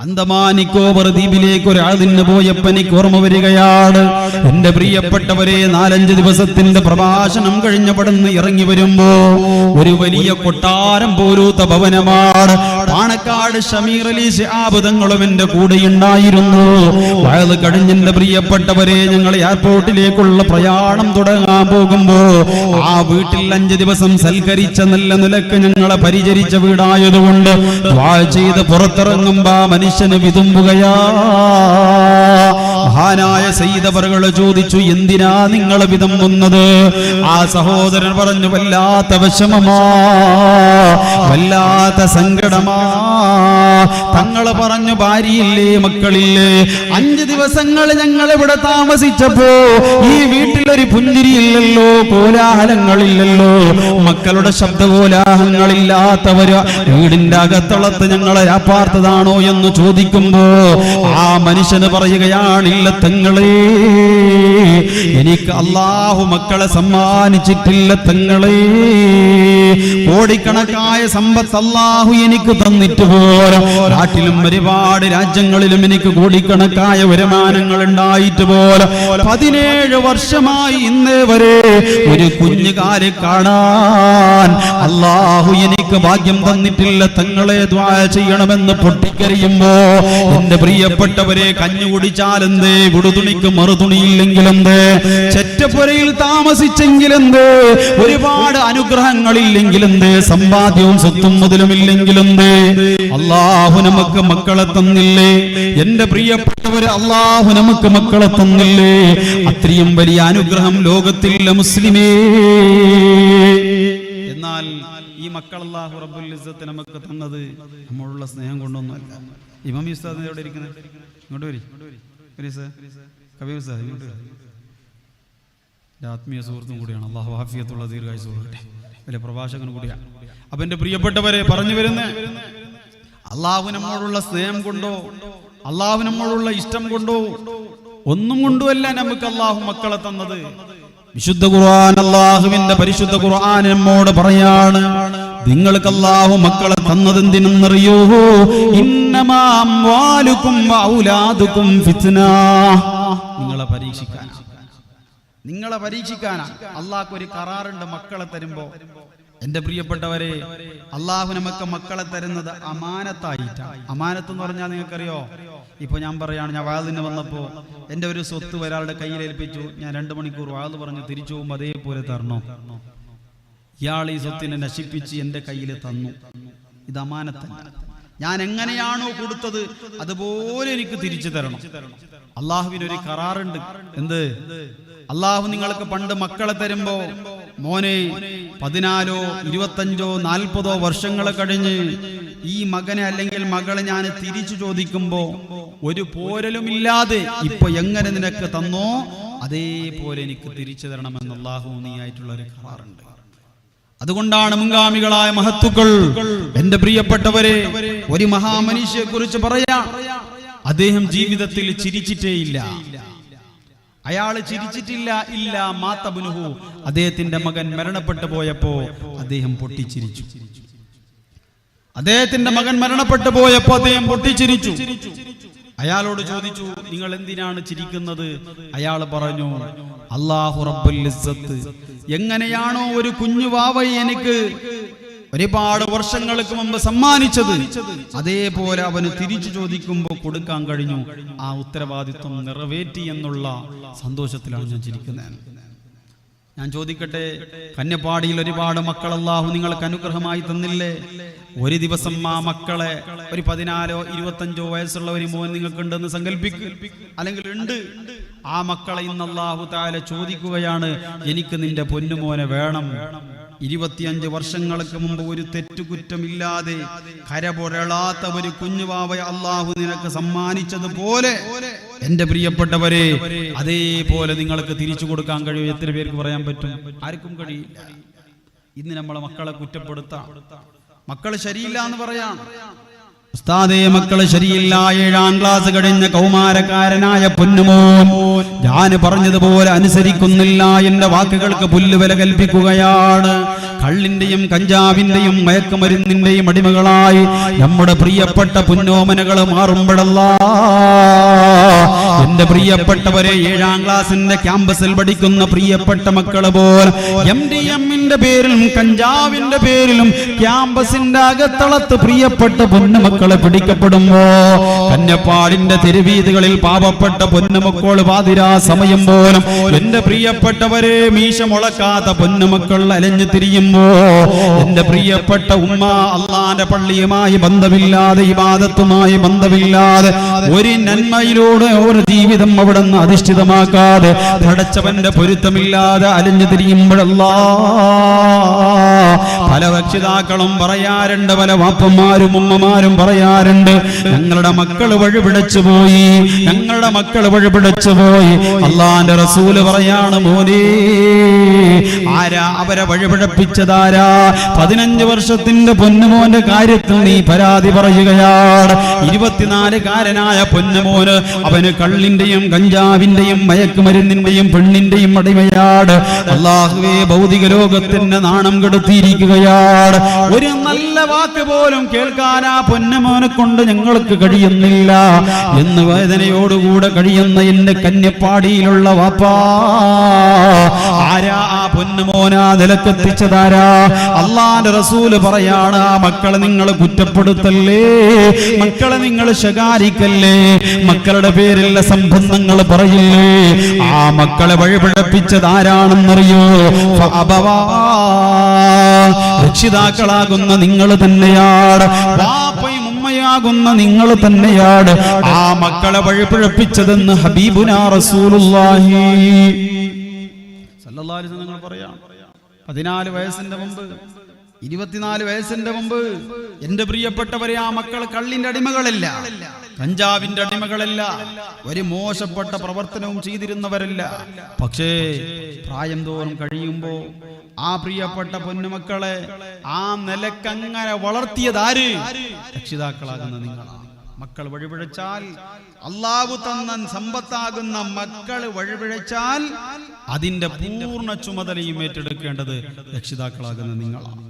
അന്തമാൻ നിക്കോബർ ദ്വീപിലേക്ക് ഒരാളിന് പോയപ്പോൾ എനിക്ക് ഓർമ്മ വരികയാണ്. എന്റെ പ്രിയപ്പെട്ടവരെ, 4-5 ദിവസത്തിന്റെ പ്രഭാഷണം കഴിഞ്ഞപ്പെടുന്ന് ഇറങ്ങി വരുമ്പോ ഒരു വലിയ കൊട്ടാരം പോലൂത്ത ഭവനമാണ്. പാണക്കാട് ഷമീർ അലി ശിഹാബ് തങ്ങളും എന്റെ കൂടെ ഉണ്ടായിരുന്നു. വയത് കഴിഞ്ഞ് എന്റെ പ്രിയപ്പെട്ടവരെ, ഞങ്ങൾ എയർപോർട്ടിലേക്കുള്ള പ്രയാണം തുടങ്ങാൻ പോകുമ്പോ ആ വീട്ടിൽ 5 ദിവസം സൽക്കരിച്ച നല്ല നിലക്ക് ഞങ്ങളെ പരിചരിച്ച വീടായതുകൊണ്ട് ദുആ ചെയ്ത് പുറത്തിറങ്ങുമ്പോ മനുഷ്യന് വിതുമ്പുകയാ. മഹാനായ സയ്യിദ് അവറുകൾ ചോദിച്ചു, എന്തിനാ നിങ്ങൾ വിതുമ്പുന്നത്? ആ സഹോദരൻ പറഞ്ഞു, വല്ലാത്ത വിഷമമാ, വല്ലാത്ത സങ്കടമാ. തങ്ങള് പറഞ്ഞു, ഭാര്യയില്ലേ, മക്കളില്ലേ? 5 ദിവസങ്ങൾ ഞങ്ങൾ ഇവിടെ താമസിച്ചപ്പോ ഈ വീട്ടിലൊരു പുഞ്ചിരിയില്ലല്ലോ, കോലാഹലങ്ങളില്ലല്ലോ, മക്കളുടെ ശബ്ദകോലാഹലങ്ങളില്ലാത്തവര് വീടിന്റെ അകത്തളത്ത് ഞങ്ങളെ രാപ്പാർത്തതാണോ എന്ന് ചോദിക്കുമ്പോ ആ മനുഷ്യന് പറയുകയാണ്, പറയാനില്ല തങ്ങളെ, എനിക്ക് അല്ലാഹു മക്കളെ സമ്മാനിച്ചിട്ടില്ല തങ്ങളെ. കോടിക്കണക്കായ സമ്പത്ത് അല്ലാഹു എനിക്ക് തന്നിട്ട് പോരാ. നാട്ടിലും ഒരുപാട് രാജ്യങ്ങളിലും എനിക്ക് കോടിക്കണക്കായ വരുമാനങ്ങൾ ഉണ്ടായിട്ട് പോരാ. 17 വർഷമായി ഇന്നേ വരെ ഒരു കുഞ്ഞുകാരെ കാണാൻ അല്ലാഹു എനിക്ക് ഭാഗ്യം തന്നിട്ടില്ല തങ്ങളെ. ദുആ ചെയ്യണമെന്ന് പൊട്ടിക്കരയുമ്പോ എന്റെ പ്രിയപ്പെട്ടവരെ, കഞ്ഞു കുടിച്ചാലെന്തേ, വിടുതുണിക്ക് മറുതുണിയില്ലെങ്കിലെന്തേ, ചെറ്റപ്പുരയിൽ താമസിച്ചെങ്കിലെന്തേ, ഒരുപാട് അനുഗ്രഹങ്ങളില്ലെങ്കിലെന്തേ, സമ്പാദ്യവും സ്വത്തും മുതലും ഇല്ലെങ്കിലെന്തേ, അല്ലാഹു നമുക്ക് മക്കളെ തന്നില്ലേ? എന്റെ പ്രിയപ്പെട്ടവരെ, അല്ലാഹു നമുക്ക് മക്കളെ തന്നില്ലേ? അത്രയും വലിയ അനുഗ്രഹം ലോകത്തില്ല മുസ്ലിമേ. എന്നാൽ ഈ മക്കൾ അല്ലാഹു റബ്ബുൽ ഇസ്സത്ത് നമുക്ക് തന്നത് നമ്മളുള്ള സ്നേഹം കൊണ്ടൊന്നുമല്ല. ഇമാം ഉസ്താദ് എവിടെ ഇരിക്കുന്നത്? ഇങ്ങോട്ട് വരി കബീർ സാർ, ഇങ്ങോട്ട് വരി. ആത്മീയ സുഹൃത്തും കൂടിയാണ്. അല്ലാഹു ആഫിയത്തുള്ള ദീർഘായുസ്സ് കൊടുക്കട്ടെ. വലിയ പ്രഭാഷകൻ കൂടിയാണ്. അപ്പൊ എന്റെ പ്രിയപ്പെട്ടവരെ, പറഞ്ഞു വരുന്ന അല്ലാഹു നമ്മോടുള്ള സ്നേഹം കൊണ്ടോ, അല്ലാഹു നമ്മോടുള്ള ഇഷ്ടം കൊണ്ടോ, ഒന്നും കൊണ്ടുമല്ല നമുക്ക് അല്ലാഹു മക്കളെ തന്നത്. വിശുദ്ധ ഖുർആൻ, അല്ലാഹുവിന്റെ പരിശുദ്ധ ഖുർആൻ നമ്മോട് പറയാണ്, നിങ്ങൾക്ക് അല്ലാഹു മക്കളെ തന്നത് എന്തിനെന്നറിയോ? ഇന്നമാ അംവാലുകും വഔലാദുകും ഫിത്ന. നിങ്ങളെ പരീക്ഷിക്കാനാ. അല്ലാഹു ഒരു കരാറുണ്ട് മക്കളെ തരുമ്പോ. എന്റെ പ്രിയപ്പെട്ടവരെ, അല്ലാഹു നമുക്ക് മക്കളെ തരുന്നത് അമാനത്തായിട്ടാണ്. അമാനത്ത് എന്ന് പറഞ്ഞാൽ നിങ്ങൾക്കറിയോ? ഇപ്പൊ ഞാൻ പറയാണ്, ഞാൻ വാതിന് വന്നപ്പോ എന്റെ ഒരു സ്വത്ത് ഒരാളുടെ കയ്യിൽ ഏൽപ്പിച്ചു. ഞാൻ 2 മണിക്കൂർ വാത് പറഞ്ഞ് തിരിച്ചു പോകുമ്പോ അതേപോലെ തരണോ? ഇയാൾ ഈ സ്വത്തിനെ നശിപ്പിച്ച് എന്റെ കയ്യിൽ തന്നു. ഇത് അമാനത്തല്ല. ഞാൻ എങ്ങനെയാണോ കൊടുത്തത് അതുപോലെ എനിക്ക് തിരിച്ചു തരണം. അള്ളാഹുവിനൊരു കരാറുണ്ട്. എന്ത്? അള്ളാഹു നിങ്ങൾക്ക് പണ്ട് മക്കളെ തരുമ്പോ, മോനെ 14, 25, 40 വർഷങ്ങൾ കഴിഞ്ഞ് ഈ മകനെ അല്ലെങ്കിൽ മകളെ ഞാൻ തിരിച്ചു ചോദിക്കുമ്പോ ഒരു പോരലുമില്ലാതെ ഇപ്പൊ എങ്ങനെ നിനക്ക് തന്നോ അതേപോലെ എനിക്ക് തിരിച്ചു തരണമെന്ന് അള്ളാഹു നീയായിട്ടുള്ള ഒരു കരാറുണ്ട്. അതുകൊണ്ടാണ് മുൻഗാമികളായ മഹത്തുക്കൾ, എന്റെ പ്രിയപ്പെട്ടവരെ, ഒരു മഹാമനുഷ്യയെ കുറിച്ച് പറയാം. അദ്ദേഹം ജീവിതത്തിൽ ചിരിച്ചിട്ടേയില്ല. അയാള് ചിരിച്ചിട്ടില്ല. ഇല്ല മാതബുനുഹു, അദ്ദേഹത്തിന്റെ മകൻ മരണപ്പെട്ടു പോയപ്പോ അദ്ദേഹം പൊട്ടിച്ചിരിച്ചു. അദ്ദേഹത്തിന്റെ മകൻ മരണപ്പെട്ടു പോയപ്പോ അദ്ദേഹം പൊട്ടിച്ചിരിച്ചു. അയാളോട് ചോദിച്ചു, നിങ്ങൾ എന്തിനാണ് ചിരിക്കുന്നത്? അയാൾ പറഞ്ഞു, അല്ലാഹു റബ്ബുൽ ഇസ്സത്ത് എങ്ങനെയാണോ ഒരു കുഞ്ഞു വാവയെ എനിക്ക് ഒരുപാട് വർഷങ്ങൾക്ക് മുമ്പ് സമ്മാനിച്ചത് അതേപോലെ അവന് തിരിച്ചു ചോദിക്കുമ്പോൾ കൊടുക്കാൻ കഴിഞ്ഞു. ആ ഉത്തരവാദിത്വം നിറവേറ്റി എന്നുള്ള സന്തോഷത്തിലാണ് ഞാൻ ചിരിക്കുന്നത്. ഞാൻ ചോദിക്കട്ടെ, കന്യപ്പാടിയിൽ ഒരുപാട് മക്കൾ അല്ലാഹു നിങ്ങൾക്ക് അനുഗ്രഹമായി തന്നില്ലേ? ഒരു ദിവസം ആ മക്കളെ, ഒരു 14, 25 വയസ്സുള്ള ഒരു മോൻ നിങ്ങൾക്കുണ്ടെന്ന് സങ്കല്പിക്കുക, അല്ലെങ്കിൽ ഉണ്ട്. ആ മക്കളെ ഇന്ന് അല്ലാഹു തആല ചോദിക്കുകയാണ്, എനിക്ക് നിന്റെ പൊന്നുമോനെ വേണം. 25 വർഷങ്ങൾക്ക് മുമ്പ് ഒരു തെറ്റുകുറ്റമില്ലാതെ കരപുരളാത്ത ഒരു കുഞ്ഞുവാവയെ അല്ലാഹു നിനക്ക് സമ്മാനിച്ചതുപോലെ എന്റെ പ്രിയപ്പെട്ടവരെ, അതേപോലെ നിങ്ങൾക്ക് തിരിച്ചു കൊടുക്കാൻ കഴിയും. എത്ര പേർക്ക് പറയാൻ പറ്റും? ആർക്കും കഴിയില്ല. ഇന്ന് നമ്മളെ മക്കളെ കുറ്റപ്പെടുത്താം, മക്കള് ശരിയില്ല എന്ന് പറയാം. ഉസ്താദേ, മക്കള് ശരിയില്ല. 7ാം ക്ലാസ് കഴിഞ്ഞ കൗമാരക്കാരനായ പൊന്നുമോൻ ഞാൻ പറഞ്ഞതുപോലെ അനുസരിക്കുന്നില്ല. എന്റെ വാക്കുകൾക്ക് പുല്ലുവില കൽപ്പിക്കുകയാണ്. കള്ളിന്റെയും കഞ്ചാവിന്റെയും മയക്കുമരുന്നിന്റെയും അടിമകളായി നമ്മുടെ പ്രിയപ്പെട്ട പൊന്നോമനകൾ മാറുമ്പോഴല്ല, എന്റെ പ്രിയപ്പെട്ടവരെ, 7ാം ക്ലാസിന്റെ ക്യാമ്പസിൽ പഠിക്കുന്ന പ്രിയപ്പെട്ട മക്കള് പോലെ MDMന്റെ പേരിലും കഞ്ചാവിന്റെ പേരിലും ക്യാമ്പസിന്റെ അകത്തളത്ത് പ്രിയപ്പെട്ട പൊന്നുമക്കളെ പിടിക്കപ്പെടുമ്പോ, കന്യപ്പാടിന്റെ തെരുവീതികളിൽ പാവപ്പെട്ട പൊന്നുമക്കൾ പാതിരാ സമയം പോലും എന്റെ പ്രിയപ്പെട്ടവരെ മീശ മുളക്കാത്ത പൊന്നുമക്കൾ അലഞ്ഞു തിരിയുമ്പോ, എന്റെ പ്രിയപ്പെട്ട ഉമ്മ അള്ളാന്റെ പള്ളിയുമായി ബന്ധമില്ലാതെ, ഇബാദത്തുമായി ബന്ധമില്ലാതെ, ഒരു നന്മയിലൂടെ ഒരു ജീവിതം അവിടെ നിന്ന് അധിഷ്ഠിതമാക്കാതെ പടച്ചവന്റെ പൊരുത്തമില്ലാതെ അലഞ്ഞു തിരിയുമ്പോഴല്ലാ പല രക്ഷിതാക്കളും പറയാറുണ്ട്, പല വാപ്പന്മാരും ഉമ്മമാരും പറയാറുണ്ട്, ഞങ്ങളുടെ മക്കൾ വഴിപിടച്ചു പോയി, ഞങ്ങളുടെ മക്കൾ വഴിപിടച്ചു പോയി. അള്ളാന്റെ റസൂല് പറയാണ്, മോനെ ആരാ അവരെ വഴിപിഴപ്പിച്ചതാരാ? 15 വർഷത്തിന്റെ പൊന്നുമോന്റെ കാര്യത്തിൽ നീ പരാതി പറയുകയാണ്. 24-കാരനായ പൊന്നുമോന് അവന് കള്ളിന്റെയും കഞ്ചാവിന്റെയും മയക്കുമരുന്നിന്റെയും പെണ്ണിന്റെയും അടിമയാണ്. അല്ലാഹുവേ, ഭൗതിക ലോകത്തിന്റെ നാണം കെടുത്തിയിരിക്കുകയാണ്. ഒരു നല്ല വാക്ക് പോലും കേൾക്കാൻ ആ പൊന്നുമോനെ കൊണ്ട് ഞങ്ങൾക്ക് കഴിയുന്നില്ല എന്ന് വേദനയോടുകൂടെ കഴിയുന്ന എന്റെ കന്യപ്പാടിയിലുള്ള വാപ്പാ, ആരാ ആ പൊന്നുമോനാ നിലക്കെത്തിച്ചതാരാ? അള്ളാന്റെ റസൂല് പറയാണ്, ആ മക്കളെ നിങ്ങൾ കുറ്റപ്പെടുത്തല്ലേ, മക്കളെ നിങ്ങൾ ശകാരിക്കല്ലേ, മക്കളുടെ പേരിലുള്ള സംബന്ധങ്ങൾ പറയില്ലേ. ആ മക്കളെ വഴിപിഴപ്പിച്ചത് ആരാണെന്നറിയോ? രക്ഷിതാക്കളാകുന്ന നിങ്ങൾ തന്നെയാണ്, വാപ്പയും ഉമ്മയാകുന്ന നിങ്ങൾ തന്നെയാണ് ആ മക്കളെ വഴിപിഴപ്പിച്ചതെന്ന് ഹബീബുനാ റസൂലുള്ളാഹി സല്ലല്ലാഹു അലൈഹി വസല്ലം പറയാം. 14 വയസ്സിന്റെ മുമ്പ്, 24 വയസ്സിന്റെ മുമ്പ് എന്റെ പ്രിയപ്പെട്ടവരെ, ആ മക്കൾ കള്ളിന്റെ അടിമകളല്ല, കഞ്ചാവിന്റെ അടിമകളല്ല, ഒരു മോശപ്പെട്ട പ്രവർത്തനവും ചെയ്തിരുന്നവരല്ല. പക്ഷേ പ്രായം തോറും കഴിയുമ്പോ ആ പ്രിയപ്പെട്ട പൊന്നുമക്കളെ ആ നിലക്കങ്ങനെ വളർത്തിയതാര്? രക്ഷിതാക്കളാകുന്ന നിങ്ങളാണ്. മക്കൾ വഴിപിഴച്ചാൽ, അള്ളാഹു തന്ന സമ്പത്താകുന്ന മക്കൾ വഴിപിഴച്ചാൽ അതിന്റെ പൂർണ്ണ ചുമതലയും ഏറ്റെടുക്കേണ്ടത് രക്ഷിതാക്കളാകുന്ന നിങ്ങളാണ്.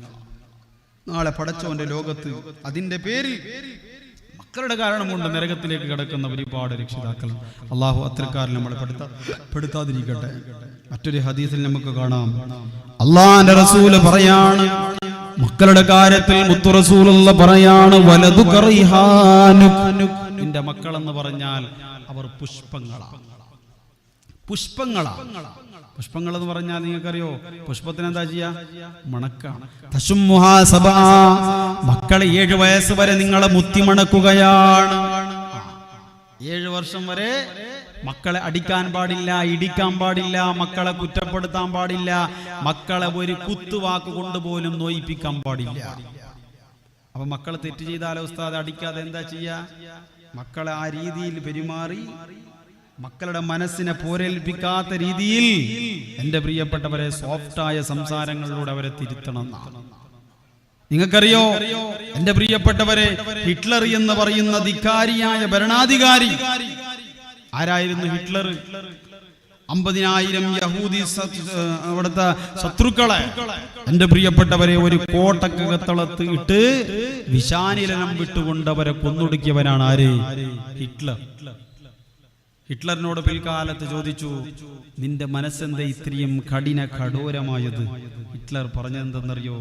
നാളെ പടച്ചോന്റെ ലോകത്ത് അതിന്റെ പേരിൽ മക്കളുടെ കാരണം കൊണ്ട് നരകത്തിലേക്ക് കിടക്കുന്ന ഒരുപാട് രക്ഷിതാക്കൾ. അള്ളാഹു അത്തരക്കാരിൽ നമ്മളെ പെടുത്താതിരിക്കട്ടെ. മറ്റൊരു ഹദീസിൽ നമുക്ക് കാണാം, അള്ളാന്റെ റസൂല് പറയാണ്, മക്കളുടെ കാര്യത്തിൽ മുത്തു റസൂലുള്ള പറയാണ്, വലതു കറിഹാനുക്, നിന്റെ മക്കൾ എന്ന് പറഞ്ഞാൽ അവർ പുഷ്പങ്ങളാണ്. പുഷ്പങ്ങൾ എന്ന് പറഞ്ഞാൽ നിങ്ങൾക്കറിയോ, പുഷ്പത്തിന് എന്താ ചെയ്യാ? മണക്കാണ്. മക്കളെ 7 വയസ്സ് വരെ നിങ്ങളെ മുത്തി മണക്കുകയാണ്. 7 വർഷം വരെ മക്കളെ അടിക്കാൻ പാടില്ല, ഇടിക്കാൻ പാടില്ല, മക്കളെ കുറ്റപ്പെടുത്താൻ പാടില്ല, മക്കളെ ഒരു കുത്തുവാക്ക് കൊണ്ടുപോലും നോയിപ്പിക്കാൻ പാടില്ല. അപ്പൊ മക്കളെ തെറ്റ് ചെയ്താലോ ഉസ്താദ് അടിക്കാതെ എന്താ ചെയ്യാ? മക്കളെ ആ രീതിയിൽ പെരുമാറി മക്കളുടെ മനസ്സിനെ പോരേൽപ്പിക്കാത്ത രീതിയിൽ എന്റെ പ്രിയപ്പെട്ടവരെ സോഫ്റ്റായ സംസാരങ്ങളിലൂടെ അവരെ തിരുത്തണം. നിങ്ങൾക്കറിയോ എന്റെ പ്രിയപ്പെട്ടവരെ, ഹിറ്റ്ലർ എന്ന് പറയുന്ന ധിക്കാരിയായ ഭരണാധികാരി ആരായിരുന്നു? ഹിറ്റ്ലർ 50,000 യഹൂദി അവിടുത്തെ ശത്രുക്കളെ എന്റെ പ്രിയപ്പെട്ടവരെ ഒരു കോട്ടക്കകത്തളത്ത് ഇട്ട് വിഷാനിലനം വിട്ടുകൊണ്ടവരെ കൊന്നൊടുക്കിയവനാണ് ആര്? ഹിറ്റ്ലർ. ഹിറ്റ്ലറിനോട് പിൽക്കാലത്ത് ചോദിച്ചു, നിന്റെ മനസ്സെന്താ ഇത്രയും കഠോരമായത്? ഹിറ്റ്ലർ പറഞ്ഞതെന്തെന്നറിയോ?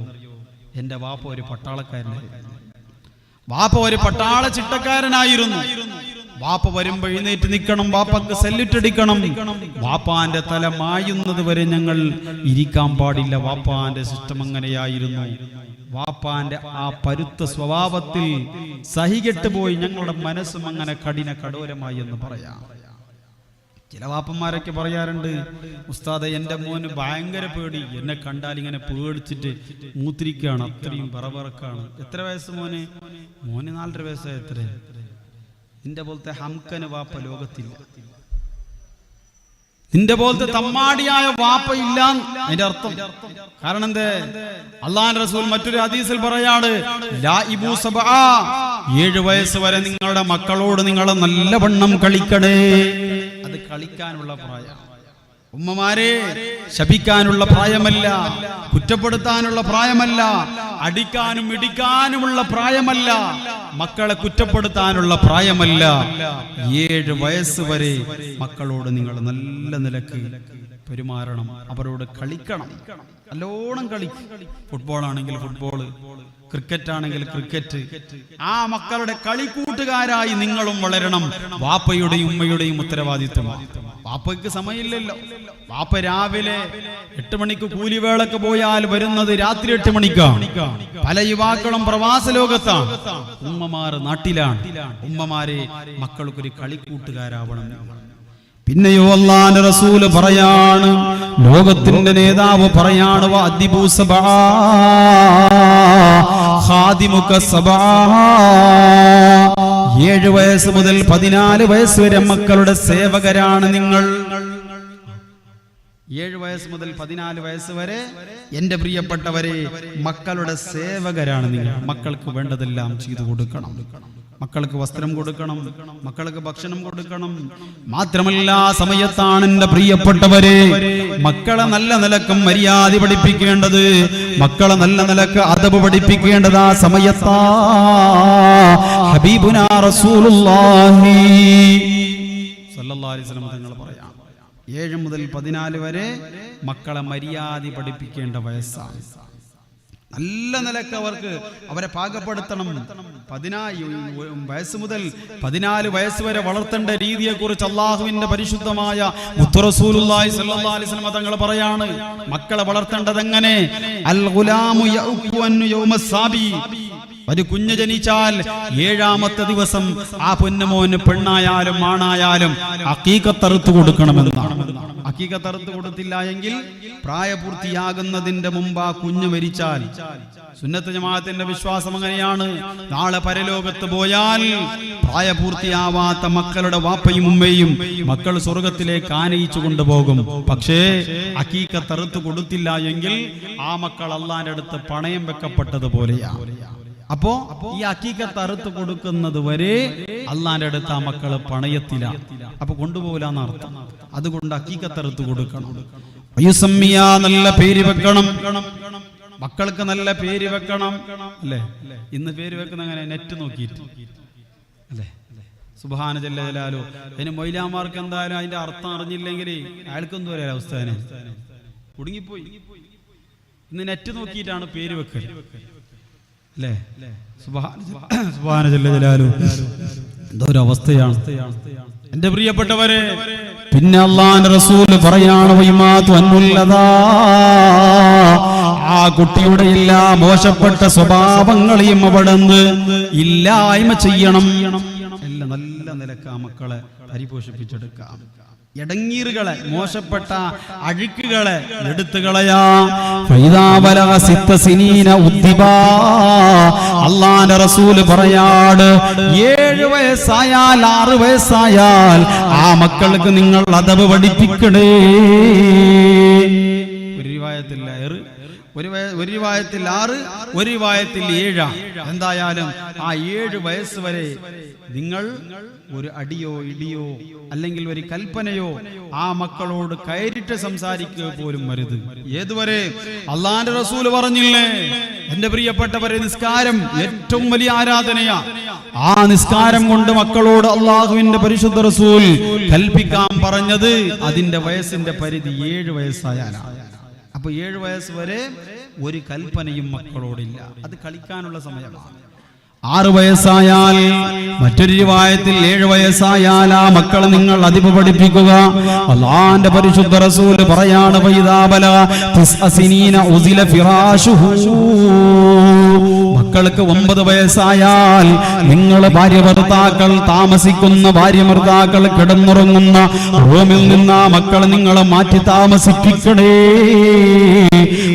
എന്റെ വാപ്പ ഒരു പട്ടാളക്കാരനായിരുന്നു, വാപ്പ ഒരു പട്ടാള ചിട്ടക്കാരനായിരുന്നു. വാപ്പ വരുമ്പോ എഴുന്നേറ്റ് നിൽക്കണം, വാപ്പക്ക് സെല്ലിട്ട് അടിക്കണം, വാപ്പാന്റെ തല മായുന്നത് വരെ ഞങ്ങൾ ഇരിക്കാൻ പാടില്ല. വാപ്പാന്റെ സിസ്റ്റം അങ്ങനെയായിരുന്നു. വാപ്പാന്റെ ആ പരുത്ത സ്വഭാവത്തിൽ സഹികെട്ട് പോയി ഞങ്ങളുടെ മനസ്സും അങ്ങനെ കഠോരമായി എന്ന് പറയാം. ചില വാപ്പന്മാരൊക്കെ പറയാറുണ്ട്, ഉസ്താദെ എന്റെ മോന് ഭയങ്കര പേടി, എന്നെ കണ്ടാൽ ഇങ്ങനെ പേടിച്ചിട്ട് മൂത്തിരിക്കുകയാണ്, അത്രയും പറക്കാണ്. എത്ര വയസ്സ് മോന്? 4.5 വയസ്സായ. എത്ര? നിന്റെ പോലത്തെ ഹംകന് വാപ്പ ലോകത്തില്ല, നിന്റെ പോലത്തെ തമ്മാടിയായ വാപ്പ ഇല്ല അതിന്റെ അർത്ഥം. കാരണം എന്തേ? അള്ളാഹുവിന്റെ റസൂൽ മറ്റൊരു ഹദീസിൽ പറയാണ്, 7 വയസ്സ് വരെ നിങ്ങളുടെ മക്കളോട് നിങ്ങൾ നല്ലവണ്ണം കളിക്കണേ. അത് കളിക്കാനുള്ള പ്രായം. ഉമ്മമാരെ, ശപിക്കാനുള്ള പ്രായമല്ല, കുറ്റപ്പെടുത്താനുള്ള പ്രായമല്ല, അടിക്കാനും ഇടിക്കാനുമുള്ള പ്രായമല്ല, മക്കളെ കുറ്റപ്പെടുത്താനുള്ള പ്രായമല്ല. 7 വയസ്സ് വരെ മക്കളോട് നിങ്ങൾ നല്ല നിലക്ക് പെരുമാറണം, അവരോട് കളിക്കണം, നല്ലോണം കളിക്കും. ഫുട്ബോൾ ആണെങ്കിൽ ഫുട്ബോൾ, ക്രിക്കറ്റ് ആണെങ്കിൽ ക്രിക്കറ്റ്. ആ മക്കളുടെ കളിക്കൂട്ടുകാരായി നിങ്ങളും വളരണം. വാപ്പയുടെയും ഉമ്മയുടെയും ഉത്തരവാദിത്വമാണ്. വാപ്പയ്ക്ക് സമയമില്ലല്ലോ. വാപ്പ രാവിലെ 8 മണിക്ക് കൂലിവേളക്ക് പോയാൽ വരുന്നത് രാത്രി 8 മണിക്കാണ്. പല യുവാക്കളും പ്രവാസ ലോകത്താണ്, ഉമ്മമാർ നാട്ടിലാണ്. ഉമ്മമാരെ, മക്കൾക്കൊരു കളിക്കൂട്ടുകാരാവണം. പിന്നെയോ അല്ലാഹുവിന്റെ റസൂല് പറയാണ്, ലോകത്തിന്റെ നേതാവ് പറയാണ്, വഅദിബു സബആ ഖാദിമുക സബആ. 7 വയസ്സ് മുതൽ 14 വയസ്സ് വരെ മക്കളുടെ സേവകരാണ് നിങ്ങൾ. 7 വയസ്സ് മുതൽ 14 വയസ്സ് വരെ എന്റെ പ്രിയപ്പെട്ടവരെ മക്കളുടെ സേവകരാണ് നിങ്ങൾ. മക്കൾക്ക് വേണ്ടതെല്ലാം ചെയ്തു കൊടുക്കണം. മക്കൾക്ക് വസ്ത്രം കൊടുക്കണം, മക്കൾക്ക് ഭക്ഷണം കൊടുക്കണം. മാത്രമല്ല സമയത്താണ് എന്റെ പ്രിയപ്പെട്ടവരെ മക്കളെ നല്ല നിലക്കും മര്യാദ പഠിപ്പിക്കേണ്ടത്, മക്കളെ നല്ല നിലക്ക് അദബ് പഠിപ്പിക്കേണ്ടത് ആ സമയത്താ. ഹബീബുനാ റസൂലുള്ളാഹി സ്വല്ലല്ലാഹു അലൈഹി വസല്ലം തങ്ങൾ പറയാം, 7 മുതൽ 14 വരെ മക്കളെ മര്യാദ പഠിപ്പിക്കേണ്ട വയസ്സാണ്. നല്ല നിലക്ക് അവർക്ക് അവരെ പാകപ്പെടുത്തണം. 14 വയസ്സ് മുതൽ 14 വയസ്സ് വരെ വളർത്തേണ്ട രീതിയെ കുറിച്ച് അള്ളാഹുവിന്റെ പരിശുദ്ധമായ മുത്ത് റസൂലുള്ളാഹി സ്വല്ലല്ലാഹു അലൈഹി വസല്ലം തങ്ങൾ പറയാണ്, മക്കളെ വളർത്തേണ്ടത് എങ്ങനെ? അൽ ഗുലാമു യഉഖു യൗമസ്സാബി. ഒരു കുഞ്ഞ് ജനിച്ചാൽ 7ാമത്തെ ദിവസം ആ പൊന്നുമോന് പെണ്ണായാലും ആണായാലും അഖീഖത്ത് അറുത്ത് കൊടുക്കണമെന്നാണ്. അഖീഖത്ത് അറുത്ത് കൊടുത്തില്ല എങ്കിൽ പ്രായപൂർത്തിയാകുന്നതിന്റെ മുമ്പ് ആ കുഞ്ഞ് മരിച്ചാൽ, സുന്നത്ത് ജമാഅത്തിന്റെ വിശ്വാസം അങ്ങനെയാണ്, നാളെ പരലോകത്ത് പോയാൽ പ്രായപൂർത്തിയാവാത്ത മക്കളുടെ വാപ്പയും ഉമ്മയും മക്കൾ സ്വർഗത്തിലേക്ക് ആനയിച്ചു കൊണ്ടുപോകും. പക്ഷേ അഖീഖത്ത് അറുത്ത് കൊടുത്തില്ല എങ്കിൽ ആ മക്കൾ അള്ളാന്റെ അടുത്ത് പണയം വെക്കപ്പെട്ടതുപോലെയാണ്. അപ്പോ ഈ അഖീഖത്ത് അറുത്ത് കൊടുക്കുന്നത് വരെ അള്ളാന്റെ അടുത്ത് ആ മക്കള് പണയത്തില, അപ്പൊ കൊണ്ടുപോകില്ലാന്ന് അർത്ഥം. അതുകൊണ്ട് അഖീഖത്ത് അറുത്ത് കൊടുക്കണം. നല്ല പേര് വെക്കണം, മക്കൾക്ക് നല്ല പേര് വെക്കണം. അല്ലേ, ഇന്ന് പേര് വെക്കുന്ന അങ്ങനെ നെറ്റ് നോക്കിയിട്ട് അല്ലേ, സുബ്ഹാന ജല്ല ജലാലു. അതിന് മൊയ്ലാമാർക്ക് എന്തായാലും അതിന്റെ അർത്ഥം അറിഞ്ഞില്ലെങ്കിൽ അയാൾക്കൊന്നും വരെ അവസ്ഥ കുടുങ്ങിപ്പോയി. ഇന്ന് നെറ്റ് നോക്കിയിട്ടാണ് പേര് വെക്കൽ അല്ലേ. സുബ്ഹാന ജല്ല ജലാലു, എന്തോരു അവസ്ഥയാണ് എന്റെ പ്രിയപ്പെട്ടവരെ. പിന്നെ അല്ലാഹുവിന്റെ റസൂല് പറയാണ്, ആ കുട്ടിയുടെ എല്ലാ മോശപ്പെട്ട സ്വഭാവങ്ങളെയും അവിടുന്ന് ഇല്ലായ്മ ചെയ്യണം. എല്ലാം നല്ല നിലക്ക് ആ മക്കളെ പരിപോഷിപ്പിച്ചെടുക്കാം. എടങ്ങീറുകളെ, മോശപ്പെട്ട അഴുക്കുകളെ എടുത്തു കളയാം. അല്ലാഹുവിന്റെ റസൂല് പറയാണ്, 7 വയസ്സായാൽ 6 വയസ്സായാൽ ആ മക്കൾക്ക് നിങ്ങൾ അദബ് പഠിപ്പിക്കണേ. ഒരു റിവായത്തിൽ 6, ഒരു റിവായത്തിൽ 6, ഒരു റിവായത്തിൽ 7. എന്തായാലും ആ 7 വയസ്സ് വരെ നിങ്ങൾ ഒരു അടിയോ ഇടിയോ അല്ലെങ്കിൽ ഒരു കൽപ്പനയോ ആ മക്കളോട് കയറിട്ട് സംസാരിക്കുക പോലും വരുത്. ഏതുവരെ? അള്ളാന്റെ റസൂല് പറഞ്ഞില്ലേ എന്റെ പ്രിയപ്പെട്ടവരെ, നിസ്കാരം ഏറ്റവും വലിയ ആരാധനയാ. ആ നിസ്കാരം കൊണ്ട് മക്കളോട് അള്ളാഹുവിന്റെ പരിശുദ്ധ റസൂൽ കൽപ്പിക്കാൻ പറഞ്ഞത് അതിന്റെ വയസ്സിന്റെ പരിധി 7 വയസ്സായാലാണ്. അപ്പൊ 7 വയസ്സ് വരെ ഒരു കൽപ്പനയും മക്കളോടില്ല, അത് കളിക്കാനുള്ള സമയമാണ്. 6 വയസ്സായാൽ, മറ്റൊരു റിവായത്തിൽ 7 വയസ്സായാൽ ആ മക്കളെ നിങ്ങൾ അദബ് പഠിപ്പിക്കുക. അല്ലാഹുവിന്റെ പരിശുദ്ധ റസൂൽ പറയാണ്, മക്കൾക്ക് 9 വയസ്സായാൽ നിങ്ങൾ ഭാര്യ ഭർത്താക്കൾ താമസിക്കുന്ന ഭാര്യ കിടന്നുറങ്ങുന്ന റൂമിൽ നിന്ന് ആ മക്കളെ നിങ്ങൾ മാറ്റി താമസിപ്പിക്കണേ.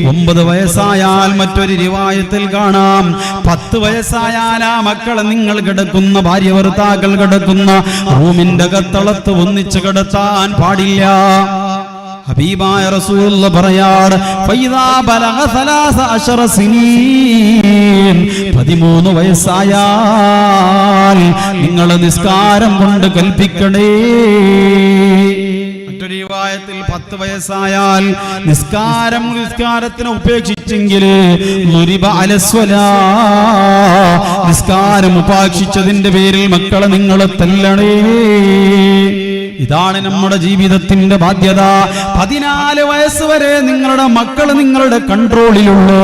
9 വയസ്സായാൽ മറ്റൊരു റിവായത്തിൽ കാണാം 10 വയസ്സായാൽ ആ മക്കളെ നിങ്ങൾ കിടക്കുന്ന ഭാര്യ ഭർത്താക്കൾ കിടക്കുന്ന റൂമിന്റെ അകത്തളത്ത് ഒന്നിച്ച് കിടത്താൻ പാടില്ല. ഹബീബായ റസൂലുള്ള പറയാറ്, ഫൈദാ ബലഗ 13 സിനീൻ, 13 വയസ്സായാൽ നിങ്ങൾ നിസ്കാരം കൊണ്ട് കൽപ്പിക്കണേ. മറ്റൊരു റിവായത്തിൽ 10 വയസ്സായാൽ നിസ്കാരത്തിനെ ഉപേക്ഷിച്ചെങ്കിൽ നിസ്കാരം ഉപേക്ഷിച്ചതിന്റെ പേരിൽ മക്കളെ നിങ്ങൾ തല്ലണേ. ഇതാണ് നമ്മുടെ ജീവിതത്തിന്റെ ബാധ്യത. 14 വയസ്സ് വരെ നിങ്ങളുടെ മക്കൾ നിങ്ങളുടെ കൺട്രോളിലുള്ളൂ.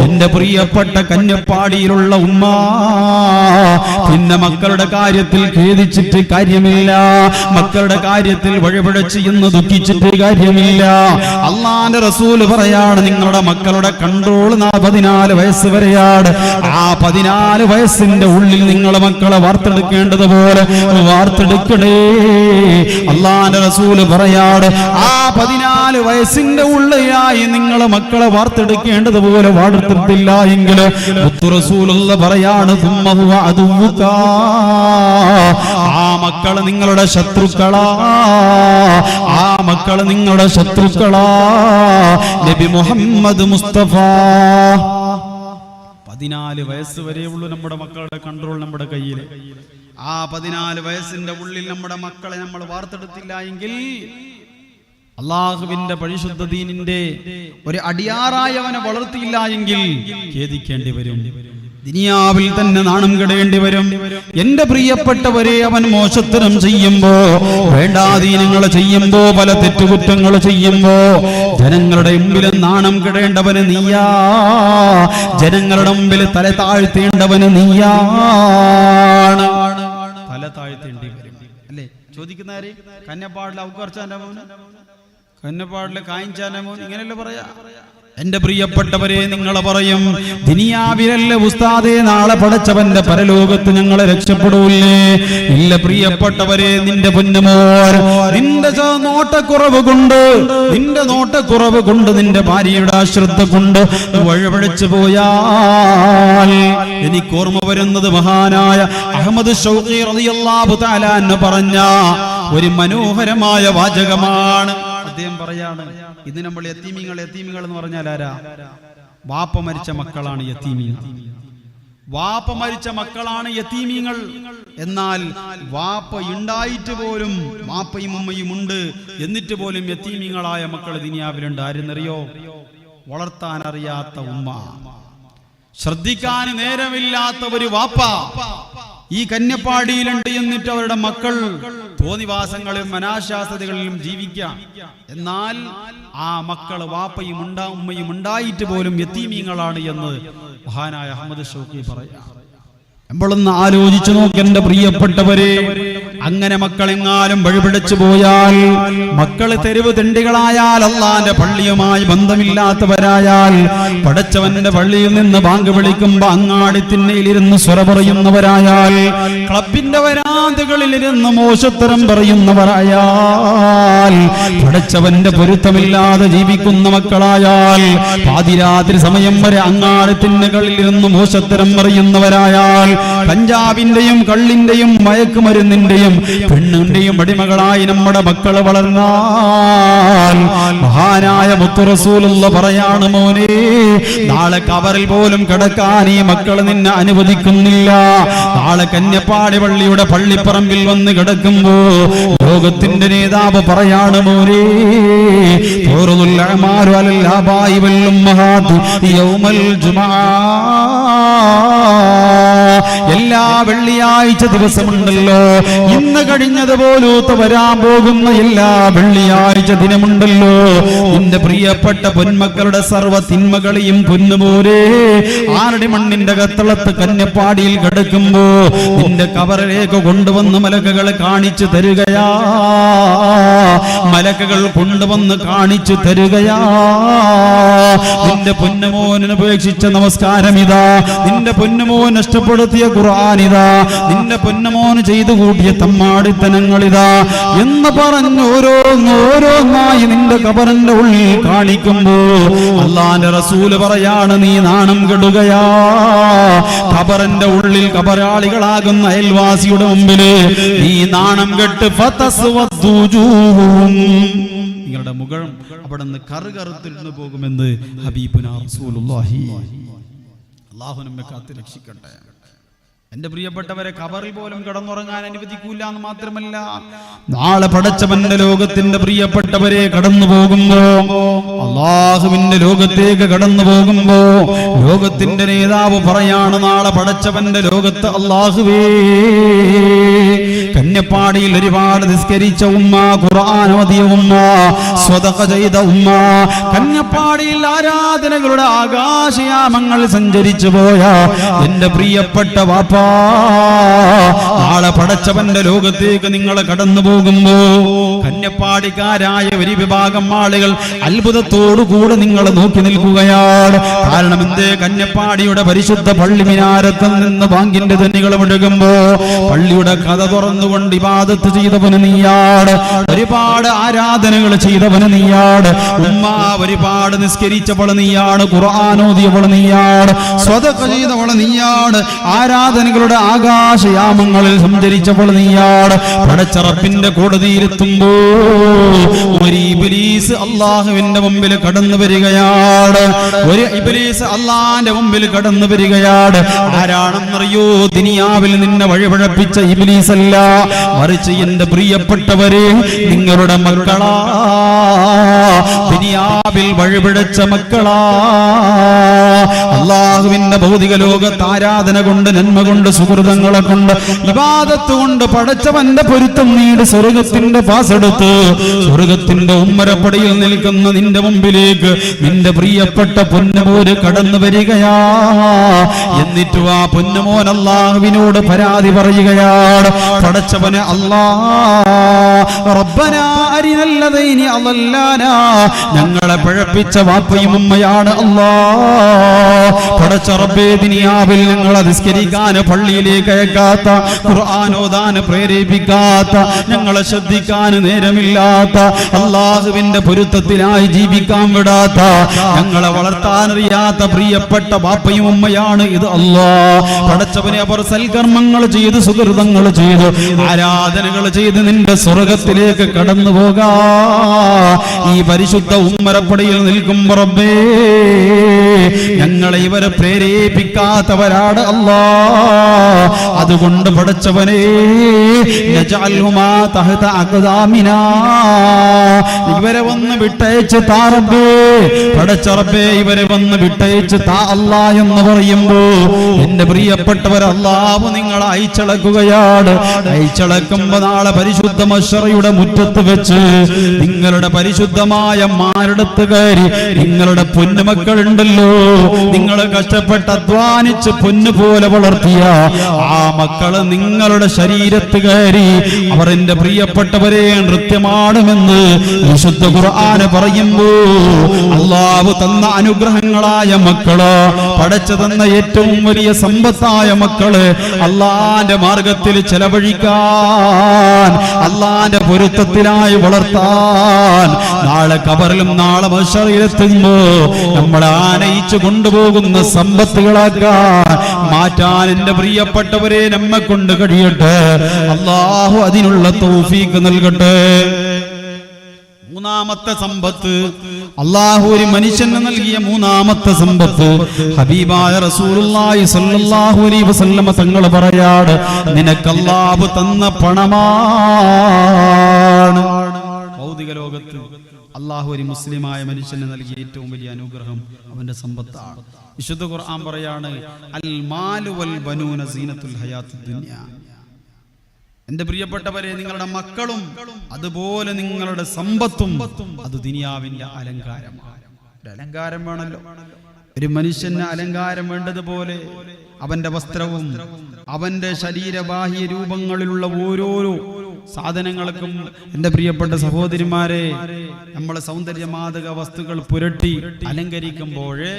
എന്റെ പ്രിയപ്പെട്ട കന്യപ്പാടിയിലുള്ള ഉമ്മ, പിന്നെ മക്കളുടെ കാര്യത്തിൽ ഖേദിച്ചിട്ട് കാര്യമില്ല, മക്കളുടെ കാര്യത്തിൽ വഴിപിഴച്ച് എന്ന് ദുഃഖിച്ചിട്ട് കാര്യമില്ല. അല്ലാഹുവിന്റെ റസൂല് പറയാണ്, നിങ്ങളുടെ മക്കളുടെ കൺട്രോൾ 14 വയസ്സ് വരെയാണ്. ആ 14 വയസ്സിന്റെ ഉള്ളിൽ നിങ്ങളെ മക്കളെ വാർത്തെടുക്കേണ്ടതുപോലെ വാർത്തെടുക്കണേ. അല്ലാഹുവിന്റെ റസൂല് പറയാണ്, ആ 14 വയസ്സിന്റെ ഉള്ളിലായി നിങ്ങളെ മക്കളെ വാർത്തെടുക്കേണ്ടതുപോലെ വാർത്തെടുത്തില്ല എങ്കിൽ മുത്തു റസൂലുള്ള പറയാണ്, ആ മക്കള് നിങ്ങളുടെ ശത്രുക്കളാ, ആ മക്കള് നിങ്ങളുടെ ശത്രുക്കളാ. നബി മുഹമ്മദ് മുസ്തഫ. 14 വയസ്സ് വരെയുള്ളൂ നമ്മുടെ മക്കളുടെ കൺട്രോൾ നമ്മുടെ കയ്യിൽ. ആ 14 വയസ്സിന്റെ ഉള്ളിൽ നമ്മുടെ മക്കളെ നമ്മൾ വാർത്തെടുത്തില്ല എങ്കിൽ അള്ളാഹുവിന്റെ പരിശുദ്ധ ദീനിന്റെ ഒരു അടിയാറായി അവനെ വളർത്തിയില്ല എങ്കിൽ ഖേദിക്കേണ്ടി വരും, ദുനിയാവിൽ തന്നെ നാണം കെടേണ്ടി വരും. എന്റെ പ്രിയപ്പെട്ടവരെ, അവൻ മോശത്തരം ചെയ്യുമ്പോ, വേണ്ടാധീനങ്ങൾ ചെയ്യുമ്പോ, പല തെറ്റുകുറ്റങ്ങൾ ചെയ്യുമ്പോ ജനങ്ങളുടെ മുമ്പിൽ നാണം കെടേണ്ടവന് നീയാ, ജനങ്ങളുടെ മുമ്പിൽ തല താഴ്ത്തേണ്ടവന് നീയാണ്. തല താഴ്ത്തേണ്ടി വരും അല്ലേ? ചോദിക്കുന്നവരെ, കന്നപ്പാടിലെ ഔക്കർച്ചാന്റെ മോൻ, കന്നപ്പാടിലെ കായിച്ചാന്റെ മോൻ, ഇങ്ങനെയല്ലേ പറയാ? എന്റെ പ്രിയപ്പെട്ടവരെ, നിങ്ങളെ പറയും, ദുനിയാവിലല്ല ഉസ്താദേ നാളെ പടച്ചവന്റെ പരലോകത്ത് ഞങ്ങളെ രക്ഷപ്പെടൂല്ലേ? ഇല്ല പ്രിയപ്പെട്ടവരെ, നിന്റെ പൊന്നുമോർ നിന്റെ നോട്ടക്കുറവ് കൊണ്ട്, നിന്റെ ഭാര്യയുടെ അശ്രദ്ധ കൊണ്ട് വഴിപഴിച്ചു പോയാൽ, എനിക്ക് ഓർമ്മ വരുന്നത് മഹാനായ അഹ്മദ് ശൗഖി റളിയല്ലാഹു തആല അൻഹു പറഞ്ഞ ഒരു മനോഹരമായ വാചകമാണ്. അദ്ദേഹം പറയാണ്, ഇത് നമ്മൾ യതീമിങ്ങൾ എന്ന് പറഞ്ഞാൽ ആരാ? വാപ്പ മരിച്ച മക്കളാണ് യതീമിങ്ങൾ. വാപ്പ മരിച്ച മക്കളാണ് യതീമിങ്ങൾ. എന്നാൽ വാപ്പ ഉണ്ടായിട്ട് പോലും, വാപ്പയും ഉമ്മയും ഉണ്ട് എന്നിട്ട് പോലും യതീമിങ്ങളായ മക്കൾ ദുനിയാവിലുണ്ട്. ആരെന്നറിയോ? വളർത്താൻ അറിയാത്ത ഉമ്മ, ശ്രദ്ധിക്കാൻ നേരമില്ലാത്ത ഒരു വാപ്പ ഈ കന്യപ്പാടിയിലുണ്ട്. എന്നിട്ട് അവരുടെ മക്കൾ തോന്നിവാസങ്ങളിലും അനാശാസ്യതകളിലും ജീവിക്കാം. എന്നാൽ ആ മക്കള് വാപ്പയും ഉമ്മയും ഉണ്ടായിട്ട് പോലും യതീമീങ്ങളാണ് എന്ന് മഹാനായ അഹ്മദ് ശൗഖി പറയാം. നമ്മളൊന്ന് ആലോചിച്ചു നോക്ക് എന്റെ പ്രിയപ്പെട്ടവരെ, അങ്ങനെ മക്കളെങ്ങാലും വഴിപിടിച്ചു പോയാൽ, മക്കള് തെരുവ് തെണ്ടികളായാൽ, അള്ളാന്റെ പള്ളിയുമായി ബന്ധമില്ലാത്തവരായാൽ, പടച്ചവന്റെ പള്ളിയിൽ നിന്ന് ബാങ്ക് വിളിക്കുമ്പോ അങ്ങാടിത്തിണ്ണയിലിരുന്ന് സ്വര പറയുന്നവരായാൽ, ക്ലബിന്റെ വരാന്തകളിലിരുന്ന് മോശത്തരം പറയുന്നവരായാൽ, പടച്ചവന്റെ പൊരുത്തമില്ലാതെ ജീവിക്കുന്ന മക്കളായാൽ, പാതിരാത്രി സമയം വരെ അങ്ങാടിത്തിണ്ണകളിൽ ഇരുന്ന് മോശത്തരം പറയുന്നവരായാൽ, കഞ്ചാവിന്റെയും കള്ളിന്റെയും മയക്കുമരുന്നിന്റെയും പെണ്ണിന്റെയും അടിമകളായി നമ്മുടെ മക്കള് വളർന്നാൽ, മഹാനായ മുത്തു റസൂലുള്ള പറയാണ്, മോനെ നാളെ കബറിൽ പോലും കിടക്കാൻ ഈ മക്കള് നിന്നെ അനുവദിക്കുന്നില്ല. നാളെ കന്യപ്പാടി പള്ളിയുടെ പള്ളിപ്പറമ്പിൽ വന്ന് കിടക്കുമ്പോ ലോകത്തിന്റെ നേതാവ് പറയാണ്, മോനെ എല്ലാ വെള്ളിയാഴ്ച ദിവസമുണ്ടല്ലോ, ഇന്ന് കഴിഞ്ഞതുപോലൂത്ത് വരാൻ പോകുന്ന എല്ലാ വെള്ളിയാഴ്ച ദിനമുണ്ടല്ലോ, നിന്റെ പ്രിയപ്പെട്ട പൊന്മക്കളുടെ സർവ്വ തിന്മകളെയും പൊന്നുപോലെ ആരുടെ മണ്ണിന്റെ കത്തളത്ത് കന്യപ്പാടിയിൽ കിടക്കുമ്പോ നിന്റെ കബറിലേക്ക് കൊണ്ടുവന്ന് മലക്കുകൾ കാണിച്ചു തരുകയാ, മലക്കുകൾ കൊണ്ടുവന്ന് കാണിച്ചു തരുകയാ. നിന്റെ പൊന്നുമോനെ ഉപേക്ഷിച്ച നമസ്കാരം ഇതാ, നിന്റെ പൊന്നുമോൻ നഷ്ടപ്പെടുത്തിയ ഖുർആനിതാ, നിന്റെ പൊന്നുമോന് ചെയ്തു കൂട്ടിയ തമ്മാടിത്തനങ്ങളിതാ എന്ന് പറഞ്ഞ് ഓരോന്നായി നിന്റെ കബറിന്റെ ഉള്ളിൽ കാണിക്കുമ്പോ അല്ലാഹുവിന്റെ റസൂല് പറയാണ്, നീ നാണം കെടുകയാ. കബറിന്റെ ഉള്ളിൽ കബറാളികളാകുന്ന അയൽവാസിയുടെ മുമ്പില് നീ നാണം കെട്ട് നിങ്ങളുടെ മുഖം അവിടെ നിന്ന് കറുകറുത്തിരുന്നു പോകുമെന്ന് ഹബീബുനാ റസൂലുള്ളാഹി. അല്ലാഹു നമ്മെ കാത്ത് രക്ഷിക്കട്ടെ. എന്റെ പ്രിയപ്പെട്ടവരെ, കബറിൽ പോലും കിടന്നുറങ്ങാൻ അനുവദിക്കൂല എന്ന് മാത്രമല്ല, നാളെ പടച്ചവന്റെ ലോകത്തിന്റെ പ്രിയപ്പെട്ടവരെ കടന്നു പോകുമ്പോ, അള്ളാഹുവിന്റെ ലോകത്തേക്ക് കടന്നു പോകുമ്പോ ലോകത്തിന്റെ നേതാവ് പറയാണ്, നാളെ പടച്ചവന്റെ ലോകത്ത് അള്ളാഹുവേ, കന്യപ്പാടിയിൽ ഒരുപാട് നിസ്കരിച്ച ഉമ്മ, ഖുർആൻ ഓതിയ ഉമ്മ, സ്വദഖ ചെയ്ത ഉമ്മ, കന്യപ്പാടിയിൽ ആരാധനകളുടെ ആകാശയാമങ്ങൾ സഞ്ചരിച്ചു പോയ എന്റെ പ്രിയപ്പെട്ട വാപ്പ, നാളെ പടച്ചവന്റെ ലോകത്തേക്ക് നിങ്ങൾ കടന്നു പോകുമ്പോ കന്യപ്പാടിക്കാരായ ഒരു വിഭാഗം ആളുകൾ അത്ഭുതത്തോടുകൂടെ നിങ്ങൾ നോക്കി നിൽക്കുകയാണ്. കാരണം എന്തേ? കന്യപ്പാടിയുടെ പരിശുദ്ധ പള്ളി മിനാരത്തിൽ നിന്ന് ബാങ്കിന്റെ ധ്വനികൾ മുഴങ്ങുമ്പോ പള്ളിയുടെ കഥ തുറന്നുകൊണ്ട് ഇബാദത്ത് ചെയ്തവന് നീയാണ്, ഒരുപാട് ആരാധനകൾ ചെയ്തവന് നീയാണ്, ഉമ്മ ഒരുപാട് നിസ്കരിച്ചവൾ നീയാണ്, ഖുർആൻ ഓതിയവൾ നീയാണ്, സ്വതഖ ചെയ്തവൾ നീയാണ്, ആരാധനകളുടെ ആകാശയാമങ്ങളിൽ സഞ്ചരിച്ചവൾ നീയാണ്. പടച്ചറപ്പിന്റെ കോടതിയിലെത്തുമ്പോ ഒരു ഇബ്ലീസ് അള്ളാഹുവിന്റെ മുമ്പിൽ കടന്നു വരികയാണ്. ഒരു ഇബ്ലീസ് അള്ളാന്റെ മുമ്പിൽ കടന്നു വരികയാണ്. ആരാണെന്നറിയോ? ദുനിയാവിൽ നിന്നെ വഴിപഴപ്പിച്ച ഇബ്ലീസ് അല്ല, മറിച്ച് എന്റെ പ്രിയപ്പെട്ടവരെ നിങ്ങളുടെ മക്കളാ, ദുനിയാവിൽ വഴിപിഴച്ച മക്കളാ. അള്ളാഹുവിന്റെ ഭൗതിക ലോകത്ത് ആരാധന കൊണ്ട്, നന്മ കൊണ്ട്, സുഹൃതങ്ങളെ കൊണ്ട്, ഇബാദത്ത് കൊണ്ട് പടച്ചവന്റെ പൊരുത്തം നേടി സ്വർഗത്തിന്റെ പാസെടുത്ത് സ്വർഗത്തിന്റെ ഉമ്മരപ്പടിയിൽ നിൽക്കുന്ന നിന്റെ മുമ്പിലേക്ക് നിന്റെ പ്രിയപ്പെട്ട പൊന്നുമോന് കടന്നു വരികയാ. എന്നിട്ടു ആ പൊന്നുമോൻ അള്ളാഹുവിനോട് പരാതി പറയുകയാണ്. പടച്ചവനെ റബ്ബനാ അരിനല്ലദൈനി അളല്ലാനാ, ഞങ്ങളെ പിഴപ്പിച്ച വാപ്പയും ഉമ്മയാണ് പടച്ച റബ്ബേ, ദുനിയാവിൽ ഞങ്ങളെ നിസ്കരിക്കാൻ പള്ളിയിലേക്ക് അയക്കാത്ത, ഖുർആൻ ഓതാൻ പ്രേരിപ്പിക്കാത്ത, ഞങ്ങളെ ശ്രദ്ധിക്കാൻ നേരമില്ലാത്ത, അള്ളാഹുവിന്റെ പൊരുത്തത്തിലായി ജീവിക്കാൻ വിടാത്ത, ഞങ്ങളെ വളർത്താനറിയാത്ത പ്രിയപ്പെട്ട ബാപ്പയും ഉമ്മയാണ് ഇത് പടച്ചവനെ. അവർ സൽക്കർമ്മങ്ങൾ ചെയ്ത്, സുഹൃതങ്ങൾ ചെയ്ത്, ആരാധനകൾ ചെയ്ത് നിന്റെ സ്വർഗത്തിലേക്ക് കടന്നു പോകാ. ഈ പരിശുദ്ധ ഉമ്മരപ്പടിയിൽ നിൽക്കുമ്പോ റബ്ബേ, ഞങ്ങളെ ഇവരെ പ്രേരിപ്പിക്കാത്തവരാണ് അതുകൊണ്ട് പടച്ചവനെ, നജഅൽഹുമാ തഹത അഖ്ദാമിനാ, ഇവരെ വന്ന് വിട്ടയച്ച് താ റബ്ബേ. പടച്ച റബ്ബേ, ഇവരെ വന്ന് വിട്ടയച്ച് താ അല്ലാഹ് എന്ന് പറയുമ്പോ എന്റെ പ്രിയപ്പെട്ടവർ, അല്ലാഹു നിങ്ങളെ അയച്ചളക്കുകയാണ്. അയച്ചളക്കുമ്പോ നാളെ പരിശുദ്ധ മശ്ശറയുടെ മുറ്റത്ത് വെച്ച് നിങ്ങളുടെ പരിശുദ്ധമായ മാരടത്ത് കയറി നിങ്ങളുടെ പൊന്നുമക്കളുണ്ടല്ലോ, നിങ്ങൾ കഷ്ടപ്പെട്ട് അധ്വാനിച്ച് പൊന്നുപോലെ വളർത്തിയ ആ മക്കള് നിങ്ങളുടെ ശരീരത്ത് കയറി അവർ എന്റെ പ്രിയപ്പെട്ടവരെ നൃത്യമാടുമെന്ന് വിശുദ്ധ ഖുർആന് പറയുമ്പോ, അല്ലാഹു തന്ന അനുഗ്രഹങ്ങളായ മക്കള്, പടച്ചു തന്ന ഏറ്റവും വലിയ സമ്പത്തായ മക്കള് അല്ലാഹുവിന്റെ മാർഗത്തിൽ ചെലവഴിക്കാൻ, അല്ലാഹുവിന്റെ പൊരുത്തത്തിനായി വളർത്താൻ, നാളെ ഖബറിലും നാളെ മഹ്ശറിലെത്തുമ്പോ നമ്മളെ ആനയിച്ചു കൊണ്ടുപോകുന്ന സമ്പത്തുകളാക്കാൻ മാറ്റാൻ എന്റെ പ്രിയപ്പെട്ടവരെ നമ്മെ കൊണ്ട് കഴിയട്ടെ. അല്ലാഹു അതിനുള്ള തൗഫീഖ് നൽകട്ടെ. മൂന്നാമത്തെ സമ്പത്ത്, അല്ലാഹു ഒരു മനുഷ്യന് നൽകിയ മൂന്നാമത്തെ സമ്പത്ത്, ഹബീബായ റസൂലുള്ളാഹി സ്വല്ലല്ലാഹു അലൈഹി വസല്ലമ തങ്ങൾ പറയാണ്, നിനക്ക് അല്ലാഹു തന്ന പണമാണ്. ഭൗതിക ലോകത്ത് അല്ലാഹു ഒരു മുസ്ലിമായ മനുഷ്യന് നൽകിയ ഏറ്റവും വലിയ അനുഗ്രഹം അവന്റെ സമ്പത്താണ്. വിശുദ്ധ ഖുർആൻ പറയാണ്, അൽ മാലു വൽ ബനൂന സീനത്തുൽ ഹയാത്തുദ് ദുനിയ. എന്റെ പ്രിയപ്പെട്ടവരെ, നിങ്ങളുടെ മക്കളും അതുപോലെ നിങ്ങളുടെ സമ്പത്തും അത് ദുനിയാവിന്റെ അലങ്കാരമാണ്. ഒരു അലങ്കാരം വേണമല്ലോ. ഒരു മനുഷ്യന് അലങ്കാരം വേണ്ടതുപോലെ അവന്റെ വസ്ത്രവും അവന്റെ ശരീരബാഹ്യ രൂപങ്ങളിലുള്ള ഓരോരോ സാധനങ്ങൾക്കും എന്റെ പ്രിയപ്പെട്ട സഹോദരിമാരെ, നമ്മളെ സൗന്ദര്യമാതക വസ്തുക്കൾ പുരട്ടി അലങ്കരിക്കുമ്പോഴേ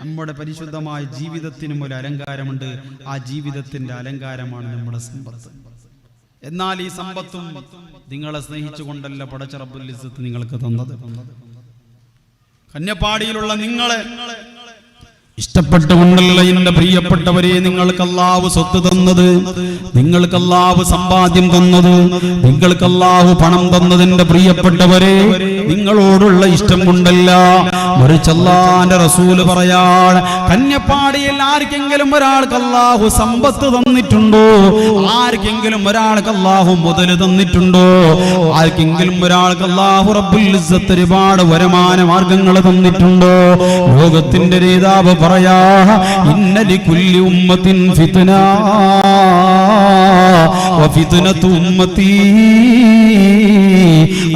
നമ്മുടെ പരിശുദ്ധമായ ജീവിതത്തിനും ഒരു അലങ്കാരമുണ്ട്. ആ ജീവിതത്തിന്റെ അലങ്കാരമാണ് നമ്മുടെ സമ്പത്ത്. എന്നാൽ ഈ സമ്പത്തും നിങ്ങളെ സ്നേഹിച്ചുകൊണ്ടല്ല പടച്ച റബ്ബുൽ ഇസ്സത്ത് നിങ്ങൾക്ക് തന്നത്. കന്യപ്പാടിയിലുള്ള നിങ്ങളെ ഇഷ്ടപ്പെട്ടുകൊണ്ടല്ല എന്റെ പ്രിയപ്പെട്ടവരെ നിങ്ങൾക്ക് അല്ലാഹു സ്വത്ത് തന്നത്, നിങ്ങൾക്ക് അല്ലാഹു സമ്പാദ്യം തന്നത്, നിങ്ങൾക്ക് അല്ലാഹു പണം തന്നത്. എന്റെ പ്രിയപ്പെട്ടവരെ, നിങ്ങളോടുള്ള ഇഷ്ടം കൊണ്ടല്ല, മറിച്ച് അല്ലാഹുവിന്റെ റസൂല് പറയാണ്, കന്യപ്പാടിയിൽ ആർക്കെങ്കിലും ഒരാൾക്ക് അല്ലാഹു സമ്പത്ത് തന്നിട്ടുണ്ടോ? ആർക്കെങ്കിലും ഒരാൾക്ക് അല്ലാഹു മുതല് തന്നിട്ടുണ്ടോ? ആർക്കെങ്കിലും ഒരാൾക്ക് അല്ലാഹു റബ്ബുൽ ഇസ്സത്ത് ഒരുപാട് വരുമാന മാർഗങ്ങൾ തന്നിട്ടുണ്ടോ? ലോകത്തിന്റെ നേതാവ് പറയാ, ഇന്ന ലികുല്ലി ഉമ്മത്തിൻ ഫിത്ന വഫിത്നതു ഉമ്മത്തി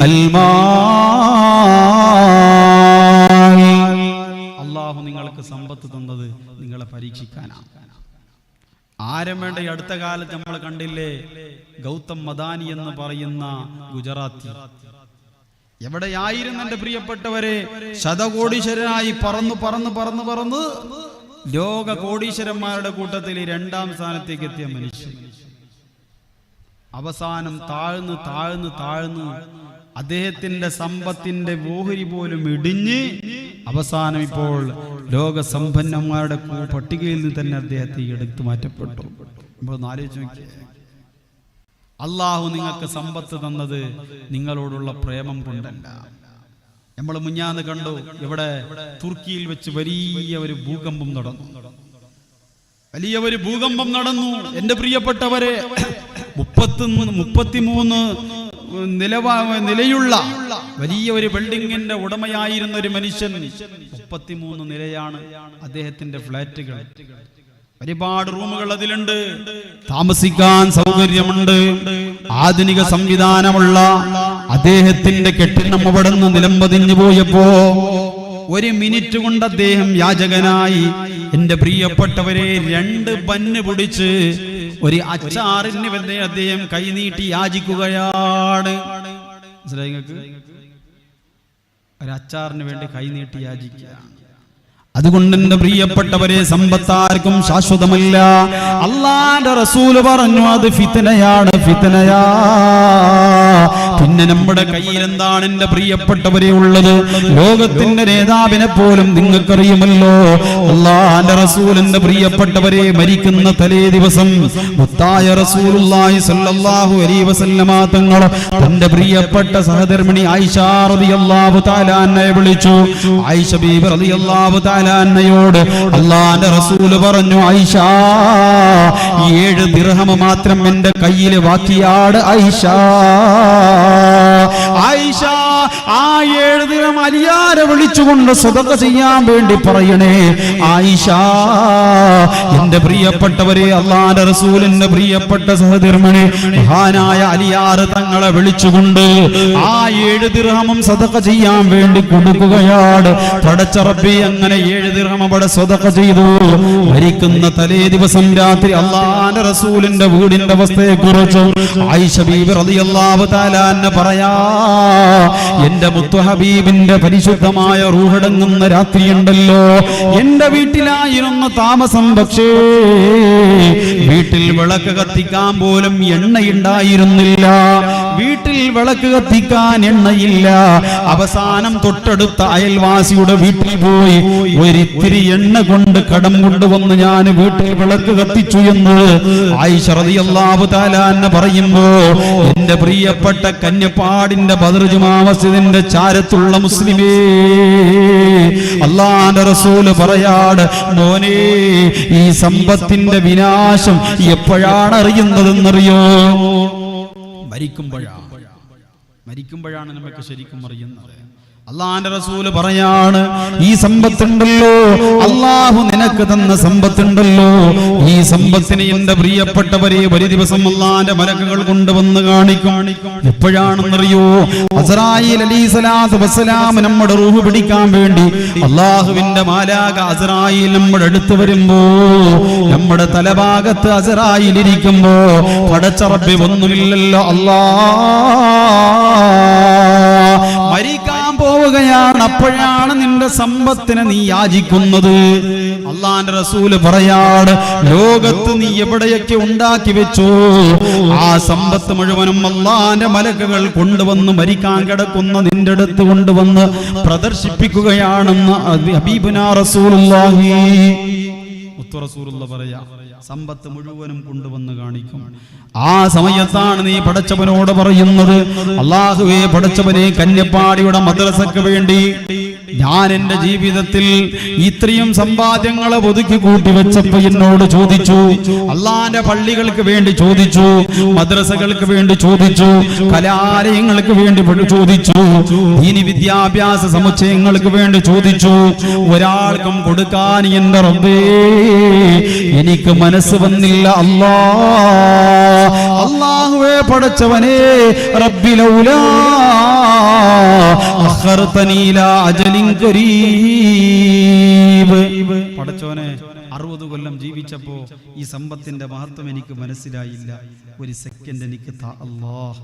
അൽമാൽ. അല്ലാഹു നിങ്ങൾക്ക് സമ്പത്ത് തന്നത് നിങ്ങളെ പരീക്ഷിക്കാനാണ്. ആരും വേണ്ട. ഈ അടുത്ത കാലത്ത് നമ്മൾ കണ്ടില്ലേ ഗൗതം മദാനി എന്ന് പറയുന്ന ഗുജറാത്തി. എവിടെയായിരുന്നു എന്റെ പ്രിയപ്പെട്ടവരെ? ശതകോടീശ്വരനായി പറന്ന് പറന്ന് പറന്ന് പറന്ന് ലോക കോടീശ്വരന്മാരുടെ കൂട്ടത്തിൽ 2ാം സ്ഥാനത്തേക്ക് എത്തിയ മനുഷ്യൻ അവസാനം താഴ്ന്ന് താഴ്ന്ന് താഴ്ന്ന് അദ്ദേഹത്തിന്റെ സമ്പത്തിന്റെ ഓഹരി പോലും ഇടിഞ്ഞ് അവസാനം ഇപ്പോൾ ലോക സമ്പന്നന്മാരുടെ പട്ടികയിൽ നിന്ന് തന്നെ അദ്ദേഹത്തെ എടുത്തു മാറ്റപ്പെട്ടു. നമ്മളൊന്ന് ആലോചിച്ച് നോക്കിയേ. അള്ളാഹു നിങ്ങൾക്ക് സമ്പത്ത് തന്നത് നിങ്ങളോടുള്ള പ്രേമം കൊണ്ടല്ല. നമ്മൾ മുഞ്ഞാന്ന് കണ്ടു, ഇവിടെ തുർക്കിയിൽ വെച്ച് വലിയ ഒരു ഭൂകമ്പം നടന്നു. എന്റെ പ്രിയപ്പെട്ടവരെ, 33 നിലയുള്ള വലിയ ഒരു ബിൽഡിങ്ങിന്റെ ഉടമയായിരുന്ന ഒരു മനുഷ്യൻ. 33 നിലയാണ് അദ്ദേഹത്തിന്റെ ഫ്ലാറ്റുകൾ. ഒരുപാട് റൂമുകൾ അതിലുണ്ട്, താമസിക്കാൻ സൗകര്യമുണ്ട്, ആധുനിക സംവിധാനമുള്ള അദ്ദേഹത്തിന്റെ കെട്ടിടം അവിടെ നിന്ന് നിലംപതിഞ്ഞു പോയപ്പോ 1 മിനിറ്റ് കൊണ്ട് അദ്ദേഹം യാചകനായി എന്റെ പ്രിയപ്പെട്ടവരെ 2 ബന്ന് പിടിച്ച് ഒരു അച്ചാറിന് വേണ്ടി അദ്ദേഹം കൈനീട്ടി യാചിക്കുകയാണ്. മനസ്സിലായി നിങ്ങൾക്ക്? ഒരു അച്ചാറിന് വേണ്ടി കൈനീട്ടി യാചിക്കുകയാണ്. അതുകൊണ്ട് എന്റെ പ്രിയപ്പെട്ടവരെ, സമ്പത്താർക്കും ശാശ്വതമല്ല. അല്ലാഹുവിന്റെ റസൂൽ പറഞ്ഞു അത് ഫിത്നയാണ്, ഫിത്നയാ. പിന്നെ നമ്മുടെ കയ്യിൽ എന്താണ് എന്റെ പ്രിയപ്പെട്ടവരെ ഉള്ളത്? ലോകത്തിന്റെ നേതാവിനെ പോലും നിങ്ങൾക്കറിയുമല്ലോ, അല്ലാഹുവിന്റെ റസൂലിന്റെ പ്രിയപ്പെട്ടവരെ മരിക്കുന്ന തലേ ദിവസം മുത്തായ റസൂലുള്ളാഹി സ്വല്ലല്ലാഹു അലൈഹി വസല്ലമ തങ്ങൾ തന്റെ പ്രിയപ്പെട്ട സഹധർമ്മിണി ആയിഷ റളിയല്ലാഹു തആല അൻഹയെ വിളിച്ചു. ആയിഷ ബീബി റളിയല്ലാഹു തആല അന്നയോട് അല്ലാഹുവിന്റെ റസൂല് പറഞ്ഞു, ആയിഷ 7 ദിർഹം മാത്രം എന്റെ കയ്യിൽ ബാക്കിയാണ്. ആയിഷ ആ 7 ദിർഹം അലിയാരെ വിളിച്ചുകൊണ്ട് സദഖ ചെയ്യാൻ വേണ്ടി പറയണേ. ആയിഷ, എന്റെ പ്രിയപ്പെട്ടവരെ, അല്ലാഹുവിന്റെ റസൂലിന്റെ പ്രിയപ്പെട്ട സഹധർമ്മിണി മഹാനായ അലിയാർ തങ്ങളെ വിളിച്ചുകൊണ്ട് ആ 7 ദിർഹമും സദഖ ചെയ്യാൻ വേണ്ടി കൊടുക്കുകയാണ്. പടച്ച റബ്ബേ, അങ്ങനെ 7 ദിർഹം അവിടെ സദഖ ചെയ്തു. മരിക്കുന്ന തലേ ദിവസം രാത്രി അല്ലാഹുവിന്റെ റസൂലിന്റെ വീടിന്റെ അവസ്ഥയെ കുറിച്ച് ആയിഷ ബീബി റളിയല്ലാഹു തആല അൻഹ പറയാ, എന്റെ മുത്തു ഹബീബിന്റെ പരിശുദ്ധമായ റൂഹടങ്ങുന്ന രാത്രിയുണ്ടല്ലോ, എന്റെ വീട്ടിലായിരുന്നു താമസം. പക്ഷേ വീട്ടിൽ വിളക്ക് കത്തിക്കാൻ പോലും എണ്ണയുണ്ടായിരുന്നില്ല. വീട്ടിൽ വിളക്ക് കത്തിക്കാൻ എണ്ണയില്ല. അവസാനം തൊട്ടടുത്ത അയൽവാസിയുടെ വീട്ടിൽ പോയി ഒരിത്തിരി എണ്ണ കൊണ്ട് കടം കൊണ്ടുവന്ന് ഞാൻ വീട്ടിൽ വിളക്ക് കത്തിച്ചു എന്ന് ആയിഷ റളിയല്ലാഹു തആല അൻഹ പറയുമ്പോ, എന്റെ പ്രിയപ്പെട്ട കന്യപ്പാടിന്റെ ബദർ ജുമാ മസ്ജിദിന്റെ ചാരത്തുള്ള മുസ്ലിമേ, അല്ലാഹുവിന്റെ റസൂൽ പറയാണ്, മോനെ, ഈ സമ്പത്തിന്റെ വിനാശം എപ്പോഴാണ് അറിയുന്നതെന്നറിയോ? മരിക്കുമ്പോഴാണ് നമുക്ക് ശരിക്കും അറിയുന്നത്. അല്ലാഹുവിന്റെ റസൂൽ പറയാണ്, ഈ സമ്പത്തുണ്ടല്ലോ, അല്ലാഹു നിനക്ക് തന്ന സമ്പത്തുണ്ടല്ലോ, ഈ സമ്പത്തിനെ എന്റെ പ്രിയപ്പെട്ടവരെ ഒരു ദിവസം അല്ലാഹുവിന്റെ മലക്കുകൾ കൊണ്ടുവന്ന് കാണിക്കും. എപ്പോഴാണെന്നറിയോ? അസ്റായീൽ അലൈഹിസ്സലാത്തു വസ്സലാം നമ്മുടെ റൂഹ് പിടിക്കാൻ വേണ്ടി അല്ലാഹുവിന്റെ മാലാക അസ്റായീൽ നമ്മുടെ അടുത്ത് വരുമ്പോ, നമ്മുടെ തലഭാഗത്ത് അസ്റായീൽ ഇരിക്കുമ്പോ പടച്ച റബ്ബേ ഒന്നുമില്ലല്ലോ, മരിക്കാൻ പോവുകയാണ്. അപ്പോഴാണ് നിന്റെ സമ്പത്തിനെ നീ യാചിക്കുന്നത്. അല്ലാഹുവിന്റെ റസൂല് പറയാണ്, ലോകത്ത് നീ എവിടെയൊക്കെ ഉണ്ടാക്കി വെച്ചു ആ സമ്പത്ത് മുഴുവനും അല്ലാഹുവിന്റെ മലക്കുകൾ കൊണ്ടുവന്ന് മരിക്കാൻ കിടക്കുന്ന നിന്റെ അടുത്ത് കൊണ്ടുവന്ന് പ്രദർശിപ്പിക്കുകയാണെന്ന് ഹബീബുനാ റസൂലുള്ളാഹി പറയാ. സമ്പത്ത് മുഴുവനും കൊണ്ടുവന്ന് കാണിക്കും. ആ സമയത്താണ് നീ പടച്ചവനോട് പറയുന്നത്, അല്ലാഹുവേ പടച്ചവനെ, കന്യപ്പാടിയുടെ മദ്രസക്ക് വേണ്ടി ഞാൻ എന്റെ ജീവിതത്തിൽ ഇത്രയും സമ്പാദ്യങ്ങളെ ഒതുക്കി കൂട്ടി വെച്ചപ്പോ എന്നോട് ചോദിച്ചു, അല്ലാഹുവിന്റെ പള്ളികൾക്ക് വേണ്ടി ചോദിച്ചു, മദ്രസകൾക്ക് വേണ്ടി ചോദിച്ചു, കലാലയങ്ങൾക്ക് വേണ്ടി ചോദിച്ചു, ദീനി വിദ്യാഭ്യാസ സമുച്ചയങ്ങൾക്ക് വേണ്ടി ചോദിച്ചു. ഒരാൾക്കും കൊടുക്കാൻ എന്റെ റബ്ബേ എനിക്ക് മനസ്സ് വന്നില്ല. അല്ലാഹുവേ പടച്ചവനെ, റബ്ബി ലൗലാ അഖർതനി ഇലാ അജലിൻ ഖരീബ്. പടച്ചോനെ 60 കൊല്ലം ജീവിച്ചപ്പോ ഈ സമ്പത്തിന്റെ മഹത്വം എനിക്ക് മനസ്സിലായില്ല. ഒരു സെക്കൻഡ് എനിക്ക് താ അല്ലാഹ്,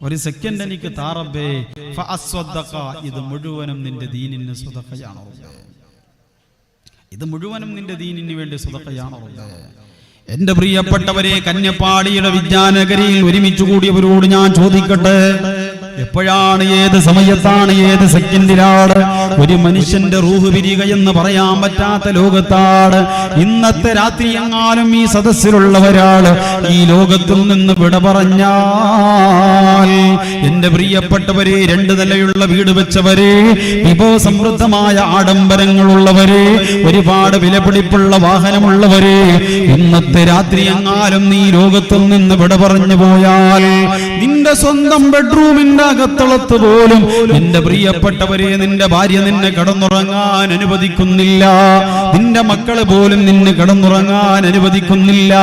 ഒരു സെക്കൻഡ് എനിക്ക് താ റബ്ബേ. ഫഅസ്വദ്ദഖ, ഇത് മുഴുവനും നിന്റെ ദീനിന് സ്വതഖയാണ് റബ്ബേ, ഇത് മുഴുവനും നിന്റെ ദീനിന് വേണ്ടി സ്വതഖയാണ് റബ്ബേ. എന്റെ പ്രിയപ്പെട്ടവരെ, കന്യപ്പാടിയുടെ വിജ്ഞാനഗരിയിൽ ഒരുമിച്ച് കൂടിയവരോട് ഞാൻ ചോദിക്കട്ടെ, എപ്പോഴാണ്, ഏത് സമയത്താണ്, ഏത് സെക്കൻഡിലാണ് ഒരു മനുഷ്യന്റെ റൂഹ് പിരിയുക എന്ന് പറയാൻ പറ്റാത്ത ലോകത്താണ് ഇന്നത്തെ രാത്രി എങ്ങാനും ഈ സദസ്സിലുള്ളവരാണ് ഈ ലോകത്തിൽ നിന്ന് വിട പറഞ്ഞാൽ, എന്റെ പ്രിയപ്പെട്ടവരെ, 2 നിലയുള്ള വീട് വെച്ചവരെ, വിഭവസമൃദ്ധമായ ആഡംബരങ്ങളുള്ളവരെ, ഒരുപാട് വിലപിടിപ്പുള്ള വാഹനമുള്ളവരെ, ഇന്നത്തെ രാത്രി എങ്ങാനും നീ ലോകത്തിൽ നിന്ന് വിട പറഞ്ഞു പോയാൽ നിന്റെ സ്വന്തം ബെഡ്റൂമിന്റെ അകത്തളത്ത് പോലും നിന്റെ പ്രിയപ്പെട്ടവരെ, നിന്റെ ഭാര്യ നിന്നെ കിടന്നുറങ്ങാൻ അനുവദിക്കുന്നില്ല, നിന്റെ മക്കള് പോലും നിന്നെ കിടന്നുറങ്ങാൻ അനുവദിക്കുന്നില്ല.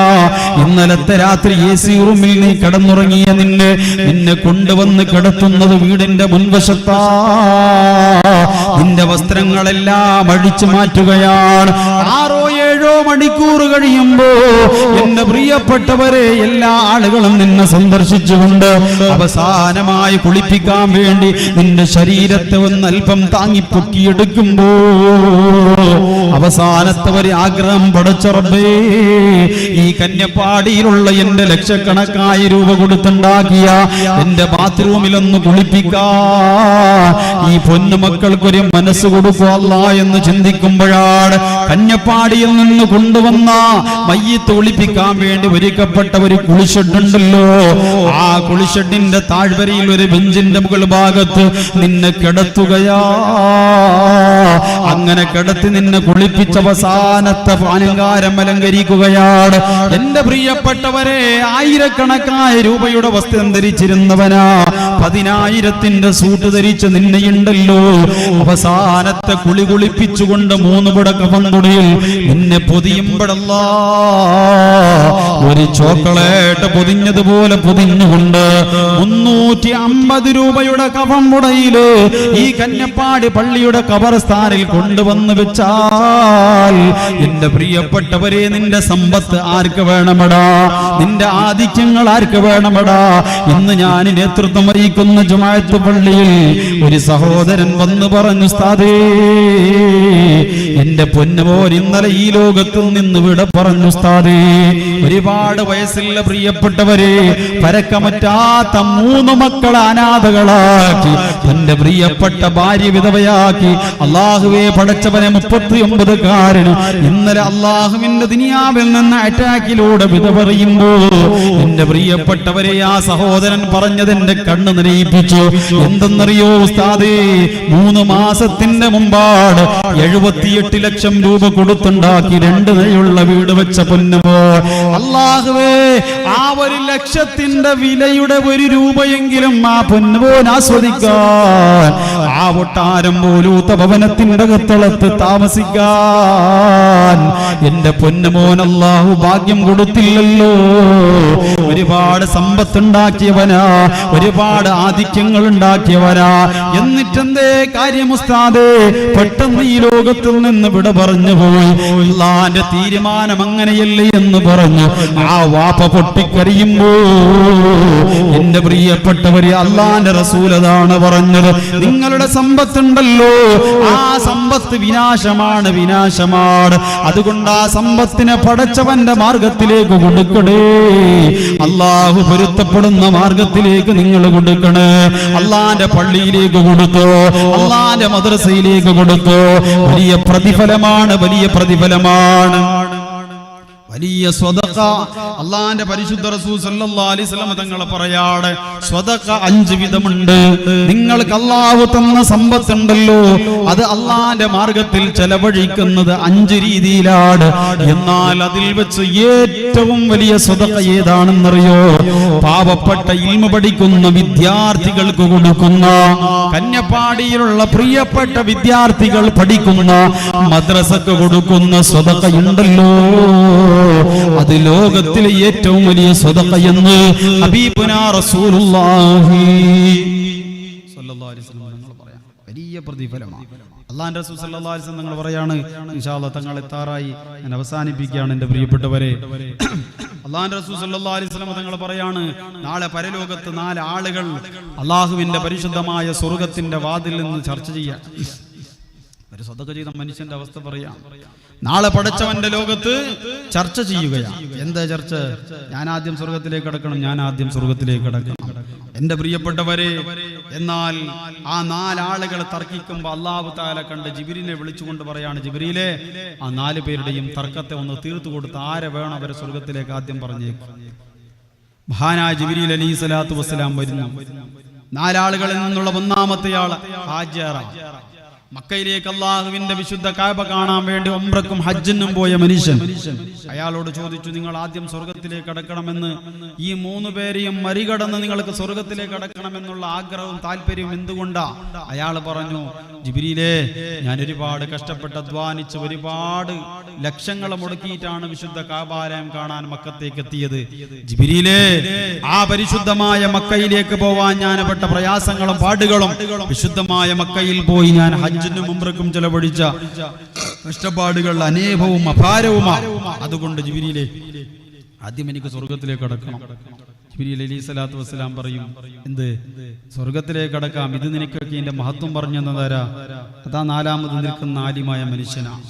ഇന്നലത്തെ രാത്രി AC റൂമിൽ നീ കിടന്നുറങ്ങിയ നിന്നെ കൊണ്ടുവന്ന് കിടത്തുന്നത് വീടിന്റെ മുൻവശത്താ. നിന്റെ വസ്ത്രങ്ങളെല്ലാം അഴിച്ചു മാറ്റുകയാണ്. 6-7 മണിക്കൂർ കഴിയുമ്പോ എന്റെ പ്രിയപ്പെട്ടവരെ, എല്ലാ ആളുകളും നിന്നെ സന്ദർശിച്ചുകൊണ്ട് അവസാനമായി കുളിപ്പിക്കാൻ വേണ്ടി നിന്റെ ശരീരത്തെ ഒന്ന് അല്പം താങ്ങിപ്പൊക്കിയെടുക്കുമ്പോ അവസാനത്തെ ഒരു ആഗ്രഹം, പടച്ച റബ്ബേ, ഈ കന്യപ്പാടിയിലുള്ള എന്റെ ലക്ഷക്കണക്കായ രൂപ കൊടുത്തുണ്ടാക്കിയ എന്റെ ബാത്റൂമിലൊന്ന് കുളിപ്പിക്കാ, ഈ പൊന്നുമക്കൾക്കൊരു മനസ്സ് കൊടുക്കുക അല്ലാ എന്ന് ചിന്തിക്കുമ്പോഴാണ് കന്യപ്പാടിയിൽ നിന്ന് കൊണ്ടുവന്ന മയ്യിത്ത് ഒളിപ്പിക്കാൻ വേണ്ടി ഒരുക്കപ്പെട്ട ഒരു കുളിഷെഡുണ്ടല്ലോ, ആ കുളിഷെഡിന്റെ താഴ്വരയിൽ ഒരു ബെഞ്ചിന്റെ മുകൾ ഭാഗത്ത് നിന്നെ കിടത്തുകയാ. അങ്ങനെ കിടത്തി നിന്നെ കുളിപ്പിച്ച അവസാനത്തെ അലങ്കാരം അലങ്കരിക്കുകയാണ്. എന്റെ പ്രിയപ്പെട്ടവരെ, 1000കണക്കായ രൂപയുടെ വസ്ത്രം ധരിച്ചിരുന്നവനാ, 10,000ന്റെ സൂട്ട് ധരിച്ച് നിന്നെയുണ്ടല്ലോ അവസാനത്തെ കുളി കുളിപ്പിച്ചുകൊണ്ട് 3 കഫൻകുടിയിൽ നിന്നെ പൊതിയുമ്പോഴല്ലാ, ഒരു ചോക്ലേറ്റ് പൊതിഞ്ഞതുപോലെ പൊതിഞ്ഞുകൊണ്ട് 350 രൂപയുടെ കഫൻകുടയില് ഈ കന്യപ്പാടി പള്ളിയുടെ ഖബർസ്ഥാനിൽ കൊണ്ടുവന്ന് വെച്ചാൽ, എന്റെ പ്രിയപ്പെട്ടവരെ, നിന്റെ സമ്പത്ത് ആർക്ക് വേണമടാ, നിന്റെ ആധിക്യങ്ങൾ ആർക്ക് വേണമടാ? ഇന്ന് ഞാൻ നേതൃത്വം വഹിക്കുന്ന ജുമാഅത്ത് പള്ളിയിൽ ഒരു സഹോദരൻ വന്ന് പറഞ്ഞു, ഉസ്താദേ, എന്റെ പൊന്നുമോൻ ഇന്നലെ ഈ ലോകത്തിൽ നിന്ന് വിട പറഞ്ഞു ഉസ്താദേ. ഒരുപാട് വയസ്സുള്ള പ്രിയപ്പെട്ടവരെ, പരക്കമറ്റാത്ത 3 മക്കളെ അനാഥകളാക്കി, തന്റെ പ്രിയപ്പെട്ട ഭാര്യ വിധവയാക്കി, അള്ളാഹുവേ പടച്ചവനെ 39കാരന് ഇന്നലെ അള്ളാഹുവിന്റെ ദുനിയാവിൽ നിന്ന് അറ്റാക്കിലൂടെ വിധ പറയുമ്പോ എന്റെ പ്രിയപ്പെട്ടവരെ, ആ സഹോദരൻ പറഞ്ഞത് എന്റെ കണ്ണ് നനയിപ്പിച്ചു. എന്തെന്നറിയോ ഉസ്താദേ, 3 മാസത്തിന്റെ മുമ്പാണ് 78 ലക്ഷം രൂപ കൊടുത്തുണ്ടാക്കി 2 നിലയുള്ള വീട് വെച്ച പൊന്നുമോ. അള്ളാഹുവേ, ആ 1 ലക്ഷത്തിന്റെ വിലയുടെ 1 രൂപയെങ്കിലും ആ പൊന്നുമോൻ ആസ്വദിക്കാൻ, ആ ഒട്ടാരം പോലൂത്ത ഭവനത്തിന്റെ അകത്തളത്ത് താമസിക്കാൻ എന്റെ പൊന്നുമോൻ അല്ലാഹു ഭാഗ്യം കൊടുത്തില്ലല്ലോ. ഒരുപാട് സമ്പത്തുണ്ടാക്കിയവനാ, ഒരുപാട് ആധിക്യങ്ങൾ ഉണ്ടാക്കിയവനാ, എന്നിട്ടെന്തേ കാര്യം ഉസ്താദേ, പെട്ടെന്ന് ഈ ലോകത്തിൽ നിന്ന് വിട പറഞ്ഞു പോയി. അല്ലാഹുവിന്റെ തീരുമാനം അങ്ങനെയല്ലേ എന്ന് പറഞ്ഞു ആ വാപ്പ പൊട്ടിക്കരയുമ്പോ എന്റെ പ്രിയപ്പെട്ടവരെ, അല്ലാഹുവിന്റെ റസൂൽ അതാണ് പറഞ്ഞത്, നിങ്ങളുടെ സമ്പത്തുണ്ടല്ലോ, ആ സമ്പത്ത് വിനാശമാണ്, വിനാശമാണ്. അതുകൊണ്ട് ആ സമ്പത്തിനെ പടച്ചവന്റെ മാർഗത്തിലേക്ക് കൊടുക്കണേ, അള്ളാഹു പൊരുത്തപ്പെടുന്ന മാർഗത്തിലേക്ക് നിങ്ങൾ കൊടുക്കണേ. അള്ളാന്റെ പള്ളിയിലേക്ക് കൊടുത്തോ, അള്ളാന്റെ മദ്രസയിലേക്ക് കൊടുത്തോ, വലിയ പ്രതിഫലമാണ്, വലിയ പ്രതിഫലമാണ്, വലിയ സ്വതഖ. അല്ലാഹുവിന്റെ പരിശുദ്ധ റസൂൽ സല്ലല്ലാഹു അലൈഹി വസല്ലം തങ്ങൾ പറയാണ്, സ്വതഖ 5 വിധമുണ്ട്. നിങ്ങൾക്ക് അല്ലാഹു തന്ന സമ്പത്തുണ്ടല്ലോ, അത് അല്ലാഹുവിന്റെ മാർഗത്തിൽ ചെലവഴിക്കുന്നത് 5 രീതിയിലാണ്. എന്നാൽ അതിൽ വെച്ച് ഏറ്റവും വലിയ സ്വതഖ ഏതാണെന്നറിയോ? പാവപ്പെട്ട ഇൽമു പഠിക്കുന്ന വിദ്യാർത്ഥികൾക്ക് കൊടുക്കുന്ന, കന്യപ്പാടിയിലുള്ള പ്രിയപ്പെട്ട വിദ്യാർത്ഥികൾ പഠിക്കുന്ന മദ്രസക്ക് കൊടുക്കുന്ന സ്വതഖയുണ്ടല്ലോ, അത് ലോകത്തിലെ ഏറ്റവും വലിയ സ്വതഖ എന്ന് ഹബീബുനാ റസൂലുള്ളാഹി സല്ലല്ലാഹു അലൈഹി വസല്ലം തങ്ങൾ പറയാം, വലിയ പ്രതിഫലമാണ്. അല്ലാഹുവിന്റെ റസൂൽ സല്ലല്ലാഹു അലൈഹി വസല്ലം തങ്ങൾ പറയാണ്, ഇൻഷാ അല്ലാഹ് തങ്ങൾ എത്താറായി, ഞാൻ അവസാനിപ്പിക്കുകയാണ് എൻ്റെ പ്രിയപ്പെട്ടവരെ. അല്ലാഹുവിന്റെ റസൂൽ സല്ലല്ലാഹു അലൈഹി വസല്ലം തങ്ങൾ പറയാണ്, നാളെ പരലോകത്ത് 4 ആളുകൾ അല്ലാഹുവിന്റെ പരിശുദ്ധമായ സ്വർഗ്ഗത്തിന്റെ വാതിൽ നിന്ന് ചർച്ച ചെയ്യാം. ഒരു സദഖ ചെയ്ത മനുഷ്യന്റെ അവസ്ഥ പറയാം. നാളെ പടച്ചവന്റെ ലോകത്ത് ചർച്ച ചെയ്യുകയാണ്. എന്താ ചർച്ച? ഞാൻ ആദ്യം സ്വർഗത്തിലേക്ക് കടക്കണം, ഞാൻ ആദ്യം സ്വർഗത്തിലേക്ക് കടക്കണം. എന്റെ പ്രിയപ്പെട്ടവരെ, എന്നാൽ ആ 4 ആളുകൾ തർക്കിക്കുമ്പോൾ അല്ലാഹു തആല കണ്ട് ജിബ്രീലിനെ വിളിച്ചുകൊണ്ട് പറയാണ്, ജിബ്രീലേ, ആ 4 പേരുടെയും തർക്കത്തെ ഒന്ന് തീർത്തു കൊടുത്ത് ആരെ വേണം അവരെ സ്വർഗത്തിലേക്ക് ആദ്യം പറഞ്ഞേക്കും. മഹാനായ ജിബ്രീൽ അലൈഹി സ്വലാത്തു വസ്സലാം വരുന്നു. 4 ആളുകളിൽ നിന്നുള്ള 1-ാമത്തെ ആൾ ഹാജിറ, മക്കയിലേക്ക് അല്ലാഹുവിന്റെ വിശുദ്ധ കഅബ കാണാൻ വേണ്ടി ഉംറക്കും ഹജ്ജിനും പോയ മനുഷ്യൻ. അയാളോട് ചോദിച്ചു, നിങ്ങൾ ആദ്യം സ്വർഗത്തിലേക്ക് കടക്കണമെന്ന്, ഈ 3 പേരെയും മറികടന്ന് നിങ്ങൾക്ക് സ്വർഗത്തിലേക്ക് കടക്കണമെന്നുള്ള ആഗ്രഹവും താല്പര്യവും എന്തുകൊണ്ടാ? അയാൾ പറഞ്ഞു, ജിബ്രീലേ, ഞാൻ ഒരുപാട് കഷ്ടപ്പെട്ട് അധ്വാനിച്ച് ഒരുപാട് ലക്ഷങ്ങൾ മുടക്കിയിട്ടാണ് വിശുദ്ധ കഅബാലയം കാണാൻ മക്കത്തേക്ക് എത്തിയത്. ജിബ്രീലേ, ആ പരിശുദ്ധമായ മക്കയിലേക്ക് പോവാൻ ഞാൻ പെട്ട പ്രയാസങ്ങളും പാടുകളും, വിശുദ്ധമായ മക്കയിൽ പോയി ഞാൻ ഹജ്ജിനും ഉംറക്കും ചെലവഴിച്ച കഷ്ടപ്പാടുകൾ അനേകവും അപാരവുമാണ്. അതുകൊണ്ട് ജിബ്രീലേ, ആദ്യം എനിക്ക് സ്വർഗത്തിലേക്ക് കടക്കണം. ജിബ്രീൽ അലൈഹി സ്വലാത്തു വസ്സലാം പറയും, എന്ത് സ്വർഗത്തിലേക്ക് കടക്കാം, ഇത് നിനക്കൊക്കെ എന്റെ മഹത്വം പറഞ്ഞു തന്നതാരാ? അതാ 4-ാമത് നിൽക്കുന്ന ആലിമായ മനുഷ്യനാണ്.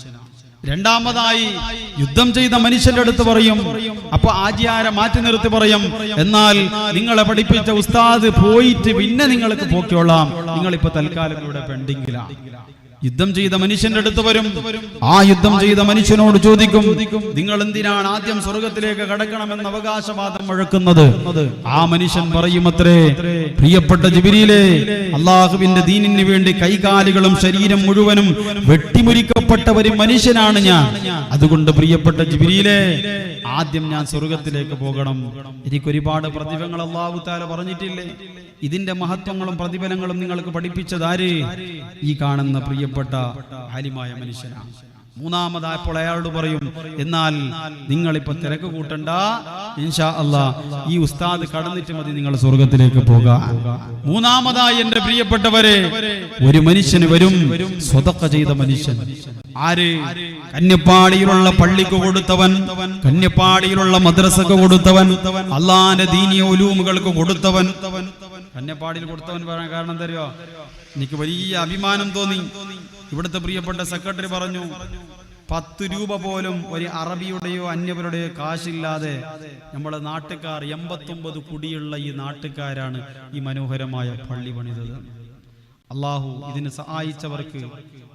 2-ാമതായി യുദ്ധം ചെയ്ത മനുഷ്യന്റെ അടുത്ത് പറയും. അപ്പൊ ആജിയാരെ മാറ്റി നിർത്തി പറയും, എന്നാൽ നിങ്ങളെ പഠിപ്പിച്ച ഉസ്താദ് പോയിട്ട് പിന്നെ നിങ്ങൾക്ക് പോക്കിയോളാം, നിങ്ങളിപ്പോ തൽക്കാലം ഇവിടെ പെൻഡിങ്ങിലാണ്. യുദ്ധം ചെയ്ത മനുഷ്യന്റെ അടുത്ത് വരും. ആ യുദ്ധം ചെയ്ത മനുഷ്യനോട് ചോദിക്കും, നിങ്ങൾ എന്തിനാണ് ആദ്യം സ്വർഗത്തിലേക്ക് കടക്കണമെന്ന് അവകാശവാദം മുഴക്കുന്നത്? ആ മനുഷ്യൻ പറയുമത്രേ, പ്രിയപ്പെട്ട ജിബ്രീലേ, അല്ലാഹുവിന്റെ ദീനിന് വേണ്ടി കൈകാലുകളും ശരീരം മുഴുവനും വെട്ടിമുറിക്കപ്പെട്ട ഒരു മനുഷ്യനാണ് ഞാൻ. അതുകൊണ്ട് പ്രിയപ്പെട്ട ജിബ്രീലേ, ആദ്യം ഞാൻ സ്വർഗത്തിലേക്ക് പോകണം. എനിക്ക് ഒരുപാട് പ്രതിഫലങ്ങൾ അല്ലാഹു തആല പറഞ്ഞിട്ടില്ലേ? ഇതിന്റെ മഹത്വങ്ങളും പ്രതിഫലങ്ങളും നിങ്ങൾക്ക് പഠിപ്പിച്ചതാര്? ഈ കാണുന്ന പ്രിയപ്പെട്ട ആലിമായ മനുഷ്യനാണ്. 3-ാമതായപ്പോൾ അയാളോട് പറയും, എന്നാൽ നിങ്ങളിപ്പോ തിരക്ക് കൂട്ടണ്ട, ഇൻഷാ അല്ലാഹ് ഈ ഉസ്താദ് കടന്നിട്ട് മതി നിങ്ങൾ സ്വർഗത്തിലേക്ക് പോകാൻ. 3-ാമതായി എന്റെ പ്രിയപ്പെട്ടവരെ, ഒരു മനുഷ്യന് വരും, സ്വതഖ ചെയ്ത മനുഷ്യൻ. ആര്? കന്യപ്പാടിയിലുള്ള പള്ളിക്ക് കൊടുത്തവൻ, കന്യപ്പാടിയിലുള്ള മദ്രസക്ക് കൊടുത്തവൻ, അള്ളാന്റെ ദീനീയ ഉലൂമുകൾക്ക് കൊടുത്തവൻ. കന്യപ്പാടിയിൽ കൊടുത്തവൻ പറയാൻ കാരണം തരുമോ? എനിക്ക് വലിയ അഭിമാനം തോന്നി. ഇവിടുത്തെ പ്രിയപ്പെട്ട സെക്രട്ടറി പറഞ്ഞു, 10 രൂപ പോലും ഒരു അറബിയുടെയോ അന്യവരുടെയോ കാശില്ലാതെ നമ്മളെ നാട്ടുകാർ 89 കുടിയുള്ള ഈ നാട്ടുകാരാണ് ഈ മനോഹരമായ പള്ളി പണിതത്. അള്ളാഹു ഇതിന് സഹായിച്ചവർക്ക്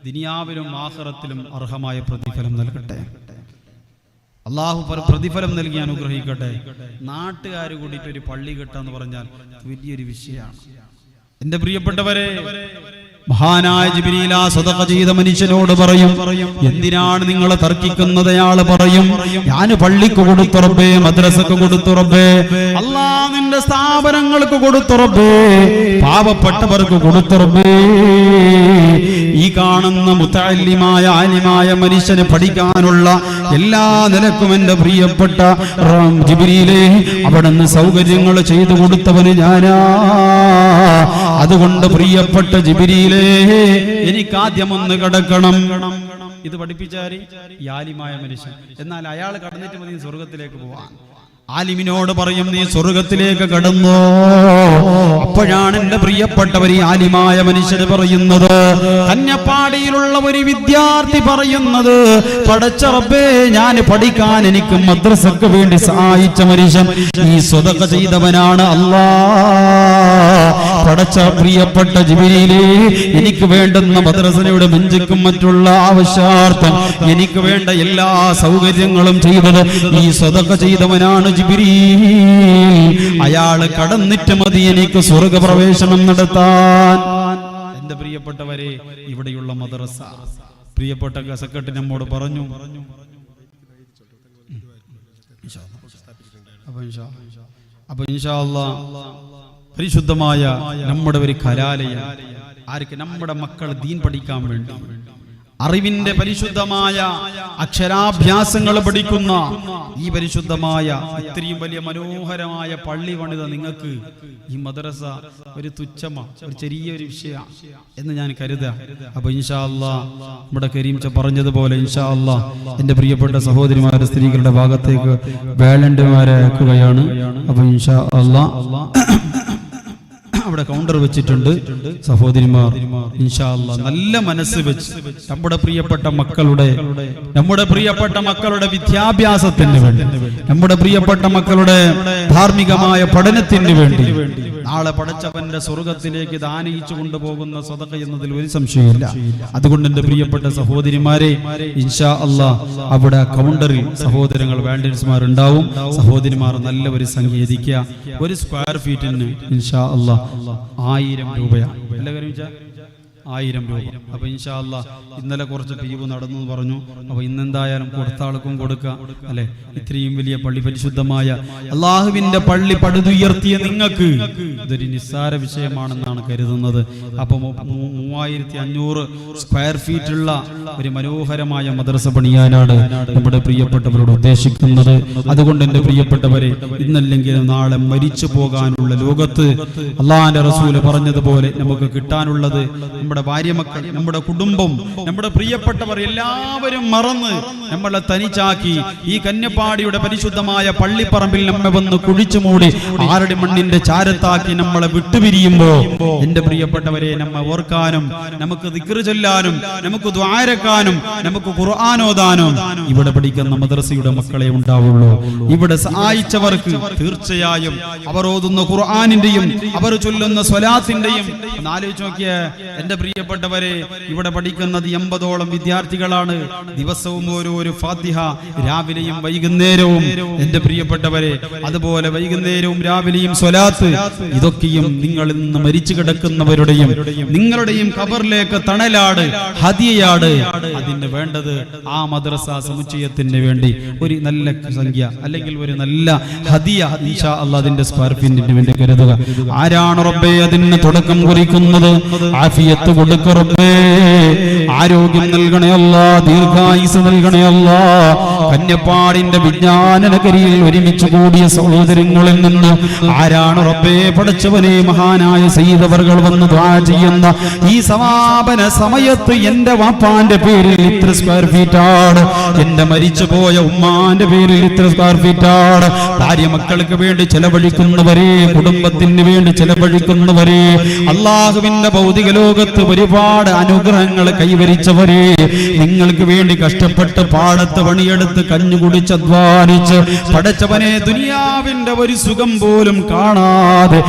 ദുനിയാവിലും ആഖിറത്തിലും അർഹമായ പ്രതിഫലം നൽകട്ടെ. അള്ളാഹു പ്രതിഫലം നൽകി അനുഗ്രഹിക്കട്ടെ. നാട്ടുകാർ കൂടിയിട്ട് ഒരു പള്ളി കെട്ടാന്ന് പറഞ്ഞാൽ വലിയൊരു വിഷയമാണ്. എന്റെ പ്രിയപ്പെട്ടവരെ, മഹാനായ ജിബ്രീൽ ആ സ്വതഖ ചെയ്ത മനുഷ്യനോട് പറയും, എന്തിനാണ് നിങ്ങൾ തർക്കിക്കുന്നത്? അയാൾ പറയും, ഞാൻ പള്ളിക്ക് കൊടുത്തു റബ്ബേ, മദ്രസക്ക് കൊടുത്തു റബ്ബേ, അല്ലാഹ് നിന്റെ സ്ഥാപനങ്ങൾക്ക് കൊടുത്തു റബ്ബേ, പാവപ്പെട്ടവർക്ക് കൊടുത്തു റബ്ബേ. ഈ കാണുന്ന മുതഅല്ലിമായ ആലിമായ മനുഷ്യന് പഠിക്കാനുള്ള എല്ലാ നിലക്കും എന്റെ പ്രിയപ്പെട്ട ജിബ്രീലേ, അവിടുന്ന് സൗകര്യങ്ങൾ ചെയ്തു കൊടുത്തവന് ഞാനാ. അതുകൊണ്ട് പ്രിയപ്പെട്ട ജിബ്രീലേ, എനിക്കാദ്യം ഒന്ന് കടക്കണം. ഇത് പഠിപ്പിച്ചാരി ഈ ആലിമായ മനുഷ്യൻ. എന്നാൽ അയാൾ കടന്നിട്ട് മതി സ്വർഗത്തിലേക്ക് പോവാൻ. ആലിമിനോട് പറയും, നീ സ്വർഗത്തിലേക്ക് കടന്നോ. അപ്പോഴാണ് എന്റെ പ്രിയപ്പെട്ടവർ ഈ ആലിമായ മനുഷ്യന് പറയുന്നത്, കന്യപ്പാടിയിലുള്ള ഒരു വിദ്യാർത്ഥി പറയുന്നത്, പടച്ച റബ്ബേ, ഞാൻ പഠിക്കാൻ എനിക്ക് മദ്രസക്ക് വേണ്ടി സഹായിച്ച മനുഷ്യൻ ഈ സ്വതഖ ചെയ്തവനാണ് അല്ലാഹ്. പടച്ച പ്രിയപ്പെട്ട ജിബ്രീലേ, എനിക്ക് വേണ്ടുന്ന മദ്രസയുടെ ബെഞ്ചുക്കും മറ്റുള്ള ആവശ്യാർത്ഥം എനിക്ക് വേണ്ട എല്ലാ സൗകര്യങ്ങളും ചെയ്തത് ഈ സ്വതഖ ചെയ്തവനാണ് ജിബ്രീൽ. അയാള് കടന്നിട്ട് മതി എനിക്ക് സ്വർഗപ്രവേശനം നടത്താൻ. എന്റെ പ്രിയപ്പെട്ടവരെ, ഇവിടെയുള്ള മദ്രസ പ്രിയപ്പെട്ട സെക്രട്ടറി നമ്മോട് പറഞ്ഞു, അപ്പൊ ഇൻഷാ അല്ലാഹ് പരിശുദ്ധമായ നമ്മുടെ ഒരു കലാലയം, ആർക്ക്? നമ്മുടെ മക്കൾ ദീൻ പഠിക്കാൻ വേണ്ടി അറിവിന്റെ പരിശുദ്ധമായ അക്ഷരാഭ്യാസങ്ങൾ പഠിക്കുന്ന ഈ പരിശുദ്ധമായ ഇത്രയും വലിയ മനോഹരമായ പള്ളി പണിത നിങ്ങൾക്ക് ഈ മദ്രസ ഒരു ഒരു ചെറിയൊരു വിഷയ എന്ന് ഞാൻ കരുതാം. അപ്പൊ ഇൻഷാ അല്ലാഹ് നമ്മുടെ കരീം പറഞ്ഞതുപോലെ ഇൻഷാ അല്ലാഹ് എന്റെ പ്രിയപ്പെട്ട സഹോദരിമാരുടെ സ്ത്രീകളുടെ ഭാഗത്തേക്ക് വാലണ്ടിയർമാരെ അയക്കുകയാണ്. അപ്പൊ ഇൻഷാ അല്ലാഹ് അവിടെ കൗണ്ടർ വെച്ചിട്ടുണ്ട്. സഹോദരിമാർ ഇൻഷാ അല്ലാഹ് നല്ല മനസ്സ് വെച്ച് നമ്മുടെ പ്രിയപ്പെട്ട മക്കളുടെ വിദ്യാഭ്യാസത്തിന് വേണ്ടി, നമ്മുടെ പ്രിയപ്പെട്ട മക്കളുടെ ധാർമ്മികമായ പഠനത്തിന് വേണ്ടി നാളെ പടച്ചവന്റെ സ്വർഗത്തിലേക്ക് ദാനിച്ചു കൊണ്ടുപോകുന്ന സദഖ എന്നതിൽ ഒരു സംശയമില്ല. അതുകൊണ്ട് എന്റെ പ്രിയപ്പെട്ട സഹോദരിമാരെ ഇൻഷാ അല്ലാഹ് അവിടെ കൗണ്ടറിൽ സഹോദരങ്ങൾ വാലണ്ടിയർമാർ ഉണ്ടാവും. സഹോദരിമാർ നല്ല ഒരു സംഖ്യ എത്തിക്കുക. ഒരു സ്ക്വയർ ഫീറ്റിന് ഇൻഷാ അല്ലാഹ് 1000 രൂപയാണ്. എല്ലാ കാര്യം 1000 രൂപ. അപ്പൊ ഇൻഷാ അല്ലാഹ് ഇന്നലെ കുറച്ച് പിരിവ് നടന്നു പറഞ്ഞു. അപ്പൊ ഇന്നെന്തായാലും കൊടുത്ത ആൾക്കും കൊടുക്കുക അല്ലെ. ഇത്രയും വലിയ പള്ളി, പരിശുദ്ധമായ അള്ളാഹുവിന്റെ പള്ളി പടുതുയർത്തിയ നിങ്ങൾക്ക് ഇതൊരു നിസ്സാര വിഷയമാണെന്നാണ് കരുതുന്നത്. അപ്പൊ 3500 സ്ക്വയർ ഫീറ്റ് ഉള്ള ഒരു മനോഹരമായ മദ്രസ പണിയാനാണ് നമ്മുടെ പ്രിയപ്പെട്ടവരോട് ഉദ്ദേശിക്കുന്നത്. അതുകൊണ്ട് എന്റെ പ്രിയപ്പെട്ടവരെ, ഇന്നല്ലെങ്കിലും നാളെ മരിച്ചു പോകാനുള്ള ലോകത്ത് അള്ളാഹുവിന്റെ റസൂല് പറഞ്ഞതുപോലെ നമുക്ക് കിട്ടാനുള്ളത് നമ്മുടെ ഭാര്യ മക്കൾ, നമ്മുടെ കുടുംബം, നമ്മുടെ പ്രിയപ്പെട്ടവർ എല്ലാവരും മറന്ന് നമ്മളെ തനിച്ചാക്കി ഈ കന്യപ്പാടിയുടെ പരിശുദ്ധമായ പള്ളിപ്പറമ്പിൽ നമ്മെ വന്ന് കുഴിച്ചു മൂടി ആരുടെ മണ്ണിന്റെ ചാരത്താക്കി നമ്മളെ വിട്ടുപിരിയുമ്പോ എന്റെ പ്രിയപ്പെട്ടവരെ, നമ്മെ ഓർക്കാനും നമുക്ക് ദിക്ർ ചൊല്ലാനും നമുക്ക് ദ്വാരക്കാനും നമുക്ക് ഖുർആൻ ഓതാനും ഇവിടെ പഠിക്കുന്ന മദ്രസയുടെ മക്കളെ ഉണ്ടാവുള്ളൂ. ഇവിടെ സഹായിച്ചവർക്ക് തീർച്ചയായും അവർ ഓതുന്ന ഖുർആനിന്റെയും അവർ ചൊല്ലുന്ന സ്വലാത്തിന്റെയും ആലോചിച്ച് നോക്കിയ എന്റെ പ്രിയപ്പെട്ടവരെ, ഇവിടെ പഠിക്കുന്നത് 80ഓളം വിദ്യാർത്ഥികളാണ്. ദിവസവും ഓരോ ഫാത്തിഹ രാവിലെയും വൈകുന്നേരവും എന്റെ പ്രിയപ്പെട്ടവരെ, അതുപോലെ വൈകുന്നേരവും രാവിലെയും സ്വലാത്ത്. ഇതൊക്കെയും നിങ്ങളിൽ നിന്ന് മരിച്ചു കിടക്കുന്നവരുടെയും നിങ്ങളുടെയും ഖബറിലേക്ക് തണലാട്, ഹദിയയാട്. അതിന് വേണ്ടത് ആ മദ്രസ സമുച്ചയത്തിന് വേണ്ടി ഒരു നല്ല സംഖ്യ അല്ലെങ്കിൽ ഒരു നല്ല ഹദിയ ഇൻഷാ അല്ലാഹ് അതിന്റെ സ്ക്വയർ ഫീറ്റിന് വേണ്ടി കരുതുക. ആരാണ് റബ്ബേ അതിന് തുടക്കം കുറിക്കുന്നത്? ആഫിയത്ത് കൊടുക്ക റബ്ബേ, ആരോഗ്യം നൽകണേ അല്ലാഹ്, ദീർഘായുസ് നൽകണേ അല്ലാഹ്. കന്യപ്പാടിന്റെ വിജ്ഞാന നഗരിയിൽ ഒരുമിച്ച് കൂടിയ സഹോദരങ്ങളിൽ നിന്ന് ആരാണ് റബ്ബേ പടച്ചവനെ മഹാനായ സയ്യിദ് അവർകൾ വന്ന് ദുആ ചെയ്യുന്ന ഈ സമാപന സമയത്ത് എന്റെ വാപ്പാന്റെ പേരിൽ ഇത്ര സ്ക്വയർ ഫീറ്റ് ആണ്, എന്റെ മരിച്ചുപോയ ഉമ്മാന്റെ പേരിൽ ഇത്ര സ്ക്വയർ ഫീറ്റ് ആണ്. ഭാര്യ മക്കൾക്ക് വേണ്ടി ചെലവഴിക്കുന്നവരെ, കുടുംബത്തിന് വേണ്ടി ചെലവഴിക്കുന്നവരെ, അള്ളാഹുവിന്റെ ഭൗതിക ലോകത്ത് ഒരുപാട് അനുഗ്രഹങ്ങൾ കൈവരിച്ചവരെ, നിങ്ങൾക്ക് വേണ്ടി കഷ്ടപ്പെട്ട് പാടത്ത് പണിയെടുത്ത് കഞ്ഞു കുടിച്ച് അധ്വാനിച്ച് പടച്ചവനെ ദുനിയാവിന്റെ ഒരു സുഖം പോലും കാണാതെ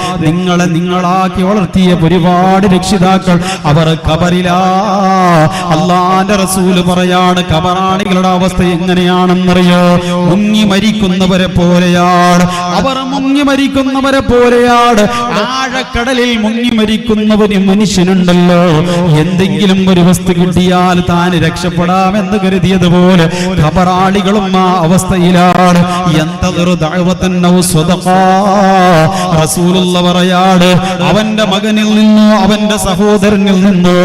നിങ്ങളാക്കി വളർത്തിയ ഒരുപാട് രക്ഷിതാക്കൾ അവർ ഖബറിലാ. അല്ലാഹുവിന്റെ റസൂല് പറയാണ്, ഖബറാളികളുടെ അവസ്ഥ എങ്ങനെയാണെന്നറിയോ? മുങ്ങി മരിക്കുന്നവരെ പോലെയാണ് അവർ. മുങ്ങി മരിക്കുന്നവരെ പോലെയാണ്. ആഴക്കടലിൽ മുങ്ങി മരിക്കുന്നവന് മനുഷ്യനുണ്ടല്ലോ, എന്തെങ്കിലും ഒരു വസ്തു കിട്ടിയാൽ താൻ രക്ഷപ്പെടാമെന്ന് കരുതിയതുപോലെ ഖബറാളികളും ആ അവസ്ഥയിലാണ്. റസൂലുള്ളാഹി പറയാണ്, അവന്റെ മകനിൽ നിന്നോ അവന്റെ സഹോദരനിൽ നിന്നോ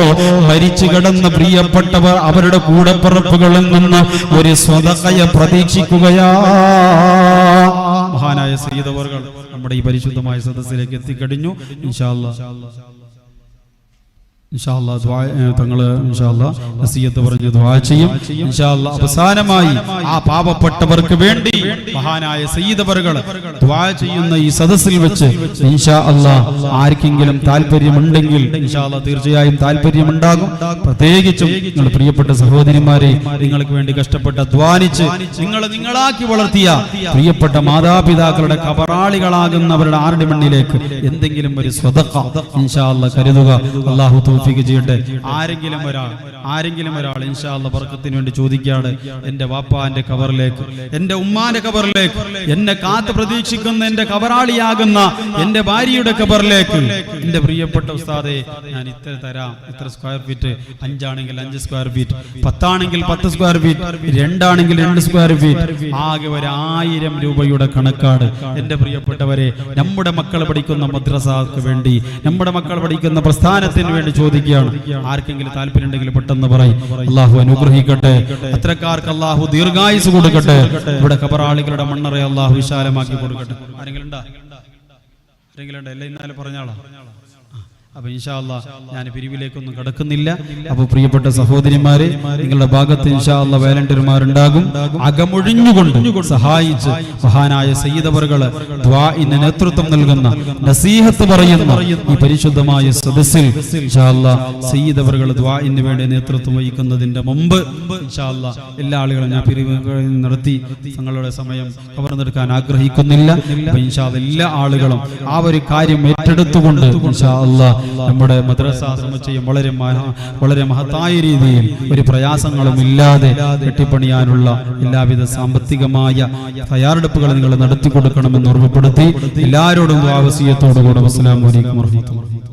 മരിച്ചു കിടന്ന പ്രിയപ്പെട്ടവർ അവരുടെ കൂടപ്പിറപ്പുകളിൽ നിന്ന് ഒരു സ്വതഖയെ പ്രതീക്ഷിക്കുകയാ. മഹാനായ സയ്യിദ് അവർകൾ നമ്മുടെ ഈ പരിശുദ്ധമായ സദസ്സിലേക്ക് എത്തിക്കഴിഞ്ഞു. ഇൻഷാ അല്ലാഹ് തങ്ങള് നസീഹത്ത് പറഞ്ഞ് ദുആ ചെയ്യും. ഇൻഷാ അല്ലാഹ് അവസാനമായി ആ പാവപ്പെട്ടവർക്ക് വേണ്ടി മഹാനായ സയ്യിദ് അവർകൾ ദുആ ചെയ്യുന്ന ഈ സദസ്സിൽ വെച്ച് ഇൻഷാ അല്ലാഹ് ആർക്കെങ്കിലും താല്പര്യമുണ്ടെങ്കിൽ ഇൻഷാ അല്ലാഹ് തീർച്ചയായും താല്പര്യമുണ്ടാകും. പ്രത്യേകിച്ചും നിങ്ങൾ പ്രിയപ്പെട്ട സഹോദരിമാരെ, നിങ്ങൾക്ക് വേണ്ടി കഷ്ടപ്പെട്ട് അധ്വാനിച്ച് നിങ്ങളാക്കി വളർത്തിയ പ്രിയപ്പെട്ട മാതാപിതാക്കളുടെ ഖബറാളികളാകുന്നവരുടെ ആരുടെ മണ്ണിലേക്ക് എന്തെങ്കിലും ഒരു സ്വതഖ ഇൻഷാ അല്ലാഹ് കരുതുക. അല്ലാഹു ചെയ്യട്ടെ. ആരെങ്കിലും ഒരാൾ ഇൻഷാ അല്ലാഹ് ബർക്കത്തിന് വേണ്ടി ചോദിക്കുകയാണ്, എന്റെ വാപ്പാന്റെ ഖബറിലേക്ക്, എന്റെ ഉമ്മാന്റെ ഖബറിലേക്ക്, എന്നെ കാത്ത് പ്രതീക്ഷിക്കുന്ന എന്റെ ഖബറാളിയാകുന്ന എന്റെ ഭാര്യയുടെ ഖബറിലേക്ക്, എന്റെ പ്രിയപ്പെട്ട ഉസ്താദേ ഞാൻ ഇത്ര തരാം, ഇത്ര സ്ക്വയർ ഫീറ്റ്, 5 ആണെങ്കിൽ 5 സ്ക്വയർ ഫീറ്റ്, 10 ആണെങ്കിൽ 10 സ്ക്വയർ ഫീറ്റ്, 2 ആണെങ്കിൽ 2 സ്ക്വയർ ഫീറ്റ്, ആകെ 1000 രൂപയുടെ കണക്കാണ്. എന്റെ പ്രിയപ്പെട്ടവരെ, നമ്മുടെ മക്കൾ പഠിക്കുന്ന മദ്രസക്ക് വേണ്ടി, നമ്മുടെ മക്കൾ പഠിക്കുന്ന പ്രസ്ഥാനത്തിന് വേണ്ടി ചോദിക്കുകയാണ്. ആർക്കെങ്കിലും താല്പര്യം ഉണ്ടെങ്കിൽ പെട്ടെന്ന് എന്ന് പറയും. അള്ളാഹു അനുഗ്രഹിക്കട്ടെ. അത്തരക്കാർക്ക് അള്ളാഹു ദീർഘായുസ് കൊടുക്കട്ടെ. ഇവിടെ ഖബറാളികളുടെ മണ്ണറ അള്ളാഹു വിശാലമാക്കി കൊടുക്കട്ടെ. ആരെങ്കിലും ഉണ്ടോ? എല്ലാം ഇന്നാലെ പറഞ്ഞാളാ. അപ്പൊ ഇൻഷാ അല്ലാഹ് ഞാൻ പിരിവിലേക്കൊന്നും കടക്കുന്നില്ല. അപ്പൊ പ്രിയപ്പെട്ട സഹോദരിമാരെ, നിങ്ങളുടെ ഭാഗത്ത് ഇൻഷാ അല്ലാഹ് വോളണ്ടിയർമാരുണ്ടാകും. അകമൊഴിഞ്ഞുകൊണ്ട് സഹായിച്ച് മഹാനായ സയ്യിദ് അവറുകള് ദുആഇന് നേതൃത്വം നൽകുന്ന, നസീഹത്ത് പറയുന്ന ഈ പരിശുദ്ധമായ സദസ്സിൽ ഇൻഷാ അല്ലാഹ് സയ്യിദ് അവറുകള് ദുആഇന് വേണ്ടി നേതൃത്വം വഹിക്കുന്നതിന്റെ മുമ്പ് ഇൻഷാ അല്ലാഹ് എല്ലാ ആളുകളും ഞാൻ പിരിവ് നടത്തി തങ്ങളുടെ സമയം കവർന്നെടുക്കാൻ ആഗ്രഹിക്കുന്നില്ല. അപ്പൊ ഇൻഷാ അല്ലാഹ് എല്ലാ ആളുകളും ആ ഒരു കാര്യം ഏറ്റെടുത്തുകൊണ്ട് ഇൻഷാ അല്ലാഹ് നമ്മുടെ മദ്രസ സമുച്ചയം വളരെ മഹത്തായ രീതിയിൽ ഒരു പ്രയാസങ്ങളും ഇല്ലാതെ കെട്ടിപ്പണിയാനുള്ള എല്ലാവിധ സാമ്പത്തികമായ തയ്യാറെടുപ്പുകൾ നിങ്ങൾ നടത്തി കൊടുക്കണമെന്ന് ഓർമ്മപ്പെടുത്തി എല്ലാവരോടും വസിയത്തോടുകൂടെ അസ്സലാമു അലൈക്കും വറഹ്മത്തുള്ളാഹി.